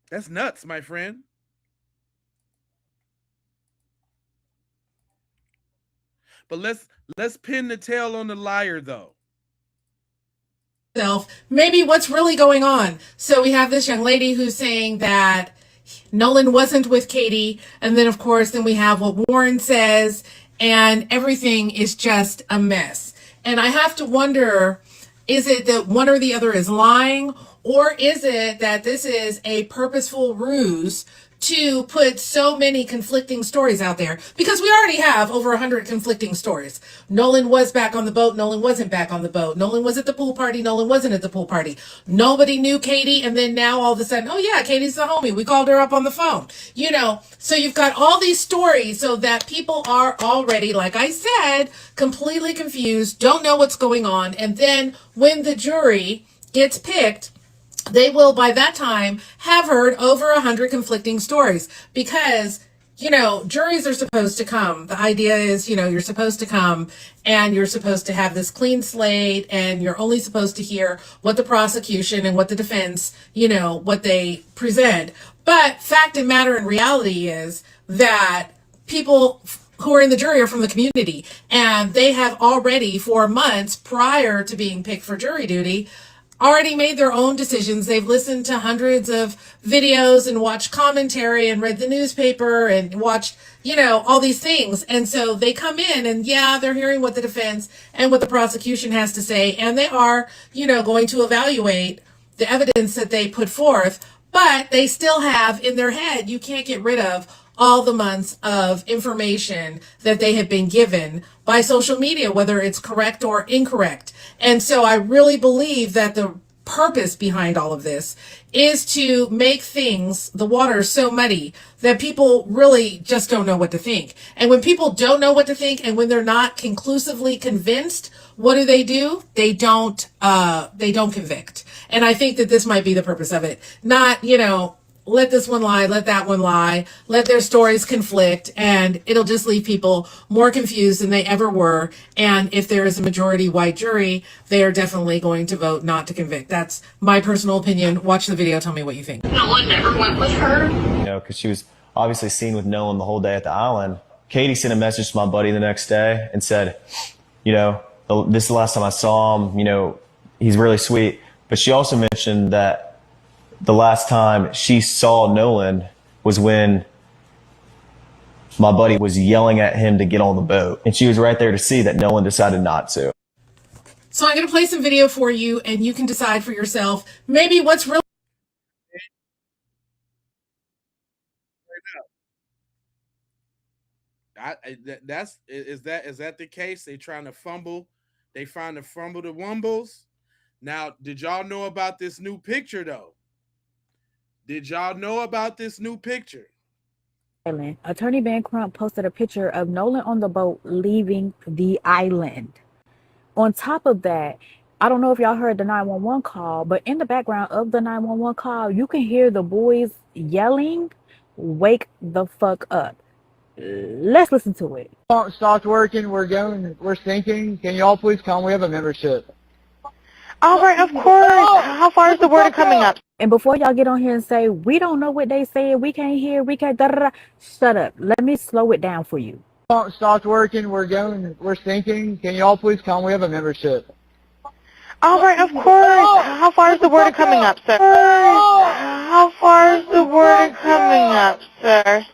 Speaker 1: That's nuts, my friend. But let's pin the tail on the liar, though.
Speaker 14: Maybe what's really going on. So we have this young lady who's saying that Nolan wasn't with Katie, and then of course then we have what Warren says, and everything is just a mess. And I have to wonder, is it that one or the other is lying, or is it that this is a purposeful ruse to put so many conflicting stories out there? Because we already have over 100 conflicting stories. Nolan was back on the boat. Nolan wasn't back on the boat. Nolan was at the pool party. Nolan wasn't at the pool party. Nobody knew Katie. And then now all of a sudden, oh yeah, Katie's the homie. We called her up on the phone. You know, so you've got all these stories so that people are already, like I said, completely confused, don't know what's going on. And then when the jury gets picked, they will by that time have heard over 100 conflicting stories because, you know, juries are supposed to come. The idea is, you know, you're supposed to come and you're supposed to have this clean slate and you're only supposed to hear what the prosecution and what the defense, you know, what they present. But fact and matter and reality is that people who are in the jury are from the community, and they have already, for months prior to being picked for jury duty, already made their own decisions. They've listened to hundreds of videos and watched commentary and read the newspaper and watched, you know, all these things. And so they come in and yeah, they're hearing what the defense and what the prosecution has to say. And they are, you know, going to evaluate the evidence that they put forth, but they still have in their head, you can't get rid of all the months of information that they have been given by social media, whether it's correct or incorrect. And so I really believe that the purpose behind all of this is to make things, the water, so muddy that people really just don't know what to think. And when people don't know what to think and when they're not conclusively convinced, what do? They don't convict. And I think that this might be the purpose of it. Not, you know, let this one lie, let that one lie, let their stories conflict, and it'll just leave people more confused than they ever were. And if there is a majority white jury, they are definitely going to vote not to convict. That's my personal opinion. Watch the video. Tell me what you think.
Speaker 12: Nolan never went with her.
Speaker 3: You know, because she was obviously seen with Nolan the whole day at the island. Katie sent a message to my buddy the next day and said, you know, this is the last time I saw him. You know, he's really sweet. But she also mentioned that the last time she saw Nolan was when my buddy was yelling at him to get on the boat. And she was right there to see that Nolan decided not to.
Speaker 14: So I'm going to play some video for you and you can decide for yourself maybe what's really.
Speaker 1: Is that the case? They trying to fumble. They trying to fumble the wumbles. Now, did y'all know about this new picture though? Did y'all know about this new picture?
Speaker 15: Attorney Ben Crump posted a picture of Nolan on the boat leaving the island. On top of that, I don't know if y'all heard the 911 call, but in the background of the 911 call, you can hear the boys yelling, "Wake the fuck up." Let's listen to it.
Speaker 7: Pump stopped working. We're sinking. Can y'all please come? We have a membership.
Speaker 6: All right, of course. How far is the water coming up?
Speaker 15: And before y'all get on here and say, we don't know what they said, we can't hear, we can't, shut up. Let me slow it down for you.
Speaker 7: Pump stopped working. We're sinking. Can y'all please come? We have a membership.
Speaker 6: All right, of course. How far is the water coming up, sir? How far is the water coming up, sir?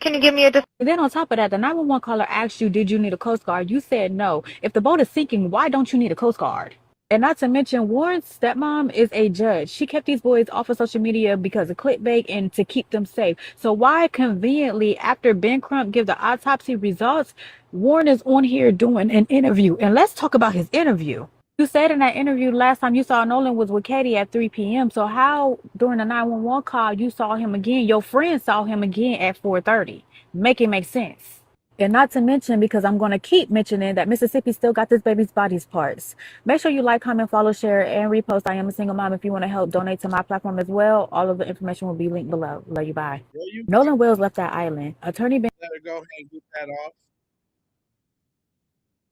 Speaker 6: Can you give me a...
Speaker 15: And then on top of that, the 911 caller asked you, did you need a Coast Guard? You said no. If the boat is sinking, why don't you need a Coast Guard? And not to mention, Warren's stepmom is a judge. She kept these boys off of social media because of clickbait and to keep them safe. So why conveniently, after Ben Crump gives the autopsy results, Warren is on here doing an interview? And let's talk about his interview. You said in that interview last time you saw Nolan was with Katie at 3 p.m. So how during the 911 call you saw him again? Your friend saw him again at 4:30. Make it make sense. And not to mention, because I'm going to keep mentioning that Mississippi still got this baby's body's parts. Make sure you like, comment, follow, share, and repost. I Am a Single Mom. If you want to help donate to my platform as well, all of the information will be linked below. Love you, bye. Nolan Wells left that island. Attorney Ben...
Speaker 1: Let her go ahead and get that off.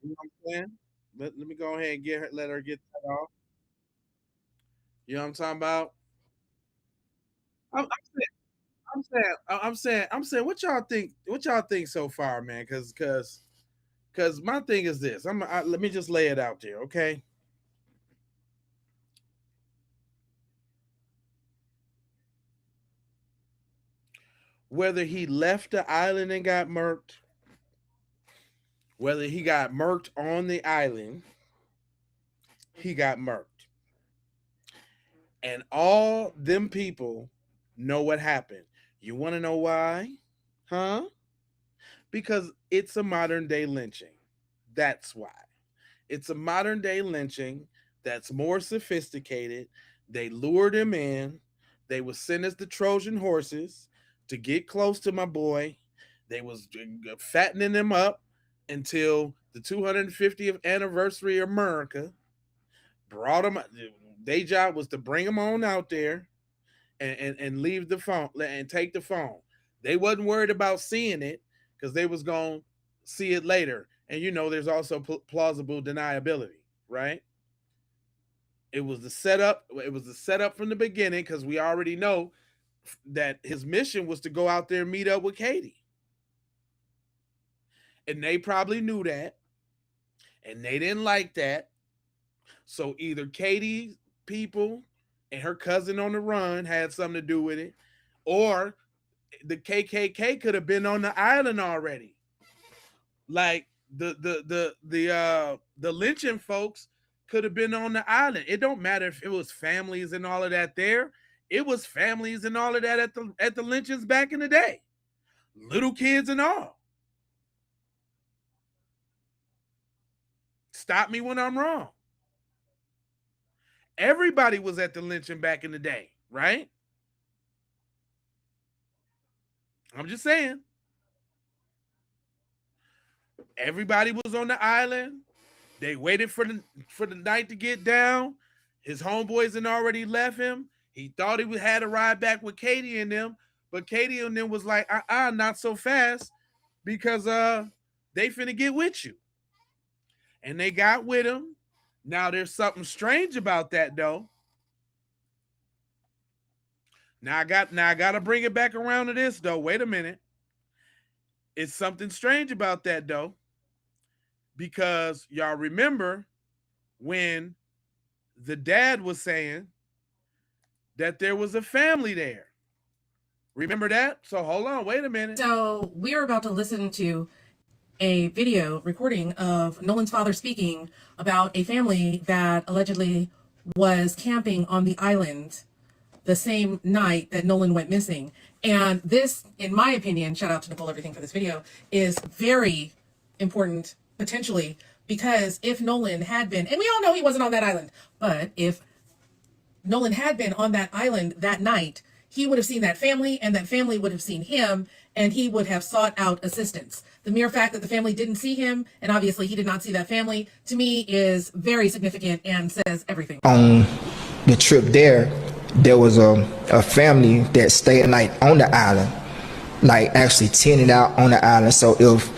Speaker 1: You know what I'm saying? Let me go ahead and let her get that off. You know what I'm talking about? I'm saying, what y'all think? What y'all think so far, man? Because my thing is this. Let me just lay it out there, okay? Whether he left the island and got murked, whether he got murked on the island, he got murked, and all them people know what happened. You want to know why? Huh? Because it's a modern day lynching. That's why. It's a modern day lynching that's more sophisticated. They lured him in. They was sent as the Trojan horses to get close to my boy. They was fattening him up until the 250th anniversary of America. Brought him. Their job was to bring him on out there and leave the phone and take the phone. They wasn't worried about seeing it because they was going to see it later. And there's also plausible deniability, right? It was the setup. It was the setup from the beginning because we already know that his mission was to go out there and meet up with Katie. And they probably knew that. And they didn't like that. So either Katie's people and her cousin on the run had something to do with it, or the KKK could have been on the island already. Like the lynching folks could have been on the island. It don't matter if it was families and all of that there. It was families and all of that at the lynchings back in the day. Little kids and all. Stop me when I'm wrong. Everybody was at the lynching back in the day, right? I'm just saying. Everybody was on the island. They waited for the night to get down. His homeboys had already left him. He thought he had a ride back with Katie and them, but Katie and them was like, not so fast, because they finna get with you. And they got with him. Now there's something strange about that though. Now I got to bring it back around to this though. Wait a minute. It's something strange about that though. Because y'all remember when the dad was saying that there was a family there. Remember that? So hold on, wait a minute.
Speaker 14: So we are about to listen to a video recording of Nolan's father speaking about a family that allegedly was camping on the island the same night that Nolan went missing. And this, in my opinion, shout out to Nicole Everything for this video, is very important potentially, because if Nolan had been, and we all know he wasn't on that island, but if Nolan had been on that island that night, he would have seen that family, and that family would have seen him, and he would have sought out assistance. The mere fact that the family didn't see him, and obviously he did not see that family, to me is very significant and says everything.
Speaker 16: On the trip there was a family that stayed at night on the island, like actually tented out on the island. So if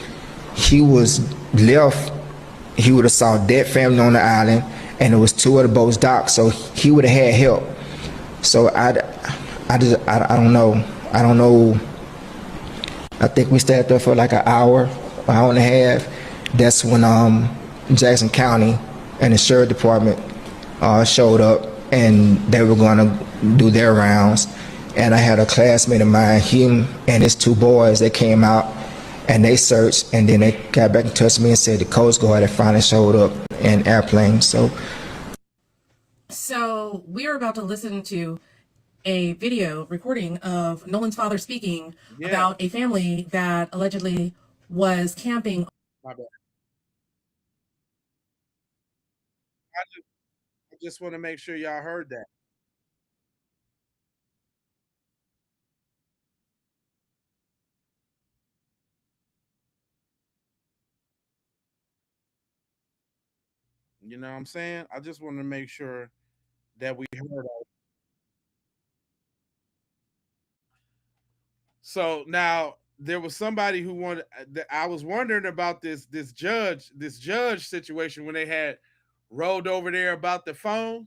Speaker 16: he was left, he would have saw that family on the island, and there was 2 other boats docked, so he would have had help. So I don't know. I think we stayed there for like an hour and a half. That's when Jackson County and the sheriff department showed up, and they were going to do their rounds. And I had a classmate of mine, him and his 2 boys, that came out and they searched, and then they got back in touch with me and said the Coast Guard had finally showed up in airplanes. So
Speaker 14: we are about to listen to a video recording of Nolan's father speaking about a family that allegedly was camping.
Speaker 1: My bad. I just want to make sure y'all heard that. You know what I'm saying? I just want to make sure that we heard all. So now there was somebody who wanted. I was wondering about this judge situation when they had rolled over there about the phone.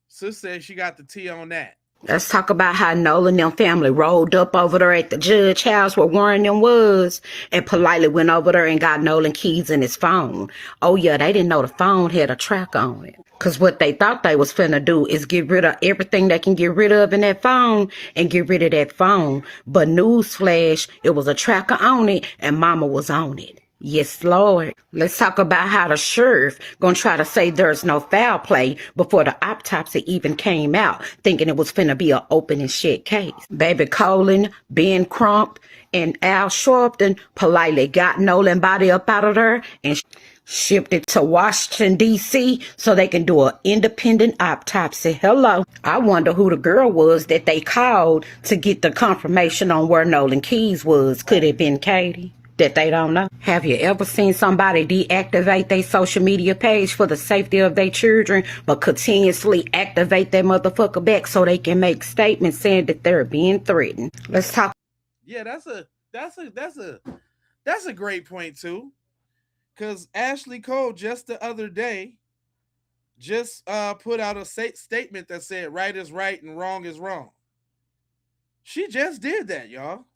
Speaker 1: Sis said she got the tea on that.
Speaker 17: Let's talk about how Nolan and them family rolled up over there at the judge house where Warren them was, and politely went over there and got Nolan keys in his phone. Oh yeah, they didn't know the phone had a track on it. Cause what they thought they was finna do is get rid of everything they can get rid of in that phone and get rid of that phone. But newsflash, it was a tracker on it and mama was on it. Yes, Lord. Let's talk about how the sheriff gonna try to say there's no foul play before the autopsy even came out, thinking it was finna be an open and shut case. Baby Colin, Ben Crump, and Al Sharpton politely got Nolan body up out of there and shipped it to Washington, D.C. so they can do an independent autopsy. Hello. I wonder who the girl was that they called to get the confirmation on where Nolan Keys was. Could it have been Katie? That they don't know. Have you ever seen somebody deactivate their social media page for the safety of their children, but continuously activate their motherfucker back so they can make statements saying that they're being threatened? Let's talk.
Speaker 1: Yeah, that's a great point too. Cause Ashley Cole just the other day just put out a statement that said right is right and wrong is wrong. She just did that, y'all.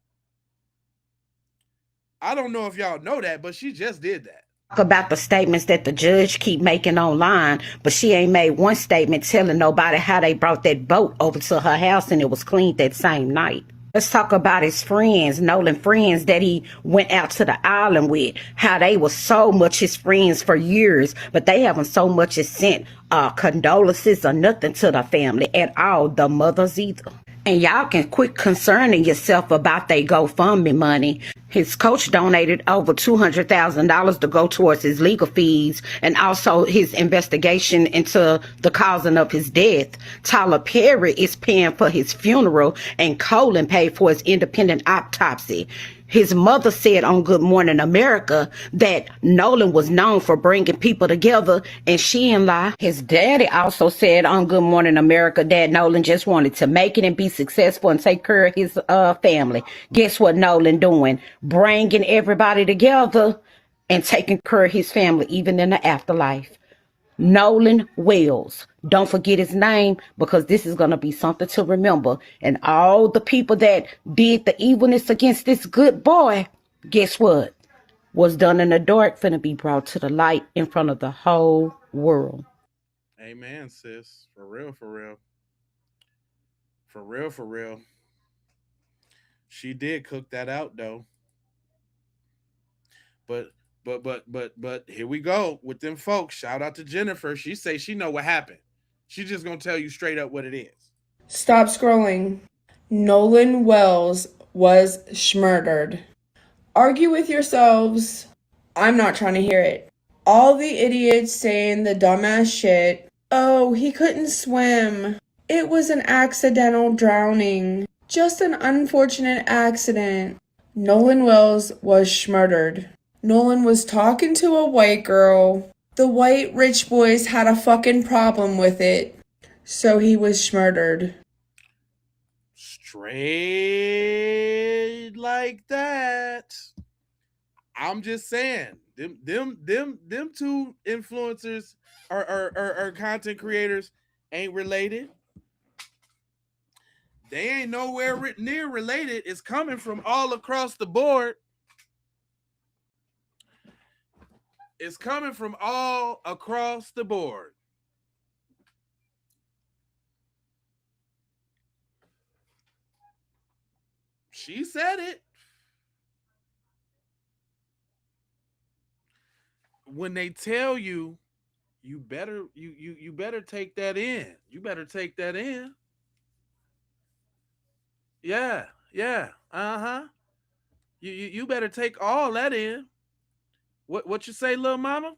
Speaker 1: I don't know if y'all know that, but she just did that.
Speaker 17: About the statements that the judge keep making online, but she ain't made one statement telling nobody how they brought that boat over to her house and it was cleaned that same night. Let's talk about his friends, Nolan friends that he went out to the island with, how they were so much his friends for years, but they haven't so much as sent condolences or nothing to the family at all, the mothers either. And y'all can quit concerning yourself about their GoFundMe money. His coach donated over $200,000 to go towards his legal fees and also his investigation into the causing of his death. Tyler Perry is paying for his funeral and Colin paid for his independent autopsy. His mother said on Good Morning America that Nolan was known for bringing people together, and she ain't lie. His daddy also said on Good Morning America that Nolan just wanted to make it and be successful and take care of his family. Guess what Nolan doing? Bringing everybody together and taking care of his family, even in the afterlife. Nolan Wells. Don't forget his name because this is going to be something to remember. And all the people that did the evilness against this good boy, guess what? Was done in the dark finna be brought to the light in front of the whole world.
Speaker 1: Amen, sis. For real, for real. For real, for real. She did cook that out though. But here we go with them folks. Shout out to Jennifer. She say she know what happened. She just gonna tell you straight up what it is.
Speaker 18: Stop scrolling. Nolan Wells was schmurdered. Argue with yourselves. I'm not trying to hear it. All the idiots saying the dumbass shit. Oh, he couldn't swim. It was an accidental drowning. Just an unfortunate accident. Nolan Wells was schmurdered. Nolan was talking to a white girl. The white rich boys had a fucking problem with it. So he was schmurdered.
Speaker 1: Straight like that. I'm just saying, them two influencers or content creators ain't related. They ain't nowhere near related. It's coming from all across the board. It's coming from all across the board. She said it. When they tell you, you better take that in. You better take that in. Yeah. Uh-huh. You better take all that in. What you say, little mama?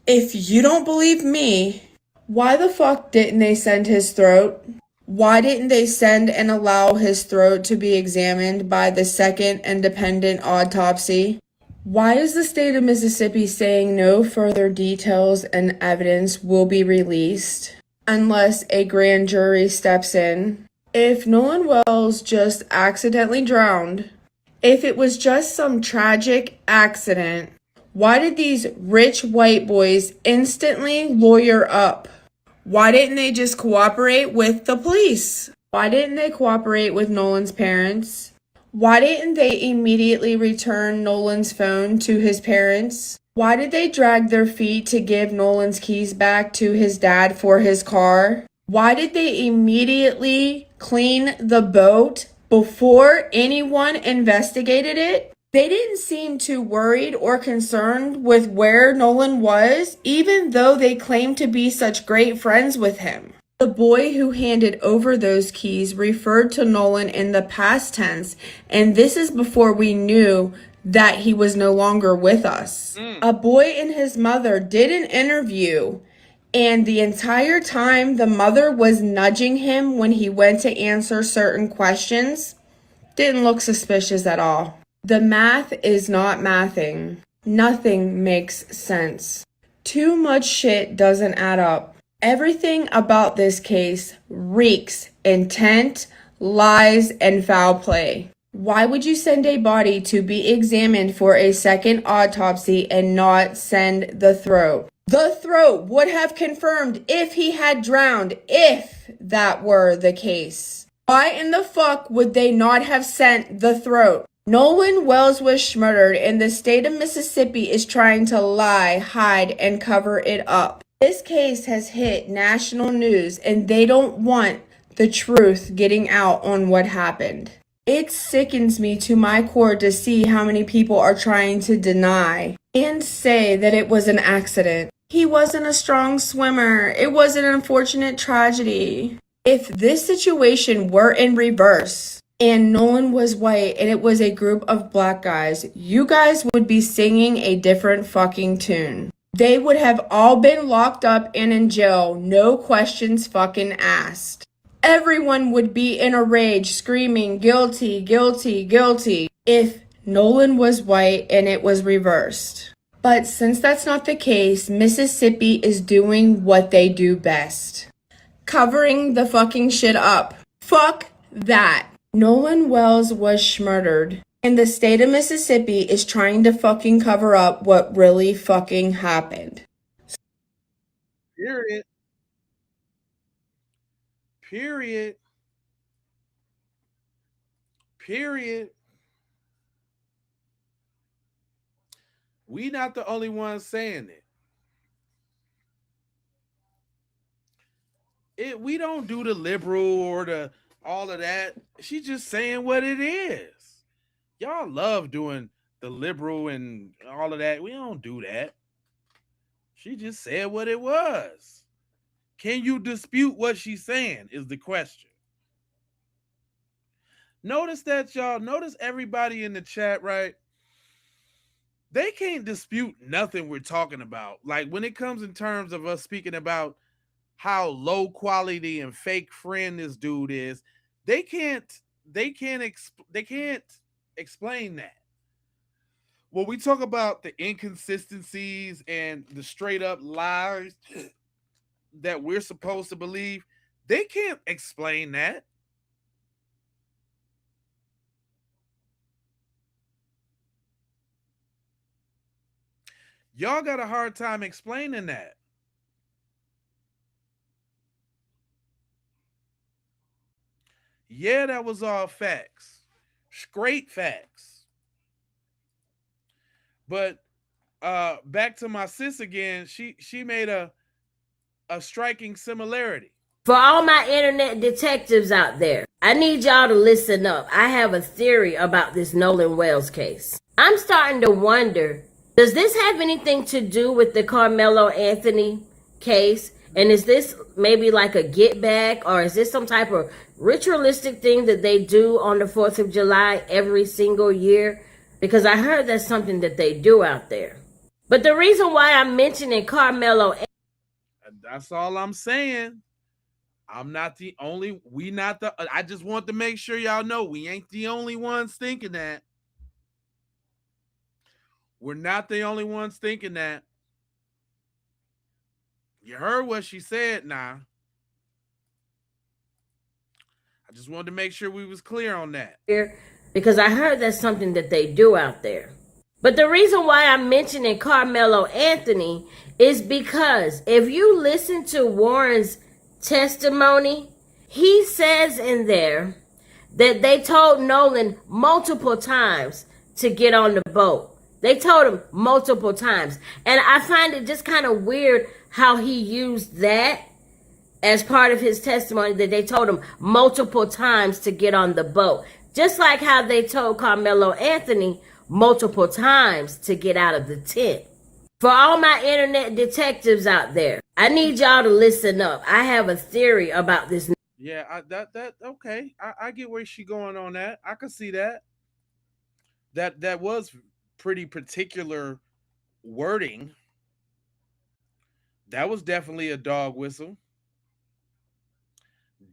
Speaker 18: If you don't believe me, why the fuck didn't they send his throat? Why didn't they send and allow his throat to be examined by the second independent autopsy? Why is the state of Mississippi saying no further details and evidence will be released unless a grand jury steps in? If Nolan Wells just accidentally drowned, if it was just some tragic accident, why did these rich white boys instantly lawyer up? Why didn't they just cooperate with the police? Why didn't they cooperate with Nolan's parents? Why didn't they immediately return Nolan's phone to his parents? Why did they drag their feet to give Nolan's keys back to his dad for his car? Why did they immediately clean the boat before anyone investigated it? They didn't seem too worried or concerned with where Nolan was, even though they claimed to be such great friends with him. The boy who handed over those keys referred to Nolan in the past tense, and this is before we knew that he was no longer with us. A boy and his mother did an interview, and the entire time the mother was nudging him when he went to answer certain questions. Didn't look suspicious at all. The math is not mathing. Nothing makes sense. Too much shit doesn't add up. Everything about this case reeks intent, lies, and foul play. Why would you send a body to be examined for a second autopsy and not send the throat? The throat would have confirmed if he had drowned, if that were the case. Why in the fuck would they not have sent the throat? Nolan Wells was murdered, and the state of Mississippi is trying to lie, hide, and cover it up. This case has hit national news, and they don't want the truth getting out on what happened. It sickens me to my core to see how many people are trying to deny and say that it was an accident. He wasn't a strong swimmer. It was an unfortunate tragedy. If this situation were in reverse, and Nolan was white and it was a group of black guys, you guys would be singing a different fucking tune. They would have all been locked up and in jail, no questions fucking asked. Everyone would be in a rage, screaming, guilty, guilty, guilty, if Nolan was white and it was reversed. But since that's not the case, Mississippi is doing what they do best. Covering the fucking shit up. Fuck that. Nolan Wells was murdered, and the state of Mississippi is trying to fucking cover up what really fucking happened.
Speaker 1: Period. Period. Period. We not the only ones saying it. We don't do the liberal or the all of that. She's just saying what it is. Y'all love doing the liberal and all of that. We don't do that. She just said what it was. Can you dispute what she's saying is the question. Notice that, y'all. Notice everybody in the chat, right? They can't dispute nothing we're talking about. Like when it comes in terms of us speaking about how low quality and fake friend this dude is, they can't explain that. When we talk about the inconsistencies and the straight up lies that we're supposed to believe, they can't explain that. Y'all got a hard time explaining that. Yeah, that was all facts. Straight facts. But back to my sis again, she made a striking similarity.
Speaker 12: For all my internet detectives out there, I need y'all to listen up. I have a theory about this Nolan Wells case. I'm starting to wonder, does this have anything to do with the Carmelo Anthony case? And is this maybe like a get back, or is this some type of ritualistic thing that they do on the 4th of July every single year? Because I heard that's something that they do out there. But the reason why I'm mentioning Carmelo,
Speaker 1: that's all I'm saying. I'm not the only, I just want to make sure y'all know we ain't the only ones thinking that. We're not the only ones thinking that. You heard what she said now. I just wanted to make sure we was clear on that.
Speaker 12: Because I heard that's something that they do out there. But the reason why I'm mentioning Carmelo Anthony is because if you listen to Warren's testimony, he says in there that they told Nolan multiple times to get on the boat. They told him multiple times. And I find it just kind of weird how he used that as part of his testimony, that they told him multiple times to get on the boat. Just like how they told Carmelo Anthony multiple times to get out of the tent. For all my internet detectives out there, I need y'all to listen up. I have a theory about this.
Speaker 1: Yeah, okay. I get where she going on that. I can see that. That was pretty particular wording. That was definitely a dog whistle.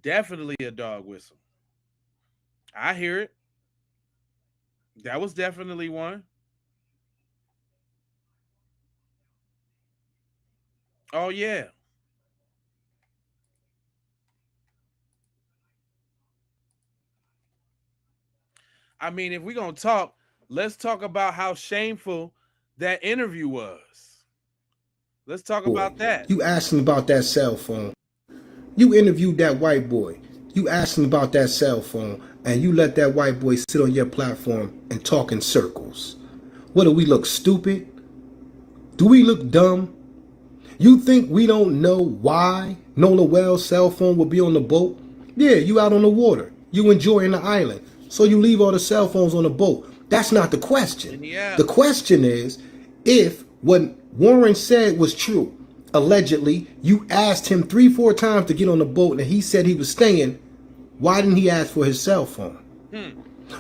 Speaker 1: Definitely a dog whistle. I hear it. That was definitely one. Oh yeah. I mean, if we're gonna talk, let's talk about how shameful that interview was. Let's talk about that.
Speaker 19: You asked him about that cell phone. You interviewed that white boy. You asked him about that cell phone, and you let that white boy sit on your platform and talk in circles. What, do we look stupid? Do we look dumb? You think we don't know why Nolan Wells' cell phone will be on the boat? Yeah, you out on the water. You enjoying the island. So you leave all the cell phones on the boat. That's not the question.
Speaker 1: Yeah.
Speaker 19: The question is, if what Warren said was true, allegedly, you asked him 3-4 times to get on the boat and he said he was staying, why didn't he ask for his cell phone?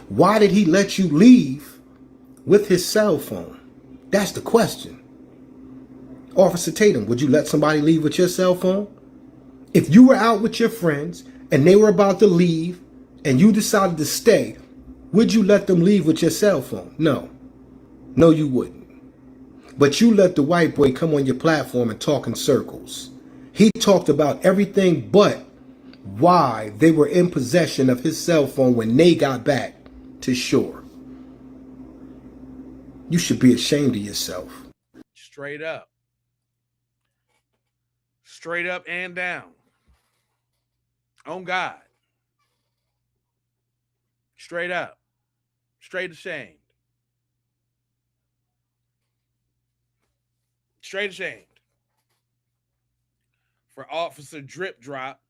Speaker 19: Why did he let you leave with his cell phone? That's the question. Officer Tatum, would you let somebody leave with your cell phone? If you were out with your friends and they were about to leave and you decided to stay, would you let them leave with your cell phone? No. No, you wouldn't. But you let the white boy come on your platform and talk in circles. He talked about everything but why they were in possession of his cell phone when they got back to shore. You should be ashamed of yourself.
Speaker 1: Straight up. Straight up and down. On God. Straight up. Straight ashamed. Straight ashamed. For Officer Drip Drop.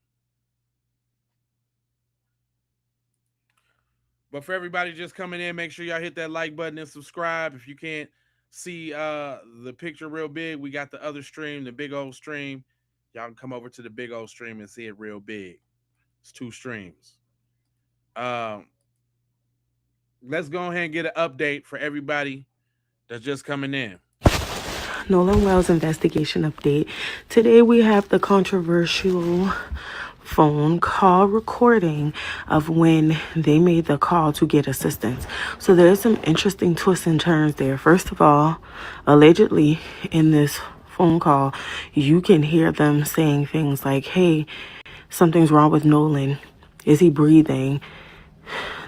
Speaker 1: But for everybody just coming in, make sure y'all hit that like button and subscribe. If you can't see the picture real big, we got the other stream, the big old stream. Y'all can come over to the big old stream and see it real big. It's 2 streams. Let's go ahead and get an update for everybody that's just coming in.
Speaker 20: Nolan Wells investigation update. Today we have the controversial phone call recording of when they made the call to get assistance. So there's some interesting twists and turns there. First of all, allegedly in this phone call, you can hear them saying things like, hey, something's wrong with Nolan. Is he breathing?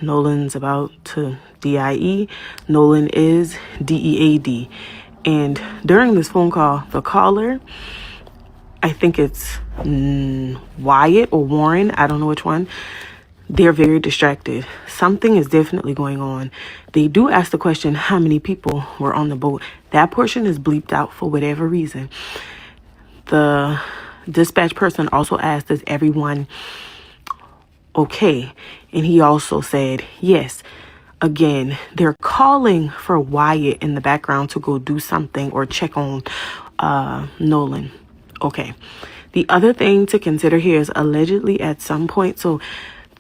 Speaker 20: Nolan's about to DIE. Nolan is DEAD. And during this phone call, the caller, I think it's Wyatt or Warren, I don't know which one, they're very distracted. Something is definitely going on. They do ask the question, how many people were on the boat? That portion is bleeped out for whatever reason. The dispatch person also asked, is everyone okay? And he also said, yes. Again, they're calling for Wyatt in the background to go do something or check on Nolan. Okay. The other thing to consider here is allegedly at some point, so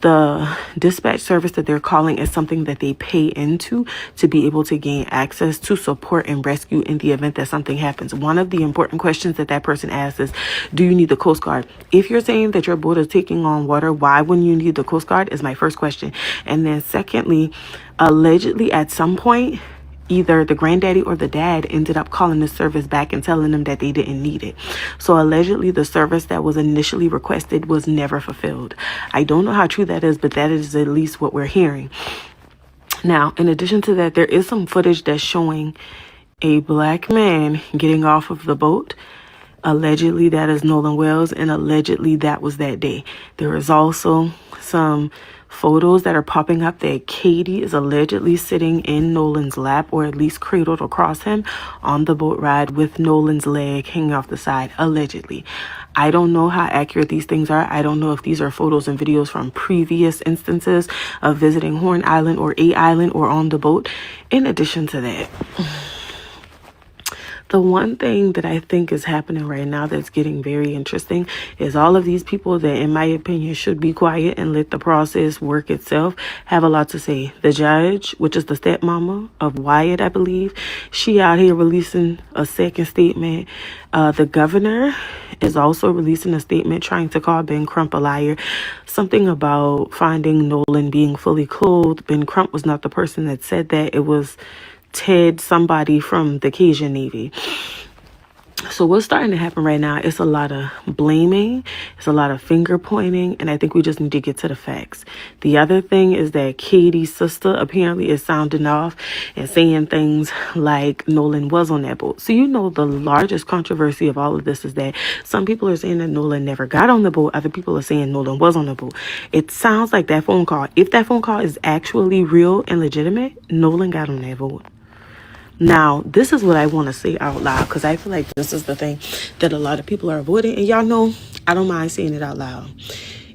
Speaker 20: the dispatch service that they're calling is something that they pay into to be able to gain access to support and rescue in the event that something happens. One of the important questions that person asks is, do you need the Coast Guard? If you're saying that your boat is taking on water, why wouldn't you need the Coast Guard is my first question. And then secondly, allegedly at some point, either the granddaddy or the dad ended up calling the service back and telling them that they didn't need it. So allegedly the service that was initially requested was never fulfilled. I don't know how true that is, but that is at least what we're hearing. Now, in addition to that, there is some footage that's showing a black man getting off of the boat. Allegedly that is Nolan Wells, and allegedly that was that day. There is also some photos that are popping up that Katie is allegedly sitting in Nolan's lap, or at least cradled across him on the boat ride with Nolan's leg hanging off the side, allegedly. I don't know how accurate these things are. I don't know if these are photos and videos from previous instances of visiting Horn Island or A Island or on the boat. In addition to that, the one thing that I think is happening right now that's getting very interesting is all of these people that, in my opinion, should be quiet and let the process work itself, have a lot to say. The judge, which is the stepmama of Wyatt, I believe, she out here releasing a second statement. The governor is also releasing a statement trying to call Ben Crump a liar. Something about finding Nolan being fully clothed. Ben Crump was not the person that said that. It was Ted, somebody from the Cajun Navy. So what's starting to happen right now, it's a lot of blaming, it's a lot of finger pointing, and I think we just need to get to the facts. The other thing is that Katie's sister apparently is sounding off and saying things like Nolan was on that boat. So you know the largest controversy of all of this is that some people are saying that Nolan never got on the boat, other people are saying Nolan was on the boat. It sounds like that phone call, if that phone call is actually real and legitimate, Nolan got on that boat. Now, this is what I want to say out loud, because I feel like this is the thing that a lot of people are avoiding. And y'all know I don't mind saying it out loud.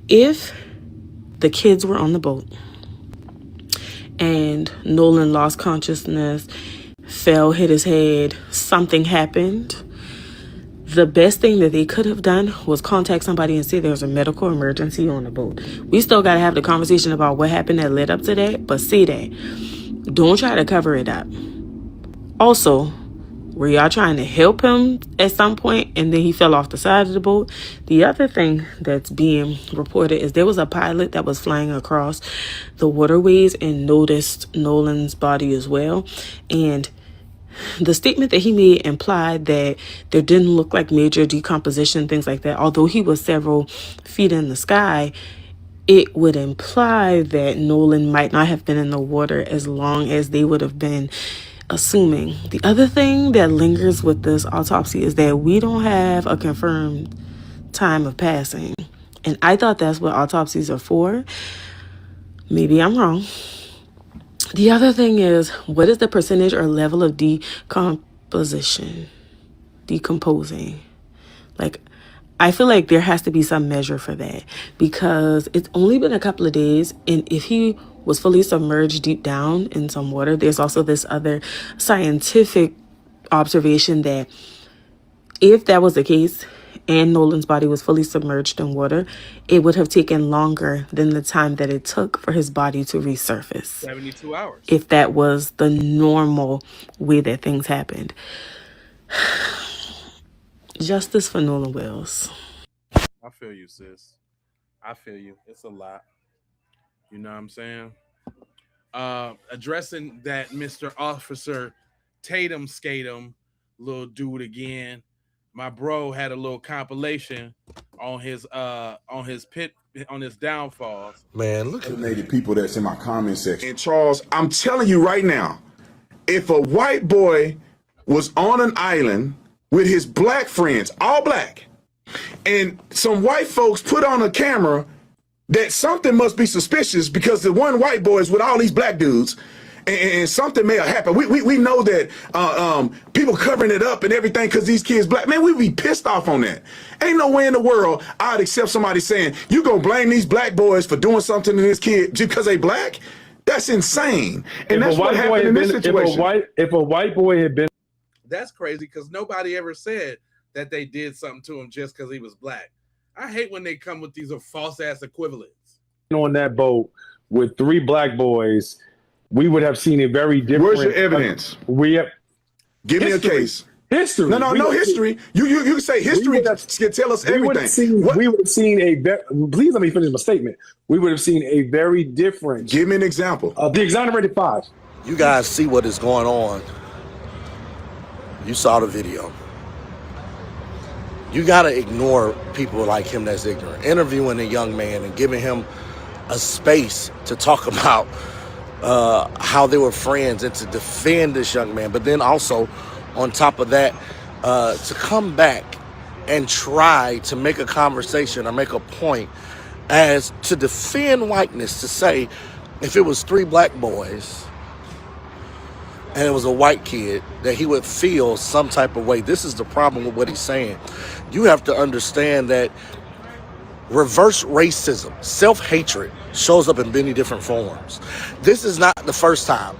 Speaker 20: If the kids were on the boat and Nolan lost consciousness, fell, hit his head, something happened, the best thing that they could have done was contact somebody and say there's a medical emergency on the boat. We still got to have the conversation about what happened that led up to that, but say that. Don't try to cover it up. Also, were y'all trying to help him at some point and then he fell off the side of the boat? The other thing that's being reported is there was a pilot that was flying across the waterways and noticed Nolan's body as well. And the statement that he made implied that there didn't look like major decomposition, things like that. Although he was several feet in the sky, it would imply that Nolan might not have been in the water as long as they would have been assuming. The other thing that lingers with this autopsy is that we don't have a confirmed time of passing. And I thought that's what autopsies are for. Maybe I'm wrong. The other thing is, what is the percentage or level of decomposing? Like, I feel like there has to be some measure for that, because it's only been a couple of days, and if he was fully submerged deep down in some water, there's also this other scientific observation that if that was the case and Nolan's body was fully submerged in water, it would have taken longer than the time that it took for his body to resurface.
Speaker 1: 72 hours.
Speaker 20: If that was the normal way that things happened. Justice for Nolan Wells.
Speaker 1: I feel you, sis. I feel you. It's a lot. You know what I'm saying? Addressing that Mr. Officer Tatum Skatum little dude again. My bro had a little compilation on his downfalls.
Speaker 21: Man, look at the people that's in my comment section. And Charles, I'm telling you right now, if a white boy was on an island with his black friends, all black, and some white folks put on a camera, that something must be suspicious, because the one white boy is with all these black dudes, and something may have happened. We know that people covering it up and everything because these kids black. Man, we'd be pissed off on that. Ain't no way in the world I'd accept somebody saying, you gonna blame these black boys for doing something to this kid just because they black? That's insane. And that's what happened in this situation.
Speaker 22: If a white boy had been...
Speaker 1: That's crazy, because nobody ever said that they did something to him just because he was black. I hate when they come with these false-ass equivalents.
Speaker 22: On that boat with 3 black boys, we would have seen a very different...
Speaker 21: Where's your evidence? Give me a case.
Speaker 22: History.
Speaker 21: No history. You can say history can tell us everything.
Speaker 22: We would have seen a... Please let me finish my statement. We would have seen a very different...
Speaker 21: Give me an example.
Speaker 22: The exonerated 5.
Speaker 23: You guys see what is going on. You saw the video. You got to ignore people like him that's ignorant. Interviewing a young man and giving him a space to talk about how they were friends and to defend this young man. But then also, on top of that, to come back and try to make a conversation or make a point as to defend whiteness, to say if it was 3 black boys and it was a white kid, that he would feel some type of way. This is the problem with what he's saying. You have to understand that reverse racism, self-hatred, shows up in many different forms. This is not the first time.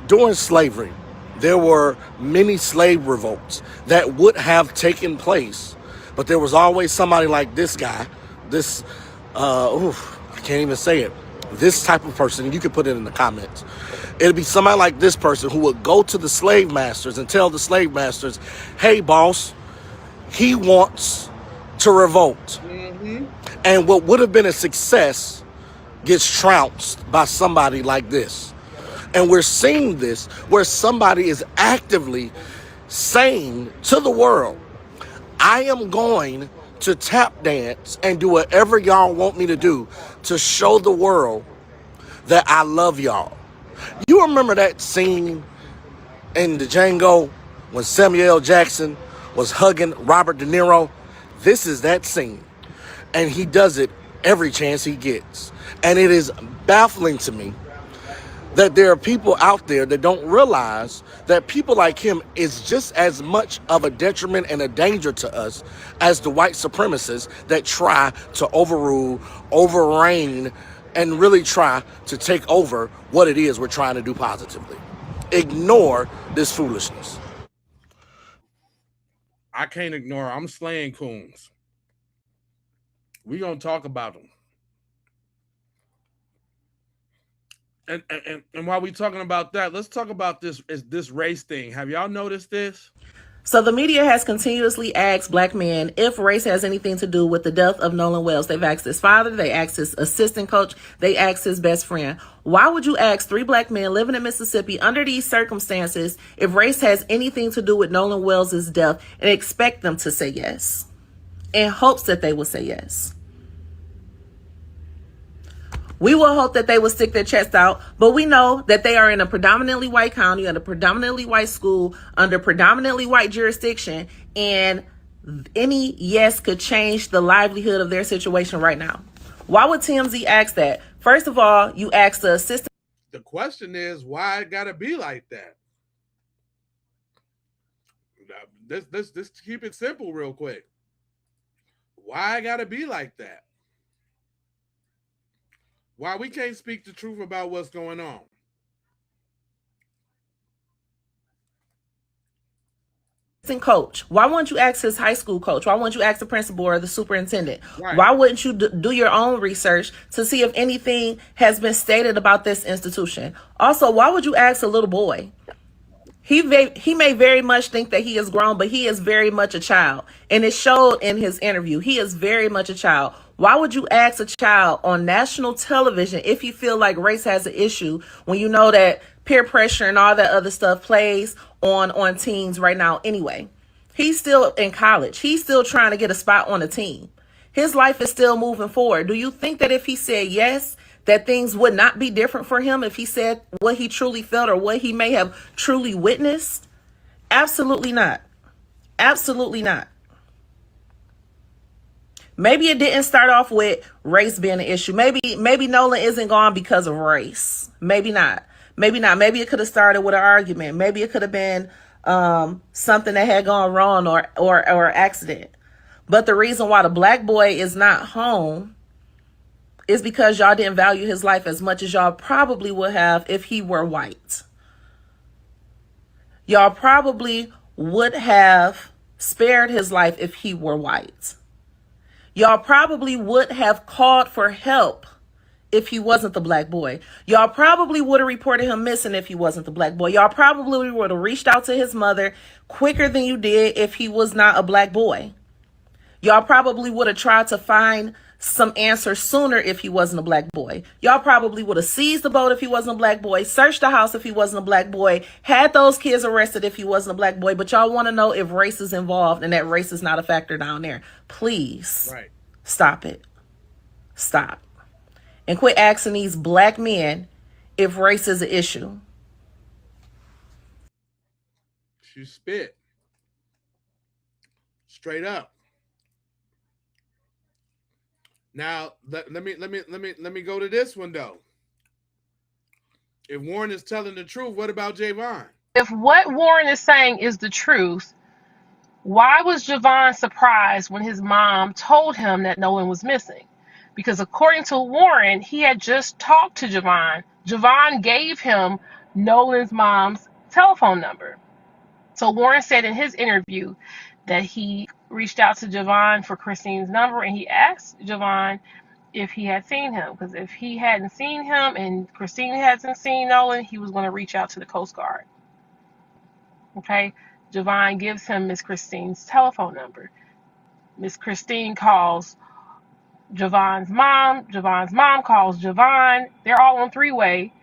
Speaker 23: During slavery, there were many slave revolts that would have taken place, but there was always somebody like this guy, this, I can't even say it, this type of person. You can put it in the comments. It'd be somebody like this person who would go to the slave masters and tell the slave masters, hey, boss, he wants to revolt. And what would have been a success gets trounced by somebody like this. And we're seeing this where somebody is actively saying to the world, I am going to tap dance and do whatever y'all want me to do to show the world that I love y'all. You remember that scene in the Django when Samuel L. Jackson was hugging Robert De Niro? This is that scene. And he does it every chance he gets. And it is baffling to me that there are people out there that don't realize that people like him is just as much of a detriment and a danger to us as the white supremacists that try to overrule, overreign, and really try to take over what it is we're trying to do positively. Ignore this foolishness.
Speaker 1: I can't ignore. I'm slaying coons. We're going to talk about them. And while we're talking about that, let's talk about this race thing. Have y'all noticed this?
Speaker 2: So the media has continuously asked black men if race has anything to do with the death of Nolan Wells. They've asked his father, they asked his assistant coach, they asked his best friend. Why would you ask 3 black men living in Mississippi under these circumstances if race has anything to do with Nolan Wells' death and expect them to say yes in hopes that they will say yes? We will hope that they will stick their chest out, but we know that they are in a predominantly white county, in a predominantly white school, under predominantly white jurisdiction, and any yes could change the livelihood of their situation right now. Why would TMZ ask that? First of all, you ask the assistant.
Speaker 1: The question is, why it gotta be like that? Let's keep it simple real quick. Why it gotta be like that? Why we can't speak the truth about what's going on?
Speaker 2: Coach, why wouldn't you ask his high school coach? Why wouldn't you ask the principal or the superintendent?
Speaker 1: Right.
Speaker 2: Why wouldn't you do your own research to see if anything has been stated about this institution? Also, why would you ask a little boy? He may very much think that he is grown, but he is very much a child. And it showed in his interview. He is very much a child. Why would you ask a child on national television if you feel like race has an issue when you know that peer pressure and all that other stuff plays on teens right now anyway? He's still in college. He's still trying to get a spot on a team. His life is still moving forward. Do you think that if he said yes, that things would not be different for him if he said what he truly felt or what he may have truly witnessed? Absolutely not. Absolutely not. Maybe it didn't start off with race being an issue. Maybe Nolan isn't gone because of race. Maybe not. Maybe not. Maybe it could have started with an argument. Maybe it could have been something that had gone wrong or accident. But the reason why the black boy is not home is because y'all didn't value his life as much as y'all probably would have if he were white. Y'all probably would have spared his life if he were white. Y'all probably would have called for help if he wasn't the black boy. Y'all probably would have reported him missing if he wasn't the black boy. Y'all probably would have reached out to his mother quicker than you did if he was not a black boy. Y'all probably would have tried to find some answers sooner if he wasn't a black boy. Y'all probably would have seized the boat if he wasn't a black boy, searched the house if he wasn't a black boy, had those kids arrested if he wasn't a black boy. But y'all want to know if race is involved and that race is not a factor down there. Please stop it. Stop. And quit asking these black men if race is an issue.
Speaker 1: She spit. Straight up. Now let me go to this one though. If Warren is telling the truth, what about Javon?
Speaker 5: If what Warren is saying is the truth, why was Javon surprised when his mom told him that Nolan was missing? Because according to Warren, he had just talked to Javon. Javon gave him Nolan's mom's telephone number. So Warren said in his interview that he reached out to Javon for Christine's number and he asked Javon if he had seen him. Because if he hadn't seen him and Christine hasn't seen Nolan, he was going to reach out to the Coast Guard. Okay? Javon gives him Miss Christine's telephone number. Miss Christine calls Javon's mom. Javon's mom calls Javon. They're all on three-way.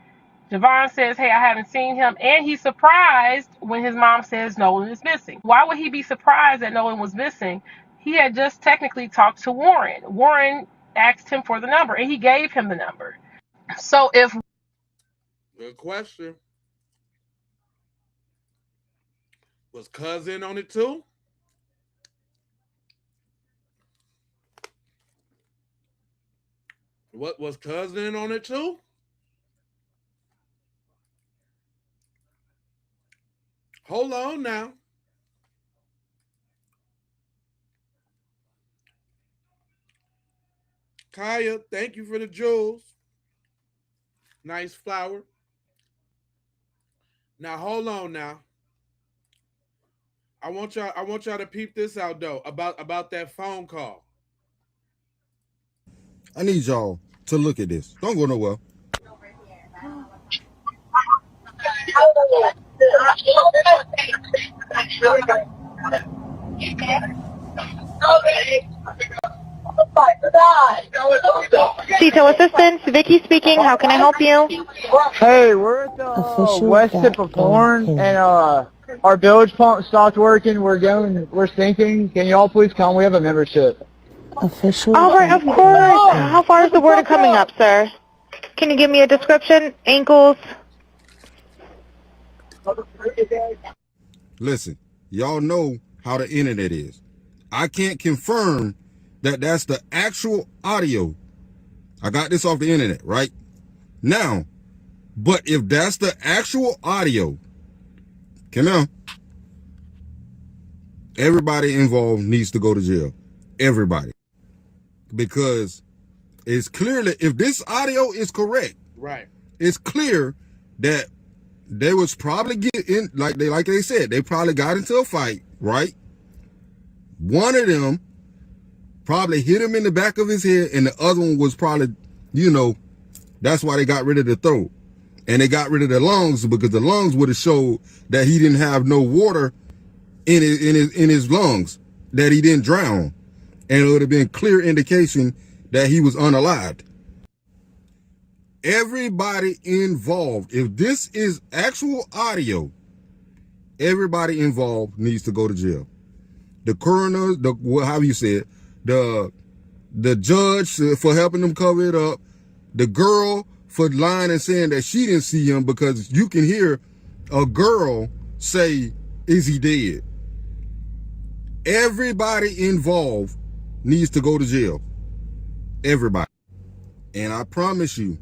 Speaker 5: Javon says, hey, I haven't seen him. And he's surprised when his mom says Nolan is missing. Why would he be surprised that Nolan was missing? He had just technically talked to Warren. Warren asked him for the number, and he gave him the number. So if...
Speaker 1: Good question. Was Cousin on it too? What was Cousin on it too? Hold on now. Kaya, thank you for the jewels. Nice flower. Now hold on now. I want y'all to peep this out though about that phone call.
Speaker 8: I need y'all to look at this. Don't go nowhere.
Speaker 6: Detail Assistance, Vicky speaking. How can I help you?
Speaker 7: Hey, we're at the west tip of Horn, and our bilge pump stopped working. We're sinking. Can you all please come? We have a membership.
Speaker 6: All right, of course. How far is the water coming up, sir? Can you give me a description? Ankles?
Speaker 8: Listen, y'all know how the internet is. I can't confirm that that's the actual audio. I got this off the internet, right? Now, but if that's the actual audio, come on. Everybody involved needs to go to jail. Everybody. Because it's clearly, if this audio is correct,
Speaker 1: right,
Speaker 8: it's clear that they was probably getting, like they said, they probably got into a fight, right? One of them probably hit him in the back of his head, and the other one was probably, that's why they got rid of the throat. And they got rid of the lungs, because the lungs would have showed that he didn't have no water in his lungs, that he didn't drown. And it would have been clear indication that he was unalived. Everybody involved, if this is actual audio, everybody involved needs to go to jail. The coroner, however you say it, the judge for helping them cover it up, the girl for lying and saying that she didn't see him, because you can hear a girl say, is he dead? Everybody involved needs to go to jail. Everybody. And I promise you,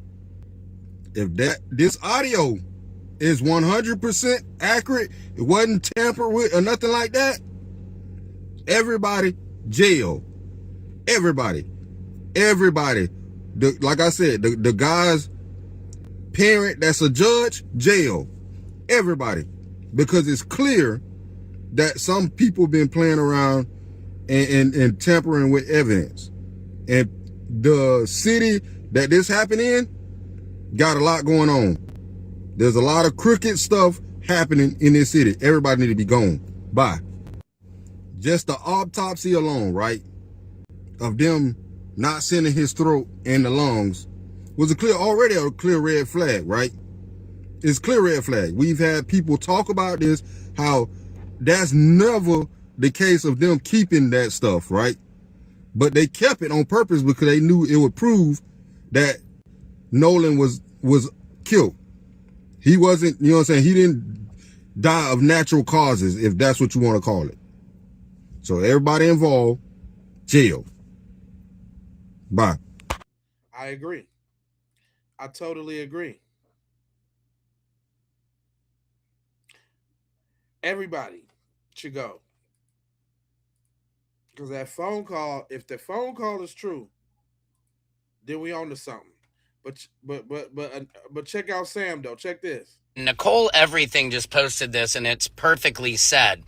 Speaker 8: if this audio is 100% accurate, it wasn't tampered with or nothing like that, everybody, jail. Everybody. Like I said, the guy's parent that's a judge, jail. Everybody. Because it's clear that some people been playing around and tampering with evidence. And the city that this happened in got a lot going on. There's a lot of crooked stuff happening in this city. Everybody need to be gone. Bye. Just the autopsy alone, right, of them not sending his throat and the lungs was already a clear red flag, right? It's clear red flag. We've had people talk about this, how that's never the case of them keeping that stuff, right? But they kept it on purpose because they knew it would prove that Nolan was killed. He wasn't, you know what I'm saying? He didn't die of natural causes, if that's what you want to call it. So everybody involved, jail. Bye.
Speaker 1: I agree. I totally agree. Everybody should go. Because that phone call, if the phone call is true, then we on to something. But check out Sam though. Check this.
Speaker 4: Nicole Everything just posted this, and it's perfectly said.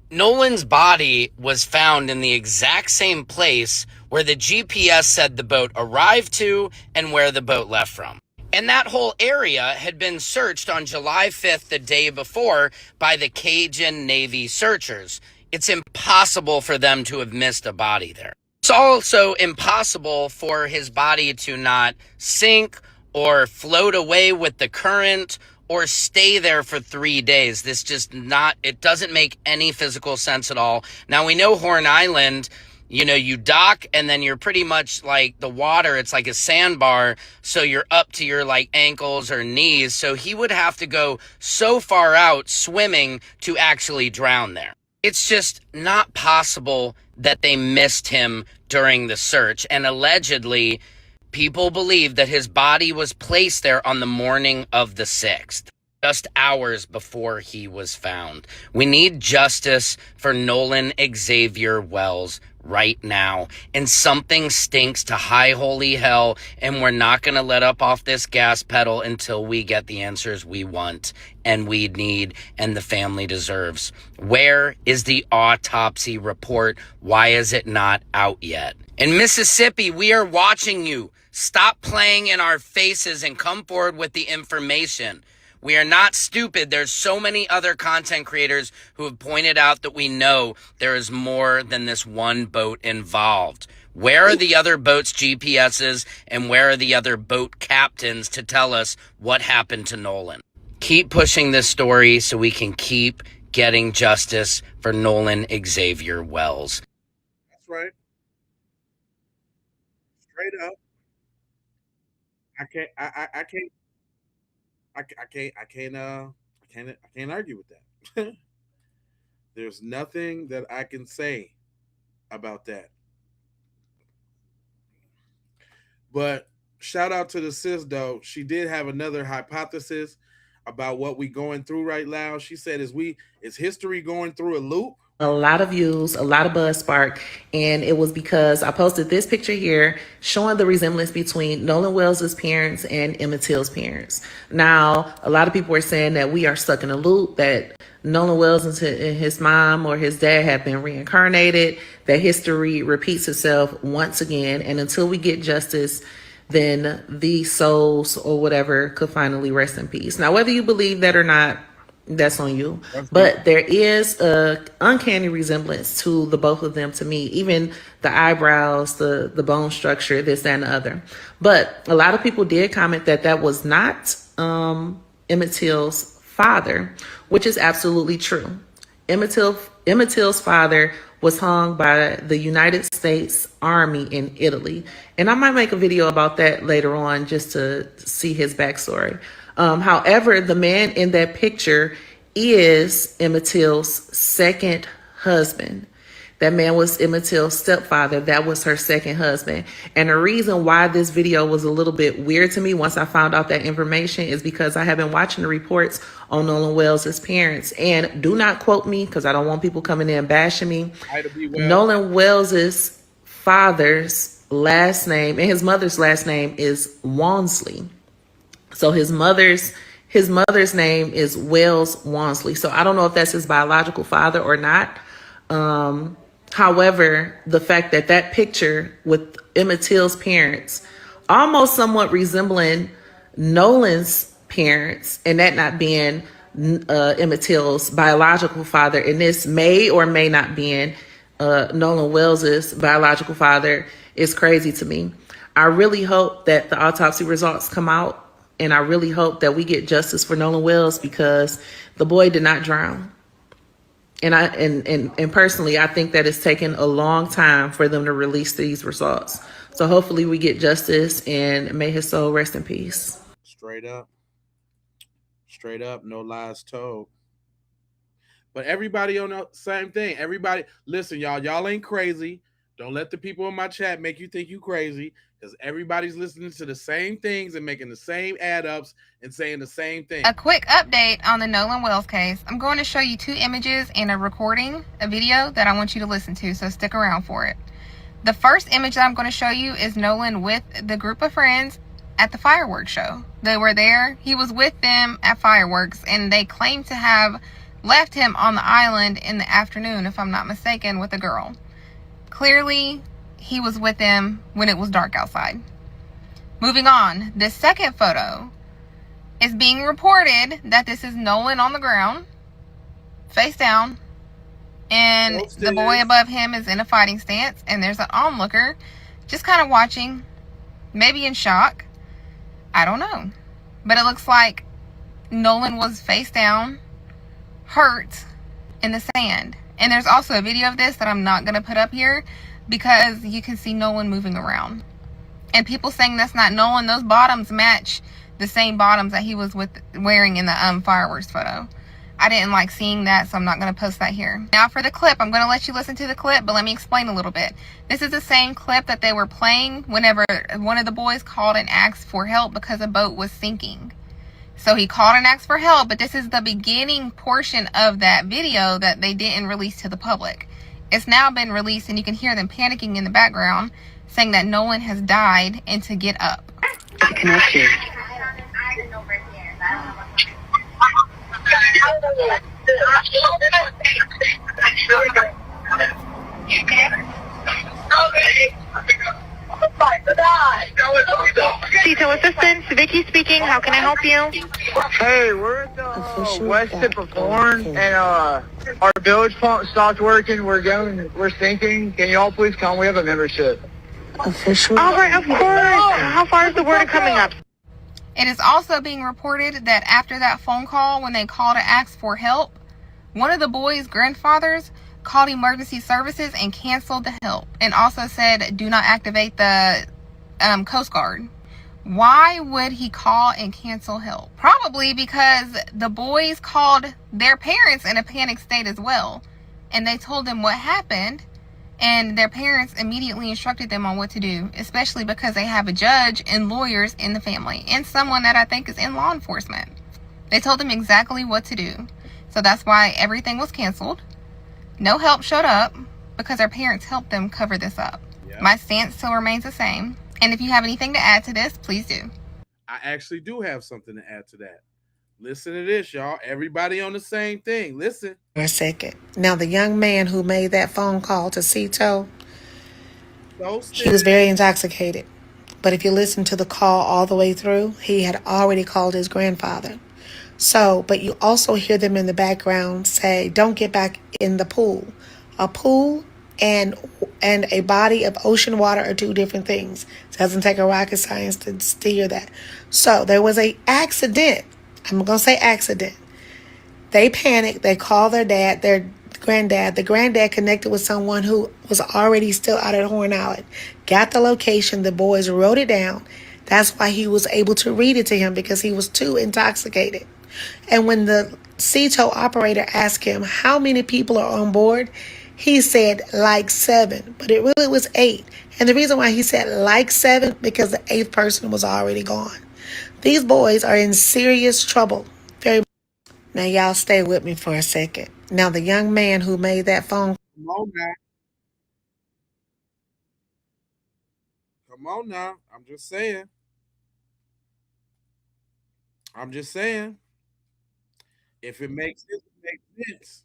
Speaker 4: Nolan's body was found in the exact same place where the GPS said the boat arrived to and where the boat left from. And that whole area had been searched on July 5th, the day before, by the Cajun Navy searchers. It's impossible for them to have missed a body there. It's also impossible for his body to not sink or float away with the current or stay there for 3 days. This just it doesn't make any physical sense at all. Now, we know Horn Island, you dock and then you're pretty much like the water. It's like a sandbar. So you're up to your like ankles or knees. So he would have to go so far out swimming to actually drown there. It's just not possible that they missed him during the search. And allegedly, people believe that his body was placed there on the morning of the 6th, just hours before he was found. We need justice for Nolan Xavier Wells right now. And something stinks to high holy hell, and we're not going to let up off this gas pedal until we get the answers we want and we need and the family deserves. Where is the autopsy report? Why is it not out yet? In Mississippi, we are watching you. Stop playing in our faces and come forward with the information. We are not stupid. There's so many other content creators who have pointed out that we know there is more than this one boat involved. Where are the other boats' GPSs and where are the other boat captains to tell us what happened to Nolan? Keep pushing this story so we can keep getting justice for Nolan Xavier Wells.
Speaker 1: That's right. Straight up. I can't argue with that. There's nothing that I can say about that. But shout out to the sis though. She did have another hypothesis about what we going through right now. She said, is history going through a loop?
Speaker 2: A lot of views, a lot of buzz spark, and it was because I posted this picture here showing the resemblance between Nolan Wells' parents and Emmett Till's parents. Now, a lot of people are saying that we are stuck in a loop, that Nolan Wells and his mom or his dad have been reincarnated, that history repeats itself once again, and until we get justice, then these souls or whatever could finally rest in peace. Now, whether you believe that or not, that's on you. But there is a uncanny resemblance to the both of them to me. Even the eyebrows, the bone structure, this, that, and the other. But a lot of people did comment that that was not Emmett Till's father, which is absolutely true. Emmett Till's father was hung by the United States Army in Italy. And I might make a video about that later on just to see his backstory. However, the man in that picture is Emmett Till's second husband. That man was Emmett Till's stepfather. That was her second husband. And the reason why this video was a little bit weird to me once I found out that information is because I have been watching the reports on Nolan Wells' parents. And do not quote me because I don't want people coming in bashing me. Nolan Wells' father's last name and his mother's last name is Wansley. So his mother's name is Wells Wansley. So I don't know if that's his biological father or not. However, the fact that that picture with Emmett Till's parents almost somewhat resembling Nolan's parents, and that not being Emmett Till's biological father, and this may or may not be Nolan Wells' biological father, is crazy to me. I really hope that the autopsy results come out. And I really hope that we get justice for Nolan Wells because the boy did not drown. And personally, I think that it's taken a long time for them to release these results. So hopefully we get justice and may his soul rest in peace.
Speaker 1: Straight up, no lies told. But everybody on the same thing. Everybody, listen, y'all ain't crazy. Don't let the people in my chat make you think you crazy, because everybody's listening to the same things and making the same add ups and saying the same thing.
Speaker 9: A quick update on the Nolan Wells case. I'm going to show you 2 images and a recording, a video that I want you to listen to, so stick around for it. The first image that I'm going to show you is Nolan with the group of friends at the fireworks show. They were there. He was with them at fireworks, and they claim to have left him on the island in the afternoon, if I'm not mistaken, with a girl. Clearly, he was with them when it was dark outside. Moving on, the second photo is being reported that this is Nolan on the ground, face down, and the boy above him is in a fighting stance, and there's an onlooker just kind of watching, maybe in shock. I don't know. But it looks like Nolan was face down, hurt in the sand. And there's also a video of this that I'm not going to put up here because you can see Nolan moving around. And people saying that's not Nolan, those bottoms match the same bottoms that he was wearing in the fireworks photo. I didn't like seeing that, so I'm not going to post that here. Now for the clip, I'm going to let you listen to the clip, but let me explain a little bit. This is the same clip that they were playing whenever one of the boys called and asked for help because a boat was sinking. So he called and asked for help, but this is the beginning portion of that video that they didn't release to the public. It's now been released, and you can hear them panicking in the background, saying that Nolan has died and to get up.
Speaker 6: Connected. Tito Assistance, Vicky speaking. How can I help you?
Speaker 7: Hey, we're at the west tip of Horn, and our village pump stopped working. We're sinking. Can you all please come? We have a membership.
Speaker 6: Official. All right, of course. How far is the water coming up?
Speaker 9: It is also being reported that after that phone call, when they called to ask for help, one of the boys' grandfathers called emergency services and canceled the help, and also said, do not activate the Coast Guard. Why would he call and cancel help? Probably because the boys called their parents in a panic state as well, and they told them what happened, and their parents immediately instructed them on what to do, especially because they have a judge and lawyers in the family, and someone that I think is in law enforcement. They told them exactly what to do. So that's why everything was canceled. No help showed up because their parents helped them cover this up. Yeah. My stance still remains the same. And if you have anything to add to this, please do.
Speaker 1: I actually do have something to add to that. Listen to this, y'all. Everybody on the same thing. Listen.
Speaker 10: For a second. Now, the young man who made that phone call to Cito, he was very intoxicated. But if you listen to the call all the way through, he had already called his grandfather. So, but you also hear them in the background say, don't get back in the pool. A pool and a body of ocean water are 2 different things. It doesn't take a rocket science to steer that. So there was an accident. I'm going to say accident. They panicked. They called their dad, their granddad. The granddad connected with someone who was already still out at Horn Island. Got the location. The boys wrote it down. That's why he was able to read it to him, because he was too intoxicated. And when the Cito operator asked him how many people are on board, he said like 7, but it really was 8. And the reason why he said like 7, because the 8th person was already gone. These boys are in serious trouble. Now, y'all stay with me for a second. Now, the young man who made that phone call.
Speaker 1: Come on now. I'm just saying. If it makes sense, it makes sense.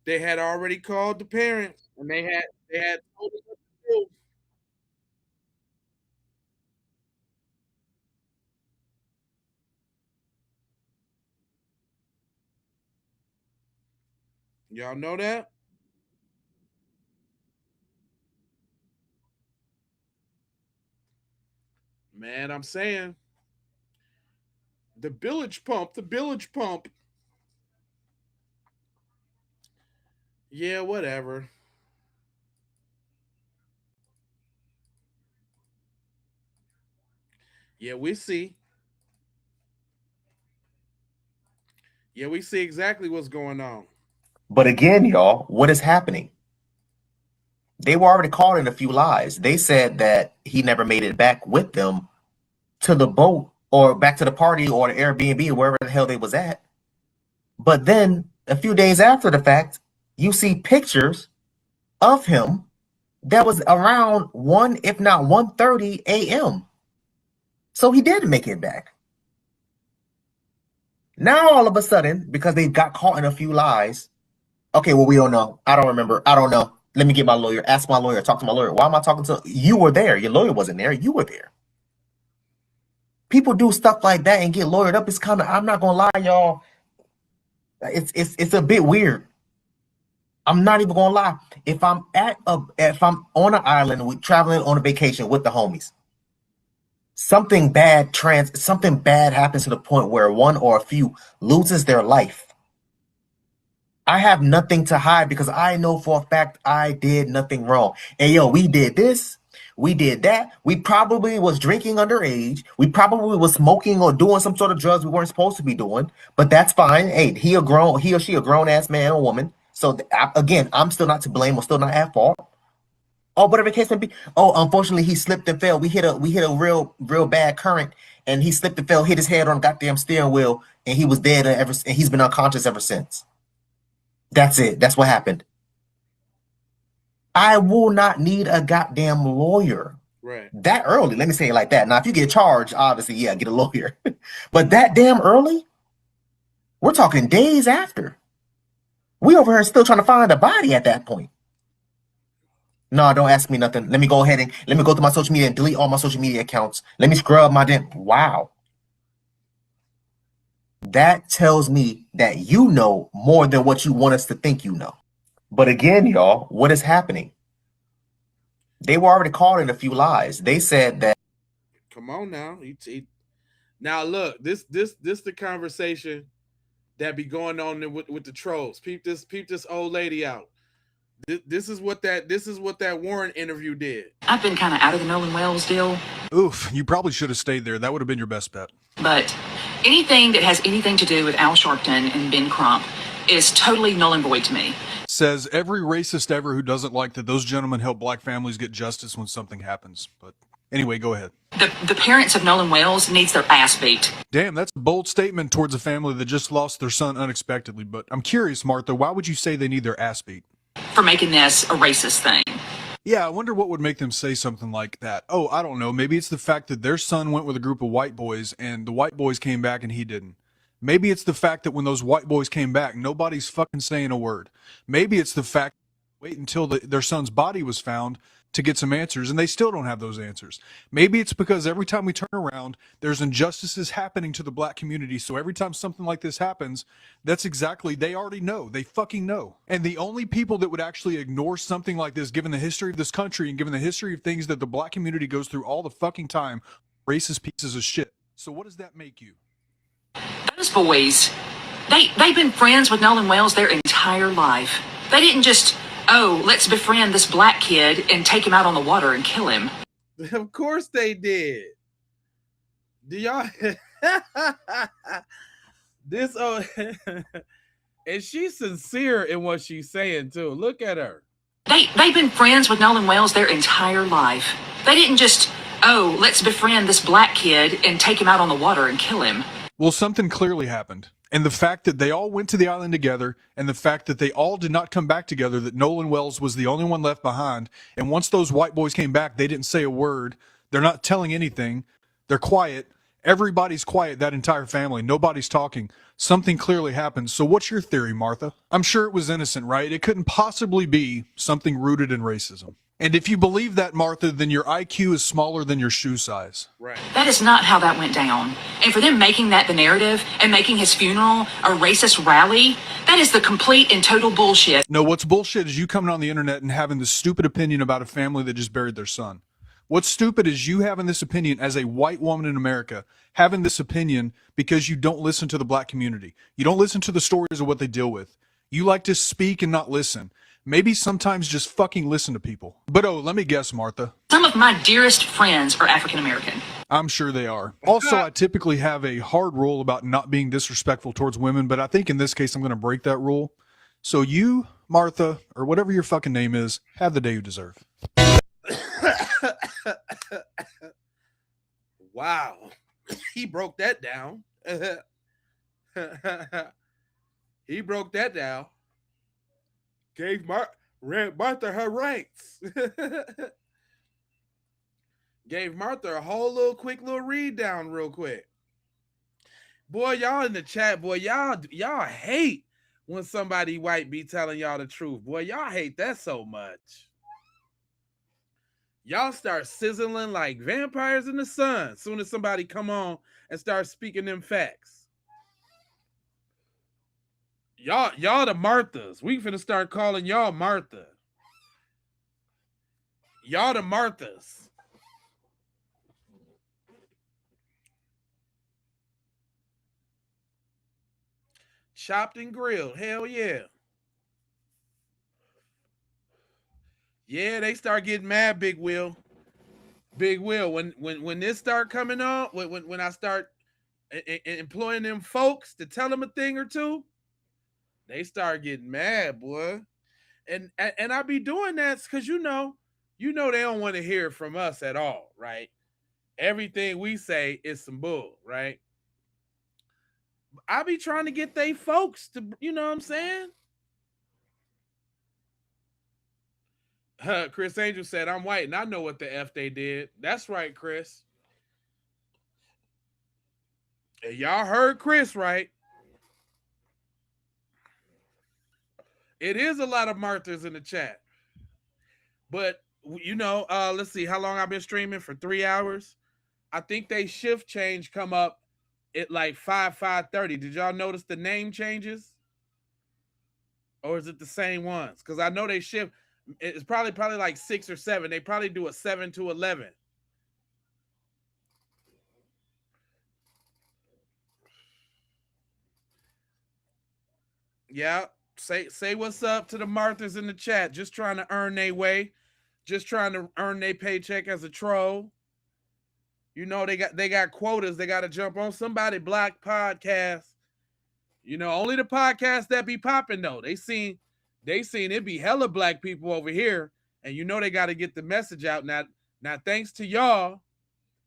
Speaker 1: They had already called the parents, and they had told them what to do. Y'all know that? Man, I'm saying the village pump. Yeah, whatever. Yeah, we see. Yeah, we see exactly what's going on.
Speaker 11: But again, y'all, what is happening?
Speaker 3: They were already caught in a few lies. They said that he never made it back with them to the boat or back to the party or the Airbnb or wherever the hell they was at. But then a few days after the fact, you see pictures of him that was around 1, if not 1:30 a.m. So he did make it back. Now all of a sudden, because they got caught in a few lies, okay, well, we don't know. I don't remember. I don't know. Let me get my lawyer. Ask my lawyer. Talk to my lawyer. Why am I talking to you? Were there. Your lawyer wasn't there. You were there. People do stuff like that and get lawyered up. It's kind of, I'm not gonna lie, y'all. It's a bit weird. I'm not even gonna lie. If I'm on an island traveling on a vacation with the homies, something bad happens to the point where one or a few loses their life. I have nothing to hide because I know for a fact I did nothing wrong. And yo, we did this, we did that. We probably was drinking underage. We probably was smoking or doing some sort of drugs we weren't supposed to be doing. But that's fine. Hey, he or she a grown ass man or woman. So again, I'm still not to blame or still not at fault. Oh, whatever the case may be. Oh, unfortunately, he slipped and fell. We hit a real bad current, and he slipped and fell, hit his head on the goddamn steering wheel, and he was dead and he's been unconscious ever since. That's it. That's what happened. I will not need a goddamn lawyer.
Speaker 1: Right.
Speaker 3: That early. Let me say it like that. Now, if you get charged, obviously, yeah, get a lawyer. But that damn early, we're talking days after. We over here still trying to find a body at that point. No, don't ask me nothing. Let me go ahead and let me go through my social media and delete all my social media accounts. Let me scrub my damn. Wow. That tells me that you know more than what you want us to think you know. But again, y'all, what is happening? They were already caught in a few lies. They said that.
Speaker 1: Come on now. Now look, this the conversation that be going on with the trolls. Peep this old lady out. This is what that Warren interview did.
Speaker 11: I've been kind of out of the Nolan Wells deal.
Speaker 13: Oof, you probably should have stayed there. That would have been your best bet.
Speaker 11: But anything that has anything to do with Al Sharpton and Ben Crump is totally null and void to me.
Speaker 13: Says every racist ever who doesn't like that those gentlemen help black families get justice when something happens. But anyway, go ahead.
Speaker 11: The parents of Nolan Wells needs their ass beat.
Speaker 13: Damn, that's a bold statement towards a family that just lost their son unexpectedly. But I'm curious, Martha, why would you say they need their ass beat?
Speaker 11: For making this a racist thing.
Speaker 13: Yeah, I wonder what would make them say something like that. Oh, I don't know. Maybe it's the fact that their son went with a group of white boys and the white boys came back and he didn't. Maybe it's the fact that when those white boys came back, nobody's fucking saying a word. Maybe it's the fact wait until their son's body was found to get some answers, and they still don't have those answers. Maybe it's because every time we turn around, there's injustices happening to the black community, so every time something like this happens, that's exactly, they already know. They fucking know. And the only people that would actually ignore something like this, given the history of this country and given the history of things that the black community goes through all the fucking time, racist pieces of shit. So what does that make you?
Speaker 11: Those boys, they've been friends with Nolan Wells their entire life. They didn't just, oh, let's befriend this black kid and take him out on the water and kill him.
Speaker 1: Of course they did. Do y'all this and she's sincere in what she's saying too. Look at her.
Speaker 11: They've been friends with Nolan Wells their entire life. They didn't just, oh, let's befriend this black kid and take him out on the water and kill him.
Speaker 13: Well, something clearly happened. And the fact that they all went to the island together, and the fact that they all did not come back together, that Nolan Wells was the only one left behind, and once those white boys came back, they didn't say a word. They're not telling anything. They're quiet. Everybody's quiet, that entire family. Nobody's talking. Something clearly happened. So what's your theory, Martha? I'm sure it was innocent, right? It couldn't possibly be something rooted in racism. And if you believe that, Martha, then your IQ is smaller than your shoe size.
Speaker 1: Right.
Speaker 11: That is not how that went down. And for them making that the narrative and making his funeral a racist rally, that is the complete and total bullshit.
Speaker 13: No, what's bullshit is you coming on the internet and having this stupid opinion about a family that just buried their son. What's stupid is you having this opinion as a white woman in America, having this opinion because you don't listen to the black community. You don't listen to the stories of what they deal with. You like to speak and not listen. Maybe sometimes just fucking listen to people. But oh, let me guess, Martha.
Speaker 11: Some of my dearest friends are African American.
Speaker 13: I'm sure they are. Also, I typically have a hard rule about not being disrespectful towards women, but I think in this case I'm going to break that rule. So you Martha, or whatever your fucking name is, have the day you deserve.
Speaker 1: Wow. He broke that down. He broke that down. Gave Martha her rights. Gave Martha a whole little quick little read down real quick. Boy, y'all in the chat, boy, y'all hate when somebody white be telling y'all the truth. Boy, y'all hate that so much. Y'all start sizzling like vampires in the sun as soon as somebody come on and start speaking them facts. Y'all the Marthas. We finna start calling y'all Martha. Y'all the Marthas. Chopped and grilled. Hell yeah. Yeah, they start getting mad, Big Will. Big Will, when this start coming on, when I start employing them folks to tell them a thing or two, they start getting mad, boy. And I be doing that because you know they don't want to hear from us at all, right? Everything we say is some bull, right? I be trying to get they folks to, you know what I'm saying? Chris Angel said, I'm white and I know what the F they did. That's right, Chris. And y'all heard Chris, right? It is a lot of Marthas in the chat. But, let's see how long I've been streaming for 3 hours. I think they shift change come up at like 5:30. Did y'all notice the name changes? Or is it the same ones? Because I know they shift. It's probably like 6 or 7. They probably do a 7 to 11. Yeah. Say what's up to the Marthas in the chat. Just trying to earn their way. Just trying to earn their paycheck as a troll. You know, they got quotas. They got to jump on somebody black podcast. You know, only the podcasts that be popping though. They seen it be hella black people over here, and you know they got to get the message out. Now, thanks to y'all,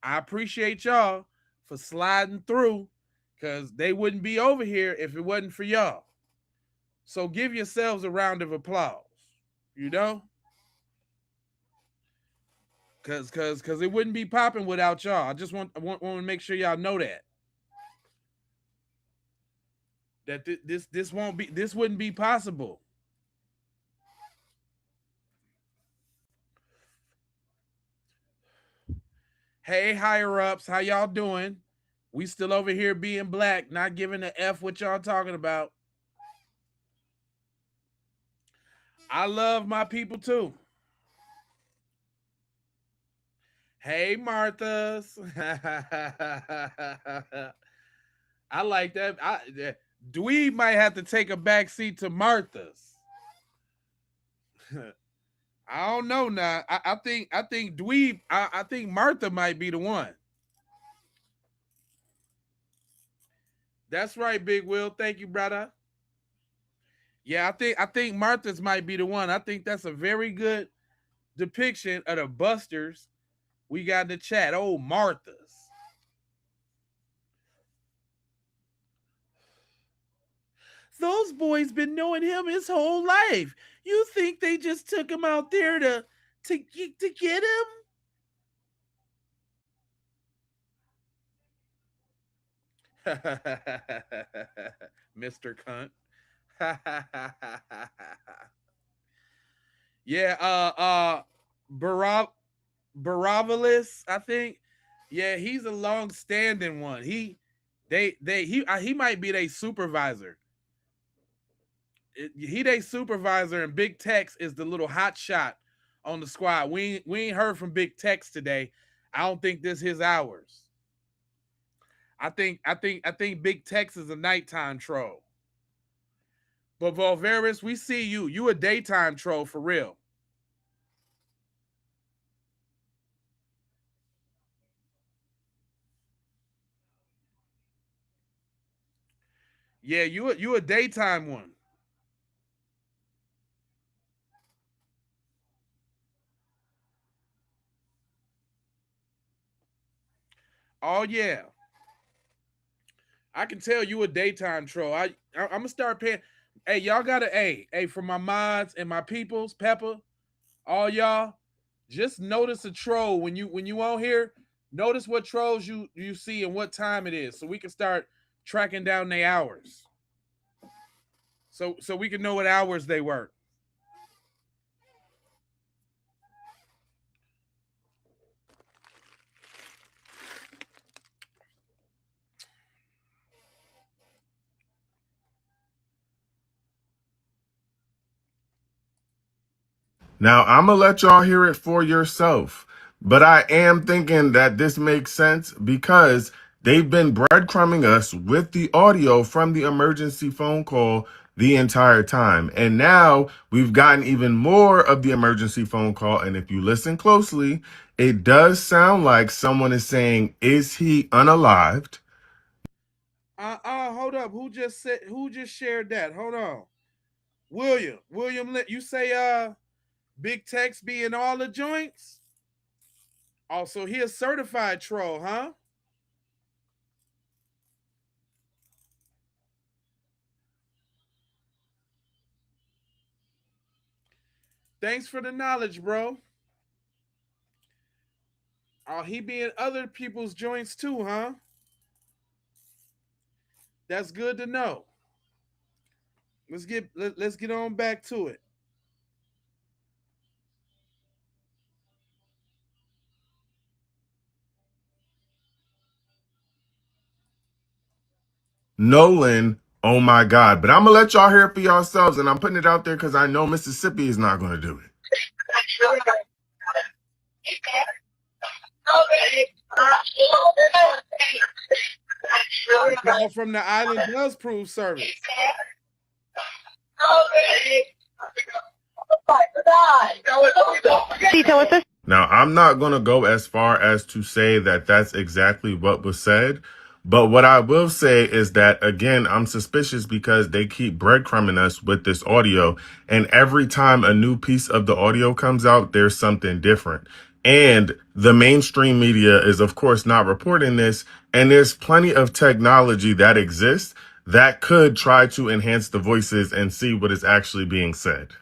Speaker 1: I appreciate y'all for sliding through, because they wouldn't be over here if it wasn't for y'all. So give yourselves a round of applause. You know? Cause it wouldn't be popping without y'all. I just want to make sure y'all know that. That this wouldn't be possible. Hey, higher ups, how y'all doing? We still over here being black, not giving a F what y'all talking about. I love my people too. Hey, Marthas. I like that. Dweeb might have to take a back seat to Marthas. I don't know now. I think Dweeb. I think Martha might be the one. That's right, Big Will. Thank you, brother. Yeah, I think Martha's might be the one. I think that's a very good depiction of the busters we got in the chat. Oh, Martha's. Those boys been knowing him his whole life. You think they just took him out there to get him? Mr. Cunt. Yeah, Baravalis, I think. Yeah, he's a long-standing one. He might be their supervisor. He their supervisor, and Big Tex is the little hot shot on the squad. We ain't heard from Big Tex today. I don't think this his hours. I think Big Tex is a nighttime troll. But Volveris, we see you. You a daytime troll for real. Yeah, you a daytime one. Oh yeah, I can tell you a daytime troll. I'm gonna start paying. Hey, y'all gotta hey for my mods and my peoples, Pepper, all y'all. Just notice a troll when you on here. Notice what trolls you see and what time it is, so we can start tracking down their hours. So we can know what hours they work.
Speaker 21: Now, I'm going to let y'all hear it for yourself. But I am thinking that this makes sense because they've been breadcrumbing us with the audio from the emergency phone call the entire time. And now we've gotten even more of the emergency phone call. And if you listen closely, it does sound like someone is saying, is he unalived?
Speaker 1: Hold up. Who just shared that? Hold on. William, you say Big Tex be in all the joints? Also, he a certified troll, huh? Thanks for the knowledge, bro. Oh, he be in other people's joints too, huh? That's good to know. Let's get on back to it.
Speaker 21: Nolan, oh my God. But I'm going to let y'all hear it for yourselves. And I'm putting it out there because I know Mississippi is not going to do it.
Speaker 1: Call from the Island Buzz Proof service.
Speaker 21: Now, I'm not going to go as far as to say that that's exactly what was said. But what I will say is that, again, I'm suspicious because they keep breadcrumbing us with this audio. And every time a new piece of the audio comes out, there's something different. And the mainstream media is, of course, not reporting this. And there's plenty of technology that exists that could try to enhance the voices and see what is actually being said.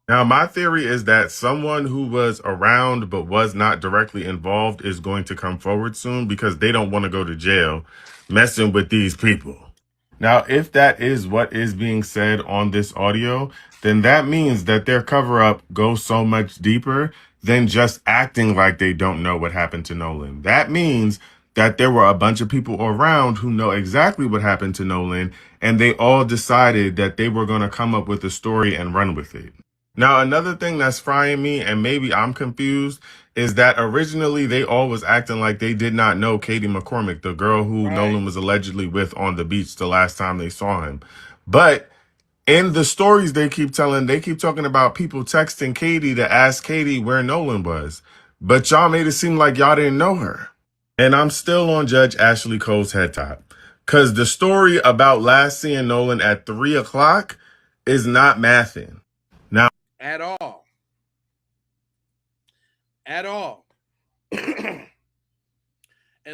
Speaker 21: Now, my theory is that someone who was around but was not directly involved is going to come forward soon because they don't want to go to jail messing with these people. Now, if that is what is being said on this audio, then that means that their cover up goes so much deeper than just acting like they don't know what happened to Nolan. That means that there were a bunch of people around who know exactly what happened to Nolan, and they all decided that they were going to come up with a story and run with it. Now, another thing that's frying me, and maybe I'm confused, is that originally they all was acting like they did not know Katie McCormick, the girl who Nolan was allegedly with on the beach the last time they saw him. But in the stories they keep telling, they keep talking about people texting Katie to ask Katie where Nolan was. But y'all made it seem like y'all didn't know her. And I'm still on Judge Ashley Cole's head top. Because the story about last seeing Nolan at 3 o'clock is not mathing. Now,
Speaker 1: At all. At all. And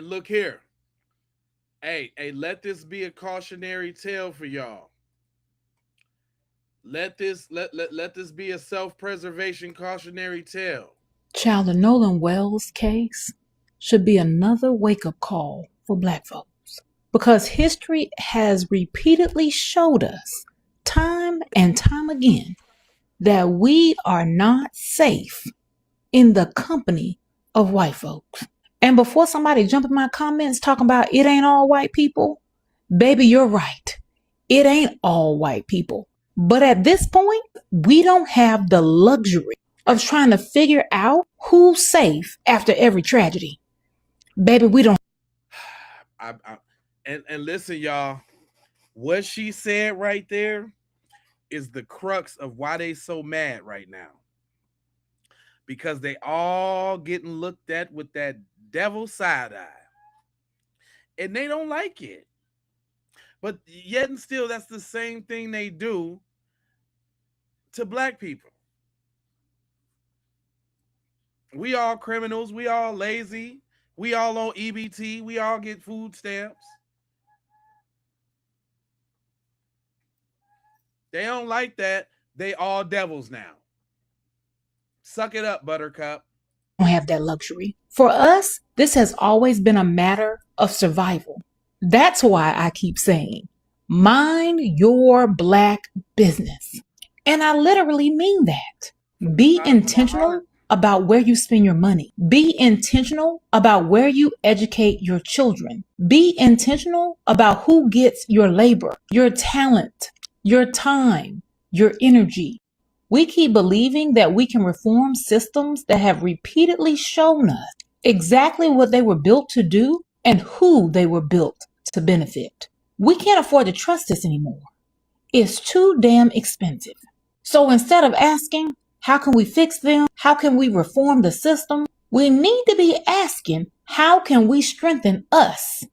Speaker 1: look here. Hey, let this be a cautionary tale for y'all. Let this be a self-preservation cautionary tale.
Speaker 14: Child, the Nolan Wells case should be another wake-up call for black folks. Because history has repeatedly showed us, time and time again, that we are not safe in the company of white folks. And before somebody jump in my comments talking about it ain't all white people, baby, you're right. It ain't all white people. But at this point, we don't have the luxury of trying to figure out who's safe after every tragedy. Baby, we don't.
Speaker 1: And listen, y'all, what she said right there is the crux of why they so mad right now. Because they all getting looked at with that devil side eye. And they don't like it. But yet and still, that's the same thing they do to black people. We all criminals. We all lazy. We all on EBT. We all get food stamps. They don't like that. They all devils now. Suck it up, Buttercup.
Speaker 14: Don't have that luxury. For us, this has always been a matter of survival. That's why I keep saying, mind your black business. And I literally mean that. Be intentional about where you spend your money. Be intentional about where you educate your children. Be intentional about who gets your labor, your talent, your time, your energy. We keep believing that we can reform systems that have repeatedly shown us exactly what they were built to do and who they were built to benefit. We can't afford to trust this anymore. It's too damn expensive. So instead of asking, how can we fix them? How can we reform the system? We need to be asking, how can we strengthen us?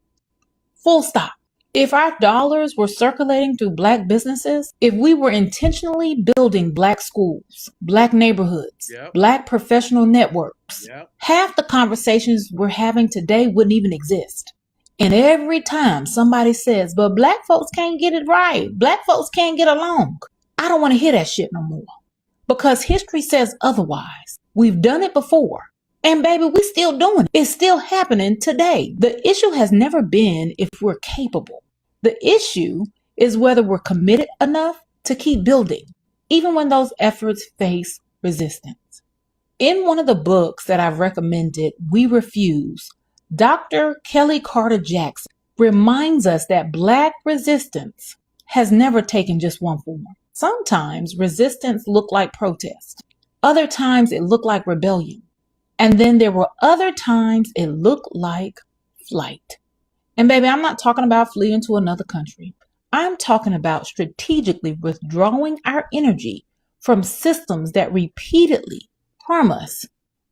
Speaker 14: Full stop. If our dollars were circulating through black businesses, if we were intentionally building black schools, black neighborhoods, black professional networks, half the conversations we're having today wouldn't even exist. And every time somebody says, but black folks can't get it right, black folks can't get along, I don't want to hear that shit no more. Because history says otherwise. We've done it before. And baby, we still doing it. It's still happening today. The issue has never been if we're capable. The issue is whether we're committed enough to keep building, even when those efforts face resistance. In one of the books that I've recommended, We Refuse, Dr. Kelly Carter Jackson reminds us that black resistance has never taken just one form. Sometimes resistance looked like protest. Other times it looked like rebellion. And then there were other times it looked like flight. And baby, I'm not talking about fleeing to another country. I'm talking about strategically withdrawing our energy from systems that repeatedly harm us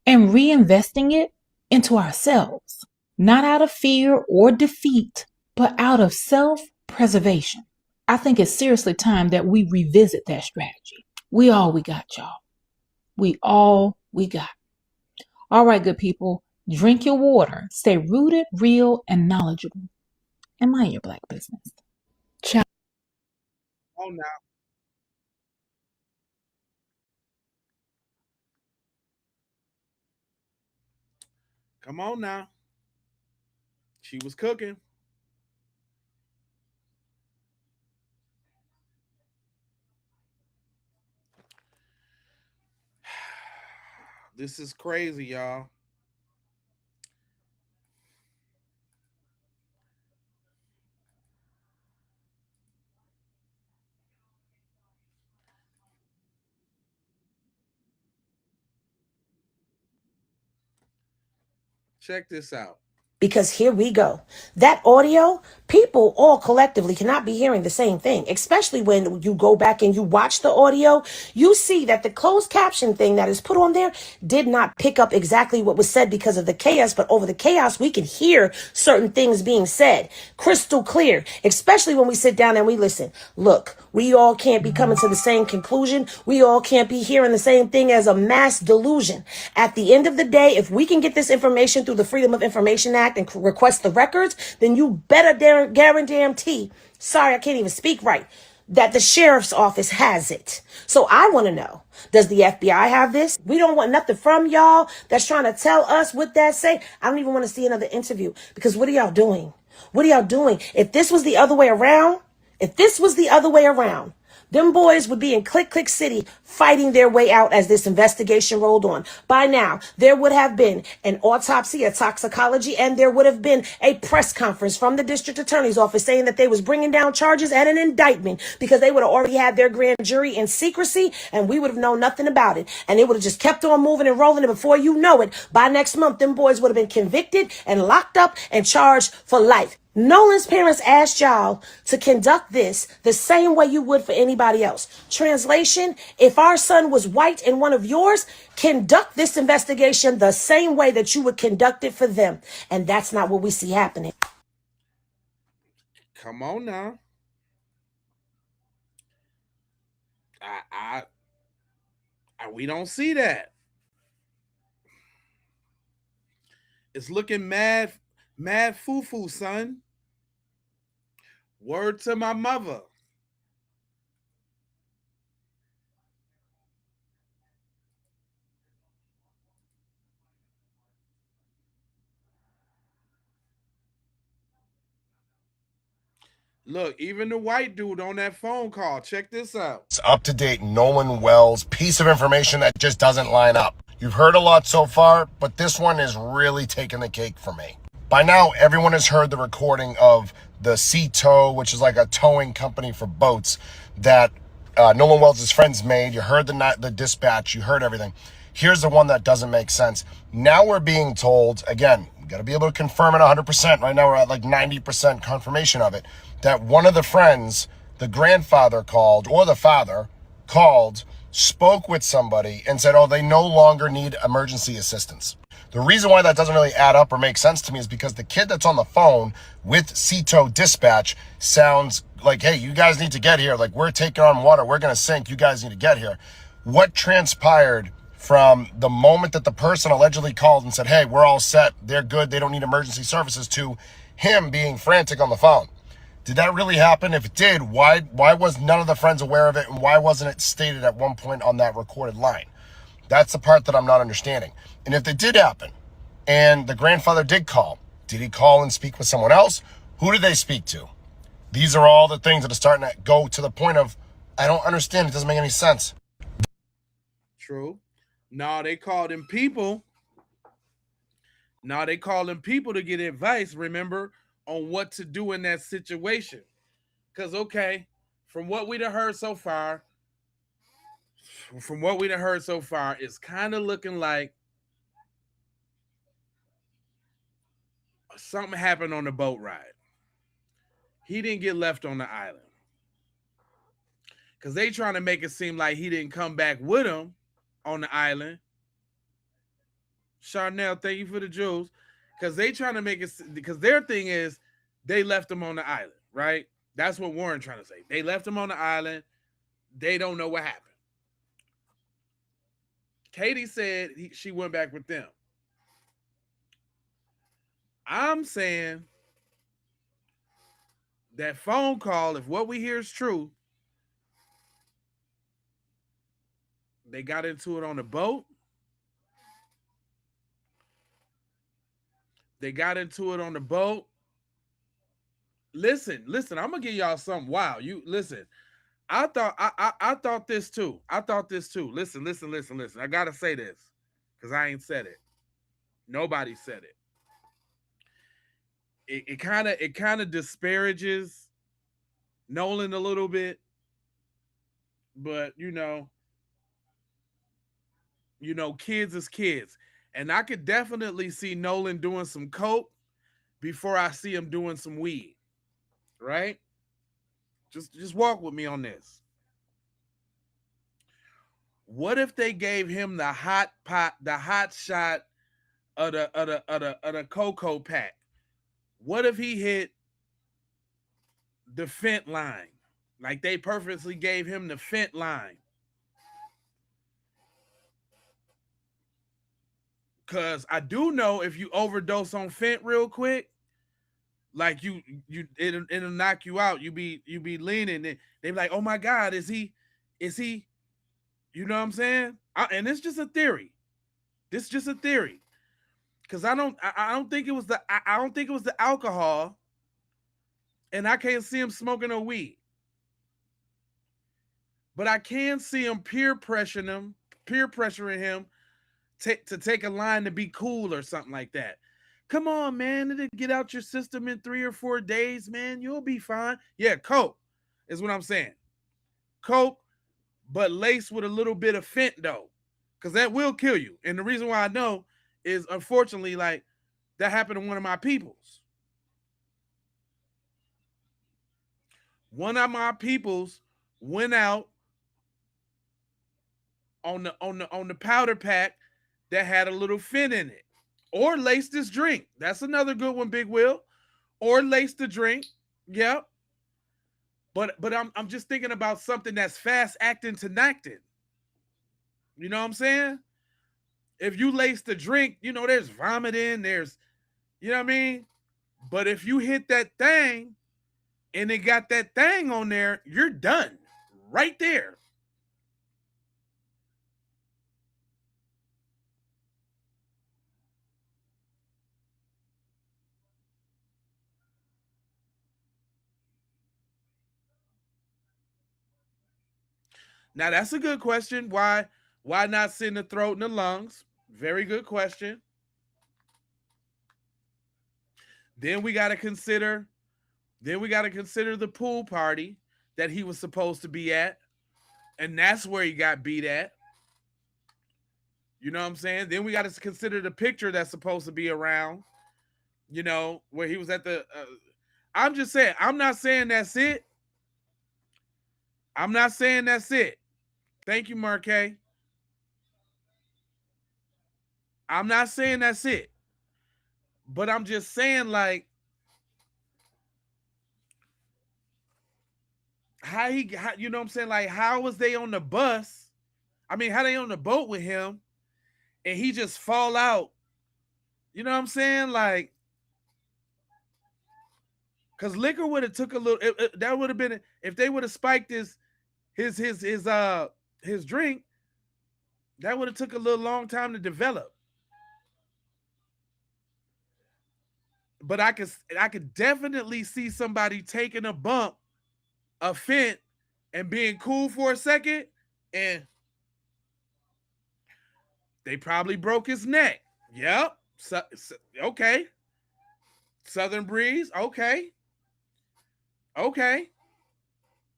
Speaker 14: and reinvesting it into ourselves, not out of fear or defeat, but out of self-preservation. I think it's seriously time that we revisit that strategy. We got, y'all. We got. All right, good people, drink your water, stay rooted, real, and knowledgeable, and mind your black business. Ciao.
Speaker 1: Oh, now. Come on now. She was cooking. This is crazy, y'all. Check this out.
Speaker 15: Because here we go. That audio, people all collectively cannot be hearing the same thing, especially when you go back and you watch the audio. You see that the closed caption thing that is put on there did not pick up exactly what was said because of the chaos, but over the chaos, we can hear certain things being said crystal clear, especially when we sit down and we listen. Look, we all can't be coming to the same conclusion. We all can't be hearing the same thing as a mass delusion. At the end of the day, if we can get this information through the Freedom of Information Act and request the records, then you better guarantee, sorry, I can't even speak right, that the sheriff's office has it. So I want to know, does the FBI have this? We don't want nothing from y'all that's trying to tell us what that say. I don't even want to see another interview, because what are y'all doing? What are y'all doing? If this was the other way around, them boys would be in Click Click City fighting their way out as this investigation rolled on. By now, there would have been an autopsy, a toxicology, and there would have been a press conference from the district attorney's office saying that they was bringing down charges and an indictment because they would have already had their grand jury in secrecy and we would have known nothing about it. And it would have just kept on moving and rolling. And before you know it, by next month, them boys would have been convicted and locked up and charged for life. Nolan's parents asked y'all to conduct this the same way you would for anybody else. Translation, if our son was white and one of yours, conduct this investigation the same way that you would conduct it for them. And that's not what we see happening.
Speaker 1: Come on now. We don't see that. It's looking mad, mad foo-foo, son. Word to my mother. Look, even the white dude on that phone call. Check this out.
Speaker 16: It's up-to-date Nolan Wells piece of information that just doesn't line up. You've heard a lot so far, but this one is really taking the cake for me. By now, everyone has heard the recording of the Sea Tow, which is like a towing company for boats that Nolan Wells' friends made. You heard the dispatch. You heard everything. Here's the one that doesn't make sense. Now we're being told, again, we got to be able to confirm it 100%. Right now we're at like 90% confirmation of it, that one of the friends, the grandfather called, or the father called, spoke with somebody and said, oh, they no longer need emergency assistance. The reason why that doesn't really add up or make sense to me is because the kid that's on the phone with Cito Dispatch sounds like, hey, you guys need to get here. Like, we're taking on water. We're going to sink. You guys need to get here. What transpired from the moment that the person allegedly called and said, hey, we're all set, they're good, they don't need emergency services, to him being frantic on the phone? Did that really happen? If it did, why was none of the friends aware of it, and why wasn't it stated at one point on that recorded line? That's the part that I'm not understanding. And if it did happen, and the grandfather did call, did he call and speak with someone else? Who did they speak to? These are all the things that are starting to go to the point of, I don't understand, it doesn't make any sense.
Speaker 1: True. No, they called him people. No, they called him people to get advice, remember, on what to do in that situation. Because, okay, from what we've heard so far, it's kind of looking like something happened on the boat ride. He didn't get left on the island. Because they trying to make it seem like he didn't come back with him on the island. Charnel, thank you for the jewels. Because they trying to make it, because their thing is they left him on the island, right? That's what Warren trying to say. They left him on the island. They don't know what happened. Katie said she went back with them. I'm saying that phone call, if what we hear is true, they got into it on the boat. They got into it on the boat. Listen, I'm gonna give y'all something. Wow, you listen. I thought this too. Listen. I gotta say this because I ain't said it. Nobody said it. It kind of disparages Nolan a little bit, but kids is kids, and I could definitely see Nolan doing some coke before I see him doing some weed. Right? Just walk with me on this. What if they gave him the hot shot of the cocoa pack? What if he hit the fent line? Like they purposely gave him the fent line. Cause I do know if you overdose on fent real quick, like it'll knock you out. You be leaning. They be like, oh my God, is he? You know what I'm saying? And it's just a theory. This is just a theory. Cause I don't think it was the alcohol, and I can't see him smoking no weed. But I can see him peer pressuring him to take a line to be cool or something like that. Come on, man, it'll get out your system in 3 or 4 days, man. You'll be fine. Yeah, coke is what I'm saying. Coke, but laced with a little bit of fent though, because that will kill you. And the reason why I know is, unfortunately, like that happened to one of my peoples. One of my peoples went out on the powder pack that had a little fin in it, or laced this drink. That's another good one, Big Will. Or laced the drink. Yep. But I'm just thinking about something that's fast acting to acting. You know what I'm saying? If you lace the drink, there's vomit in, there's, you know what I mean? But if you hit that thing and it got that thing on there, you're done right there. Now that's a good question. Why not sit in the throat and the lungs? Very good question. Then we got to consider the pool party that he was supposed to be at, and that's where he got beat at. You know what I'm saying? Then we got to consider the picture that's supposed to be around, where he was at the I'm just saying, I'm not saying that's it. I'm not saying that's it. Thank you, Marquet. I'm not saying that's it. But I'm just saying, like, how you know what I'm saying? Like, how was they on the bus? I mean, how they on the boat with him and he just fall out? You know what I'm saying? Like, because liquor would have took a little. That would have been, if they would have spiked his drink. That would have took a little long time to develop. But I could definitely see somebody taking a bump, a fent, and being cool for a second, and they probably broke his neck. Yep. Okay. Southern breeze. Okay. Okay.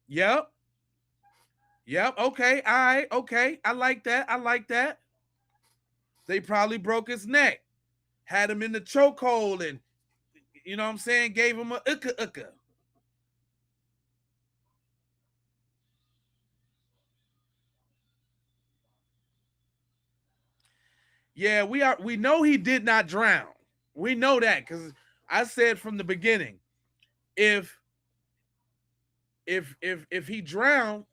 Speaker 1: Yep. Yep. Okay. All right. Okay. I like that. I like that. They probably broke his neck, had him in the chokehold, and you know what I'm saying, gave him a uka. Yeah, we know he did not drown. We know that because I said from the beginning, if he drowned,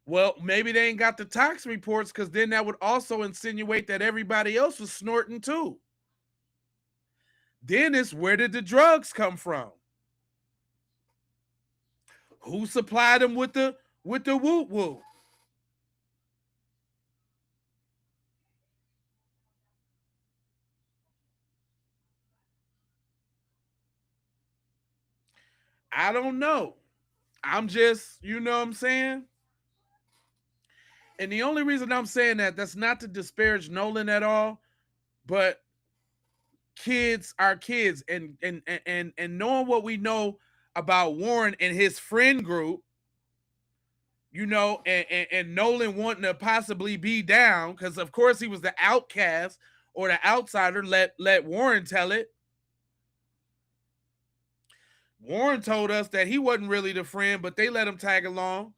Speaker 1: well, maybe they ain't got the tox reports, because then that would also insinuate that everybody else was snorting too. Then it's, where did the drugs come from? Who supplied them with the whoop whoop? I don't know. I'm just, you know what I'm saying? And the only reason I'm saying that's not to disparage Nolan at all, but kids are kids, and knowing what we know about Warren and his friend group, and Nolan wanting to possibly be down, because of course he was the outcast or the outsider. Let Warren tell it. Warren told us that he wasn't really the friend, but they let him tag along.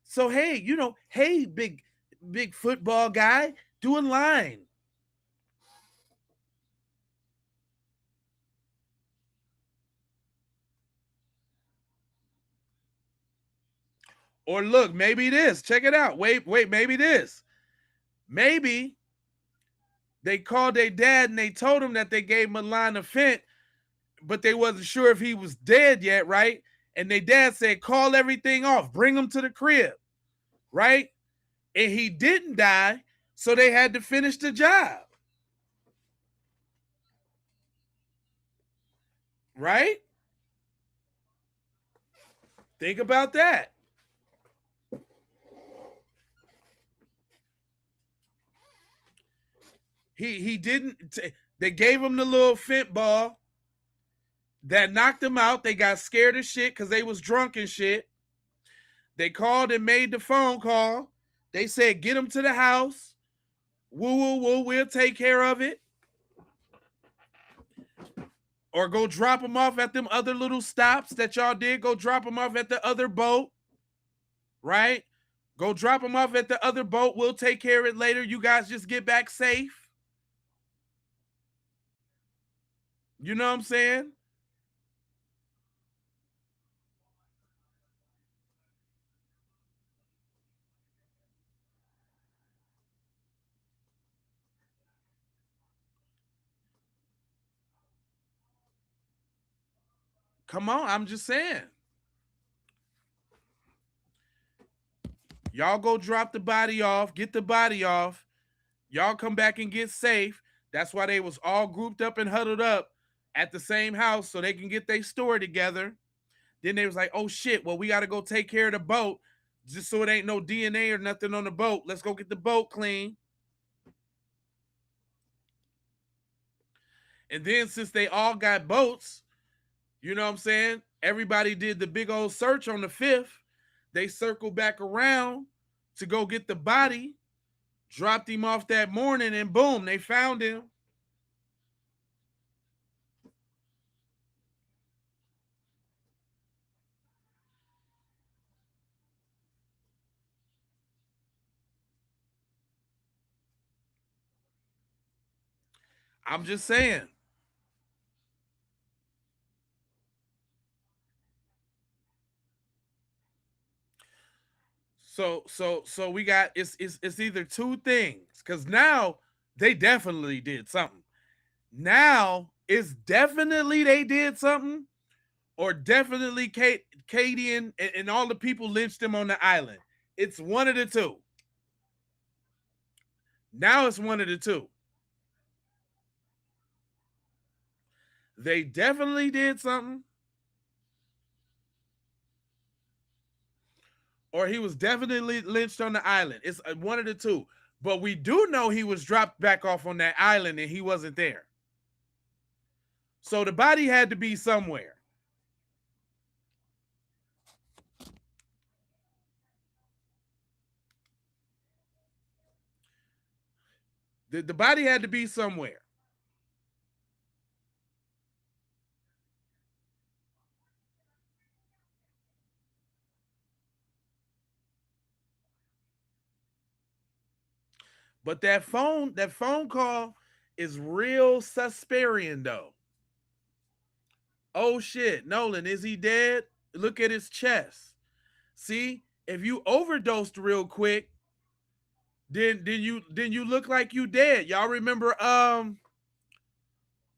Speaker 1: So hey, hey, big football guy, do a line. Or look, maybe this. Check it out. Wait, maybe this. Maybe they called their dad and they told him that they gave him a line of fent, but they wasn't sure if he was dead yet, right? And their dad said, call everything off, bring him to the crib, right? And he didn't die, so they had to finish the job. Right? Think about that. He didn't. They gave him the little fent ball that knocked him out. They got scared as shit because they was drunk and shit. They called and made the phone call. They said, get him to the house. Woo, woo, woo. We'll take care of it. Or go drop him off at them other little stops that y'all did. Go drop him off at the other boat. Right? Go drop him off at the other boat. We'll take care of it later. You guys just get back safe. You know what I'm saying? Come on, I'm just saying. Y'all go drop the body off, get the body off. Y'all come back and get safe. That's why they was all grouped up and huddled up at the same house so they can get their story together. Then they was like, oh shit, well, we got to go take care of the boat just so it ain't no DNA or nothing on the boat. Let's go get the boat clean. And then since they all got boats, you know what I'm saying? Everybody did the big old search on the 5th. They circled back around to go get the body, dropped him off that morning, and boom, they found him. I'm just saying. So we got it's either two things, because now they definitely did something. Now it's definitely they did something, or definitely Katie and all the people lynched him on the island. It's one of the two. Now it's one of the two. They definitely did something, or he was definitely lynched on the island. It's one of the two. But we do know he was dropped back off on that island and he wasn't there. So the body had to be somewhere. The body had to be somewhere. But that phone call is real Susperian though. Oh shit, Nolan, is he dead? Look at his chest. See, if you overdosed real quick, then you look like you dead. Y'all remember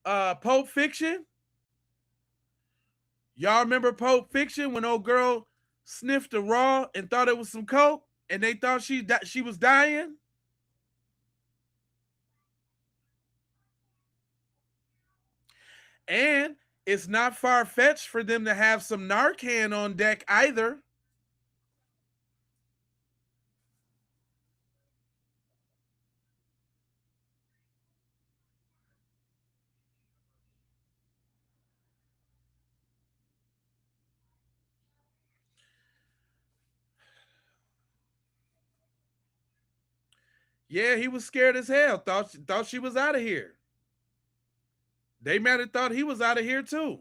Speaker 1: Pulp Fiction? Y'all remember Pulp Fiction when old girl sniffed the raw and thought it was some coke and they thought she was dying? And it's not far-fetched for them to have some Narcan on deck either. Yeah, he was scared as hell. Thought she was out of here. They might have thought he was out of here too.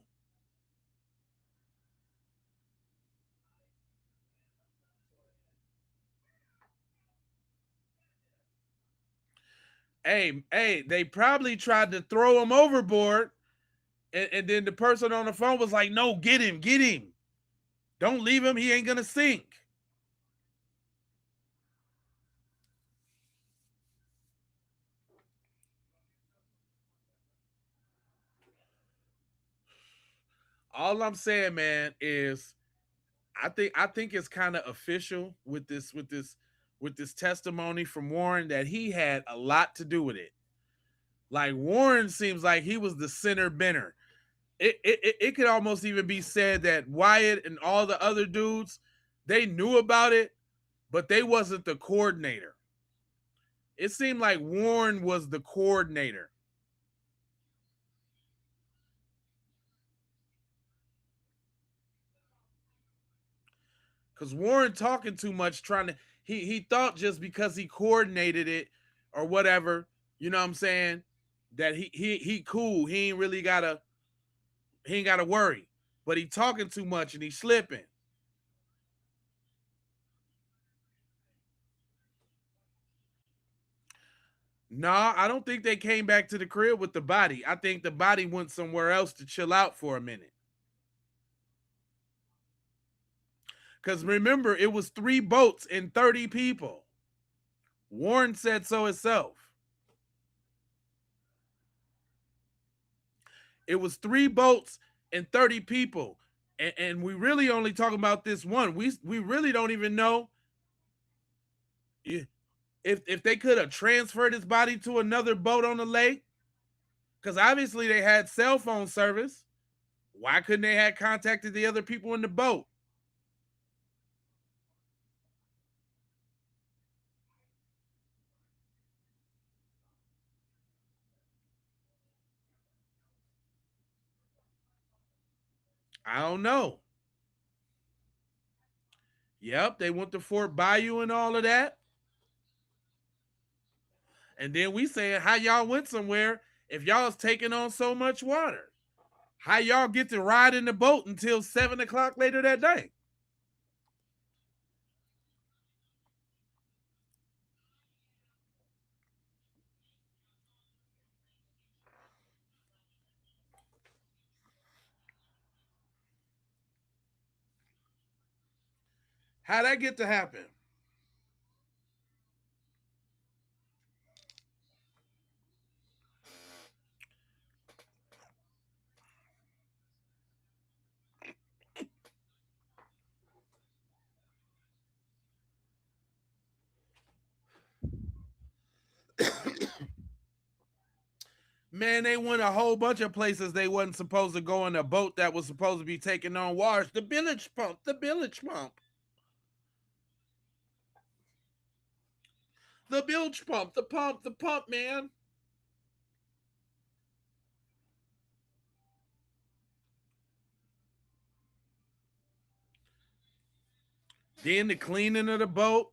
Speaker 1: Hey, they probably tried to throw him overboard, and then the person on the phone was like, "No, get him, get him. Don't leave him. He ain't gonna sink." All I'm saying, man, is I think it's kind of official with this testimony from Warren that he had a lot to do with it. Like Warren seems like he was the center bender. It could almost even be said that Wyatt and all the other dudes, they knew about it, but they wasn't the coordinator. It seemed like Warren was the coordinator. Because Warren talking too much, trying to he thought just because he coordinated it or whatever, you know what I'm saying, that he cool. He ain't gotta worry. But he talking too much and he slipping. Nah, I don't think they came back to the crib with the body. I think the body went somewhere else to chill out for a minute. Because remember, it was 3 boats and 30 people. Warren said so himself. It was 3 boats and 30 people. And we really only talking about this one. We really don't even know if they could have transferred his body to another boat on the lake, because obviously they had cell phone service. Why couldn't they have contacted the other people in the boat? I don't know. Yep, they went to Fort Bayou and all of that. And then we saying how y'all went somewhere if y'all was taking on so much water. How y'all get to ride in the boat until 7 o'clock later that day? How'd that get to happen? Man, they went a whole bunch of places they wasn't supposed to go in a boat that was supposed to be taking on waters. The village pump, the village pump. The bilge pump, the pump, man. Then the cleaning of the boat.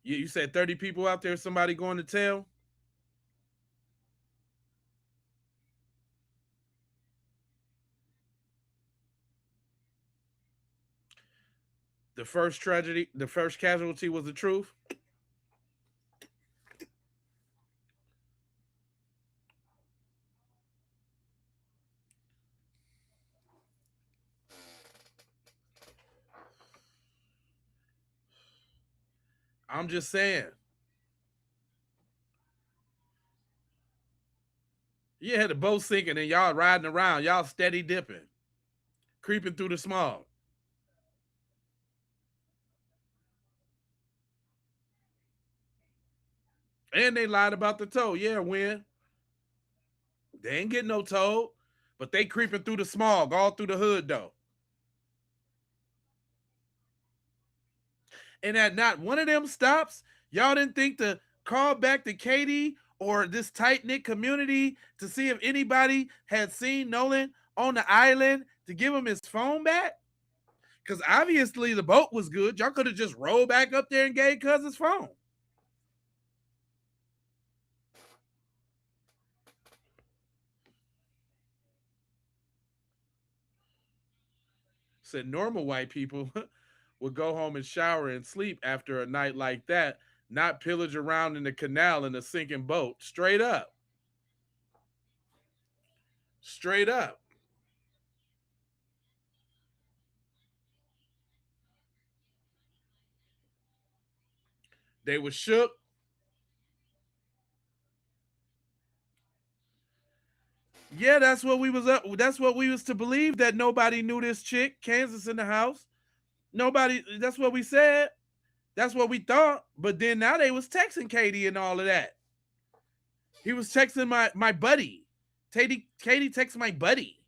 Speaker 1: You said 30 people out there, somebody going to tell? The first tragedy, the first casualty was the truth. I'm just saying. Yeah, the boat sinking and y'all riding around, y'all steady dipping, creeping through the smog. And they lied about the tow. Yeah, when? They ain't getting no tow, but they creeping through the smog, all through the hood though. And at not one of them stops, y'all didn't think to call back to Katie or this tight knit community to see if anybody had seen Nolan on the island to give him his phone back? Because obviously the boat was good. Y'all could have just rolled back up there and gave Cuz his phone. Said normal white people would go home and shower and sleep after a night like that, not pillage around in the canal in a sinking boat. Straight up. Straight up. They were shook. Yeah, that's what we was up. That's what we was to believe, that nobody knew this chick, Kansas in the house. Nobody. That's what we said. That's what we thought. But then now they was texting Katie and all of that. He was texting my buddy. Katie texted my buddy.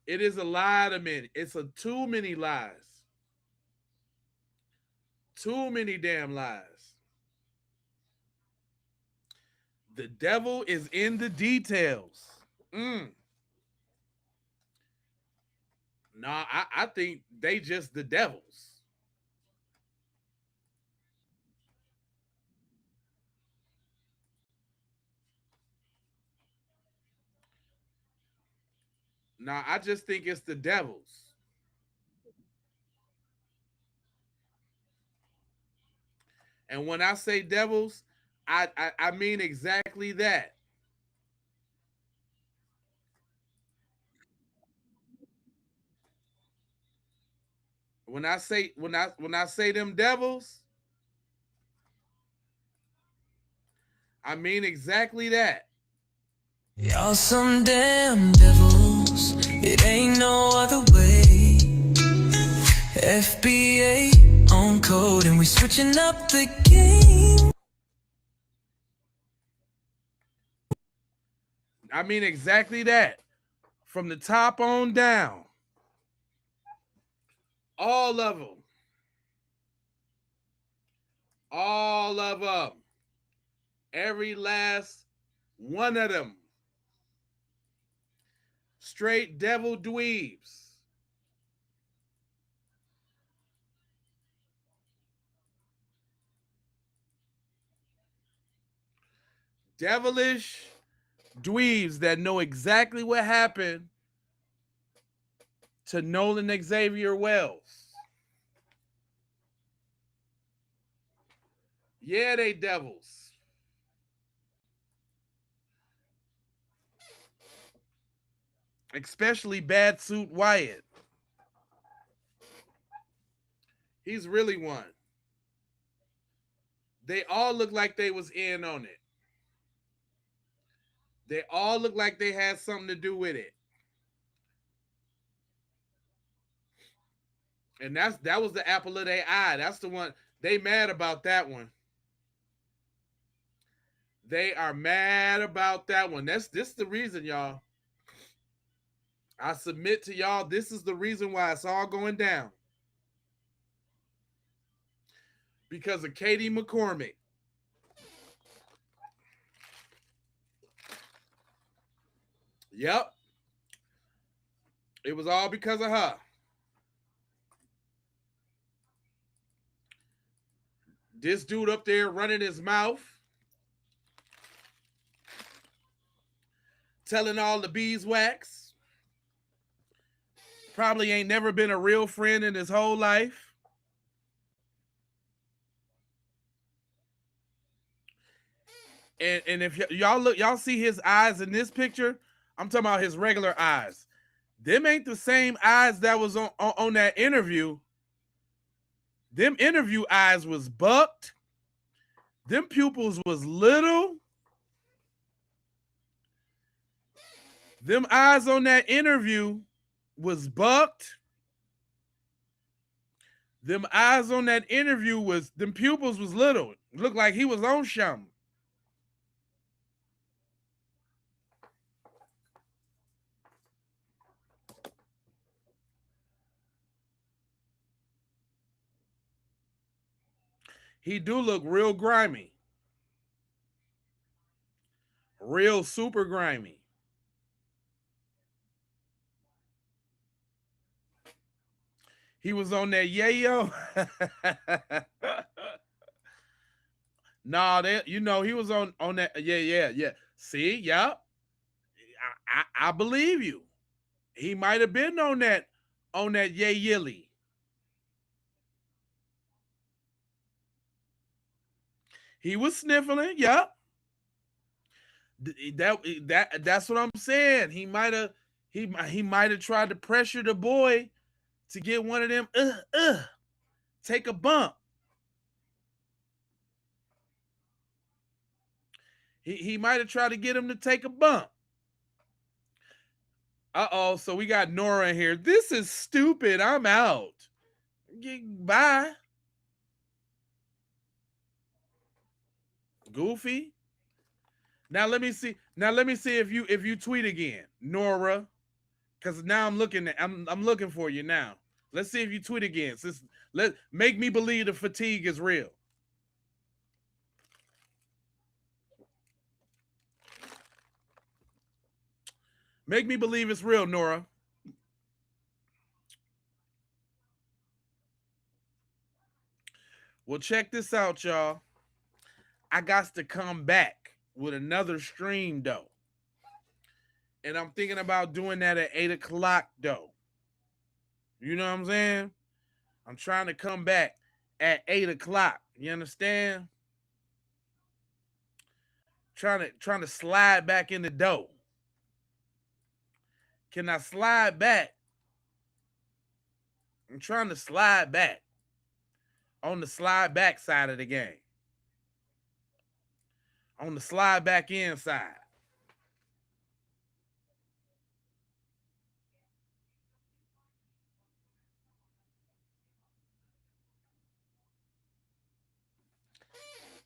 Speaker 1: It is a lot of many. It's a too many lies. Too many damn lies. The devil is in the details. Nah, I think they just the devils. Nah, I just think it's the devils. And when I say devils, I mean exactly that. When I say them devils, I mean exactly that.
Speaker 12: Y'all some damn devils. It ain't no other way. FBA on code and we switching up the game.
Speaker 1: I mean exactly that. From the top on down. All of them. All of them. Every last one of them. Straight devil dweebs. Devilish dweebs that know exactly what happened to Nolan Xavier Wells. Yeah, they devils. Especially Bad Suit Wyatt. He's really one. They all look like they was in on it. They all look like they had something to do with it. And that was the apple of their eye. That's the one. They mad about that one. They are mad about that one. This the reason, y'all. I submit to y'all, this is the reason why it's all going down. Because of Katie McCormick. Yep. It was all because of her. This dude up there running his mouth, telling all the beeswax. Probably ain't never been a real friend in his whole life. And if y'all look, y'all see his eyes in this picture. I'm talking about his regular eyes. Them ain't the same eyes that was on that interview. Them interview eyes was bucked. Them pupils was little. Them eyes on that interview was bucked. Them eyes on that interview was, them pupils was little. It looked like he was on something. He do look real grimy. Real super grimy. He was on that yayo. Nah, that, you know, he was on that. Yeah. See, yep. I believe you. He might have been on that yilly. He was sniffling, yep. That's what I'm saying. He might have tried to pressure the boy to get one of them take a bump. He might have tried to get him to take a bump. Uh-oh, so we got Nora in here. This is stupid. I'm out. Bye. Goofy. Now let me see if you tweet again, Nora. Cause now I'm looking for you now. Let's see if you tweet again. Let make me believe the fatigue is real. Make me believe it's real, Nora. Well, check this out, y'all. I got to come back with another stream, though. And I'm thinking about doing that at 8 o'clock, though. You know what I'm saying? I'm trying to come back at 8 o'clock. You understand? Trying to slide back in the dough. Can I slide back I'm trying to slide back on the slide back side of the game. On the slide back inside.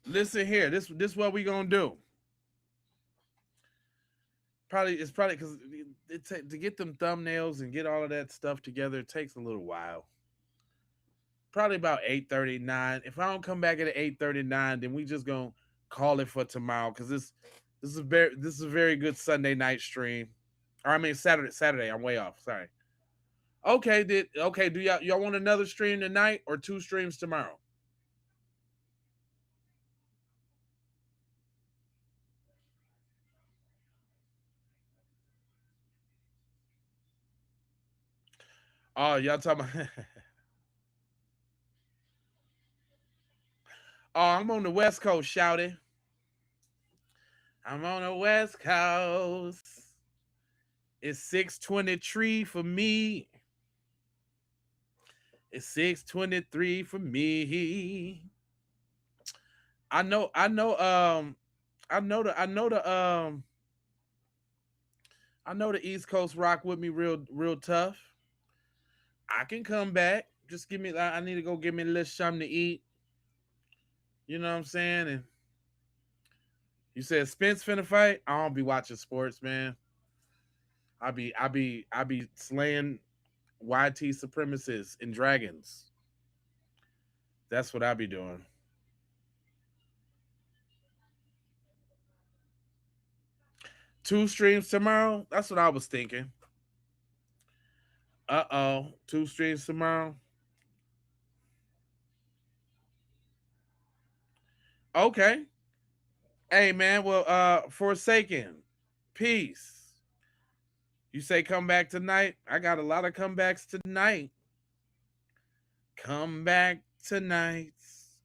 Speaker 1: Listen here. This what we gonna do. It's probably because to get them thumbnails and get all of that stuff together, it takes a little while. Probably about 8:39. If I don't come back at 8:39, then we just gonna call it for tomorrow because this is a very good Sunday night stream. Or I mean Saturday. I'm way off. Sorry. Okay, do y'all want another stream tonight or 2 streams tomorrow? Oh, y'all talking about Oh, I'm on the West Coast, shouty. I'm on the West Coast. It's 6:23 for me. It's 6:23 for me. I know I know the East Coast rock with me real tough. I can come back. Just give me I need to go get me a little something to eat. You know what I'm saying? And you said Spence finna fight? I don't be watching sports, man. I be slaying YT supremacists and dragons. That's what I be doing. Two streams tomorrow? That's what I was thinking. Uh-oh. 2 streams tomorrow? Okay. Hey man, well, Forsaken. Peace. You say come back tonight? I got a lot of comebacks tonight. Come back tonight.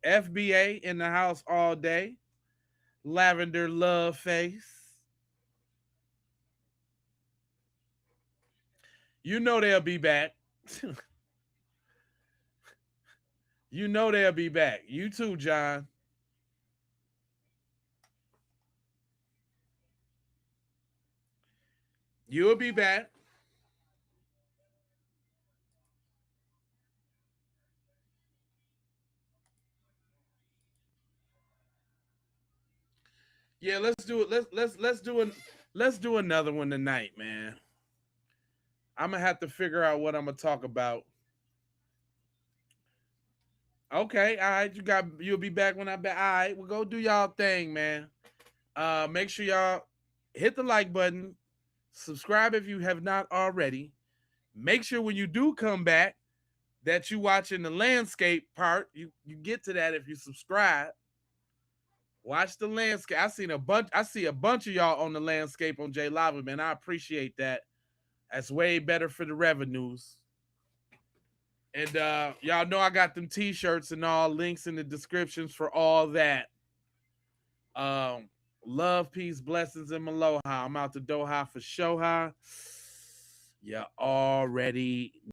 Speaker 1: FBA in the house all day. Lavender Love Face. You know they'll be back. You know they'll be back. You too, John. You'll be back. Yeah, let's do it. Let's do another one tonight, man. I'm gonna have to figure out what I'm gonna talk about. Okay, all right. You'll be back when I'm back. All right, well go do y'all thing, man. Make sure y'all hit the like button, subscribe if you have not already. Make sure when you do come back that you watching the landscape part. You get to that if you subscribe. Watch the landscape. I see a bunch of y'all on the landscape on J Lava, man. I appreciate that. That's way better for the revenues. And y'all know I got them t-shirts and all, links in the descriptions for all that. Love, peace, blessings, and aloha. I'm out to Doha for Shoha. You already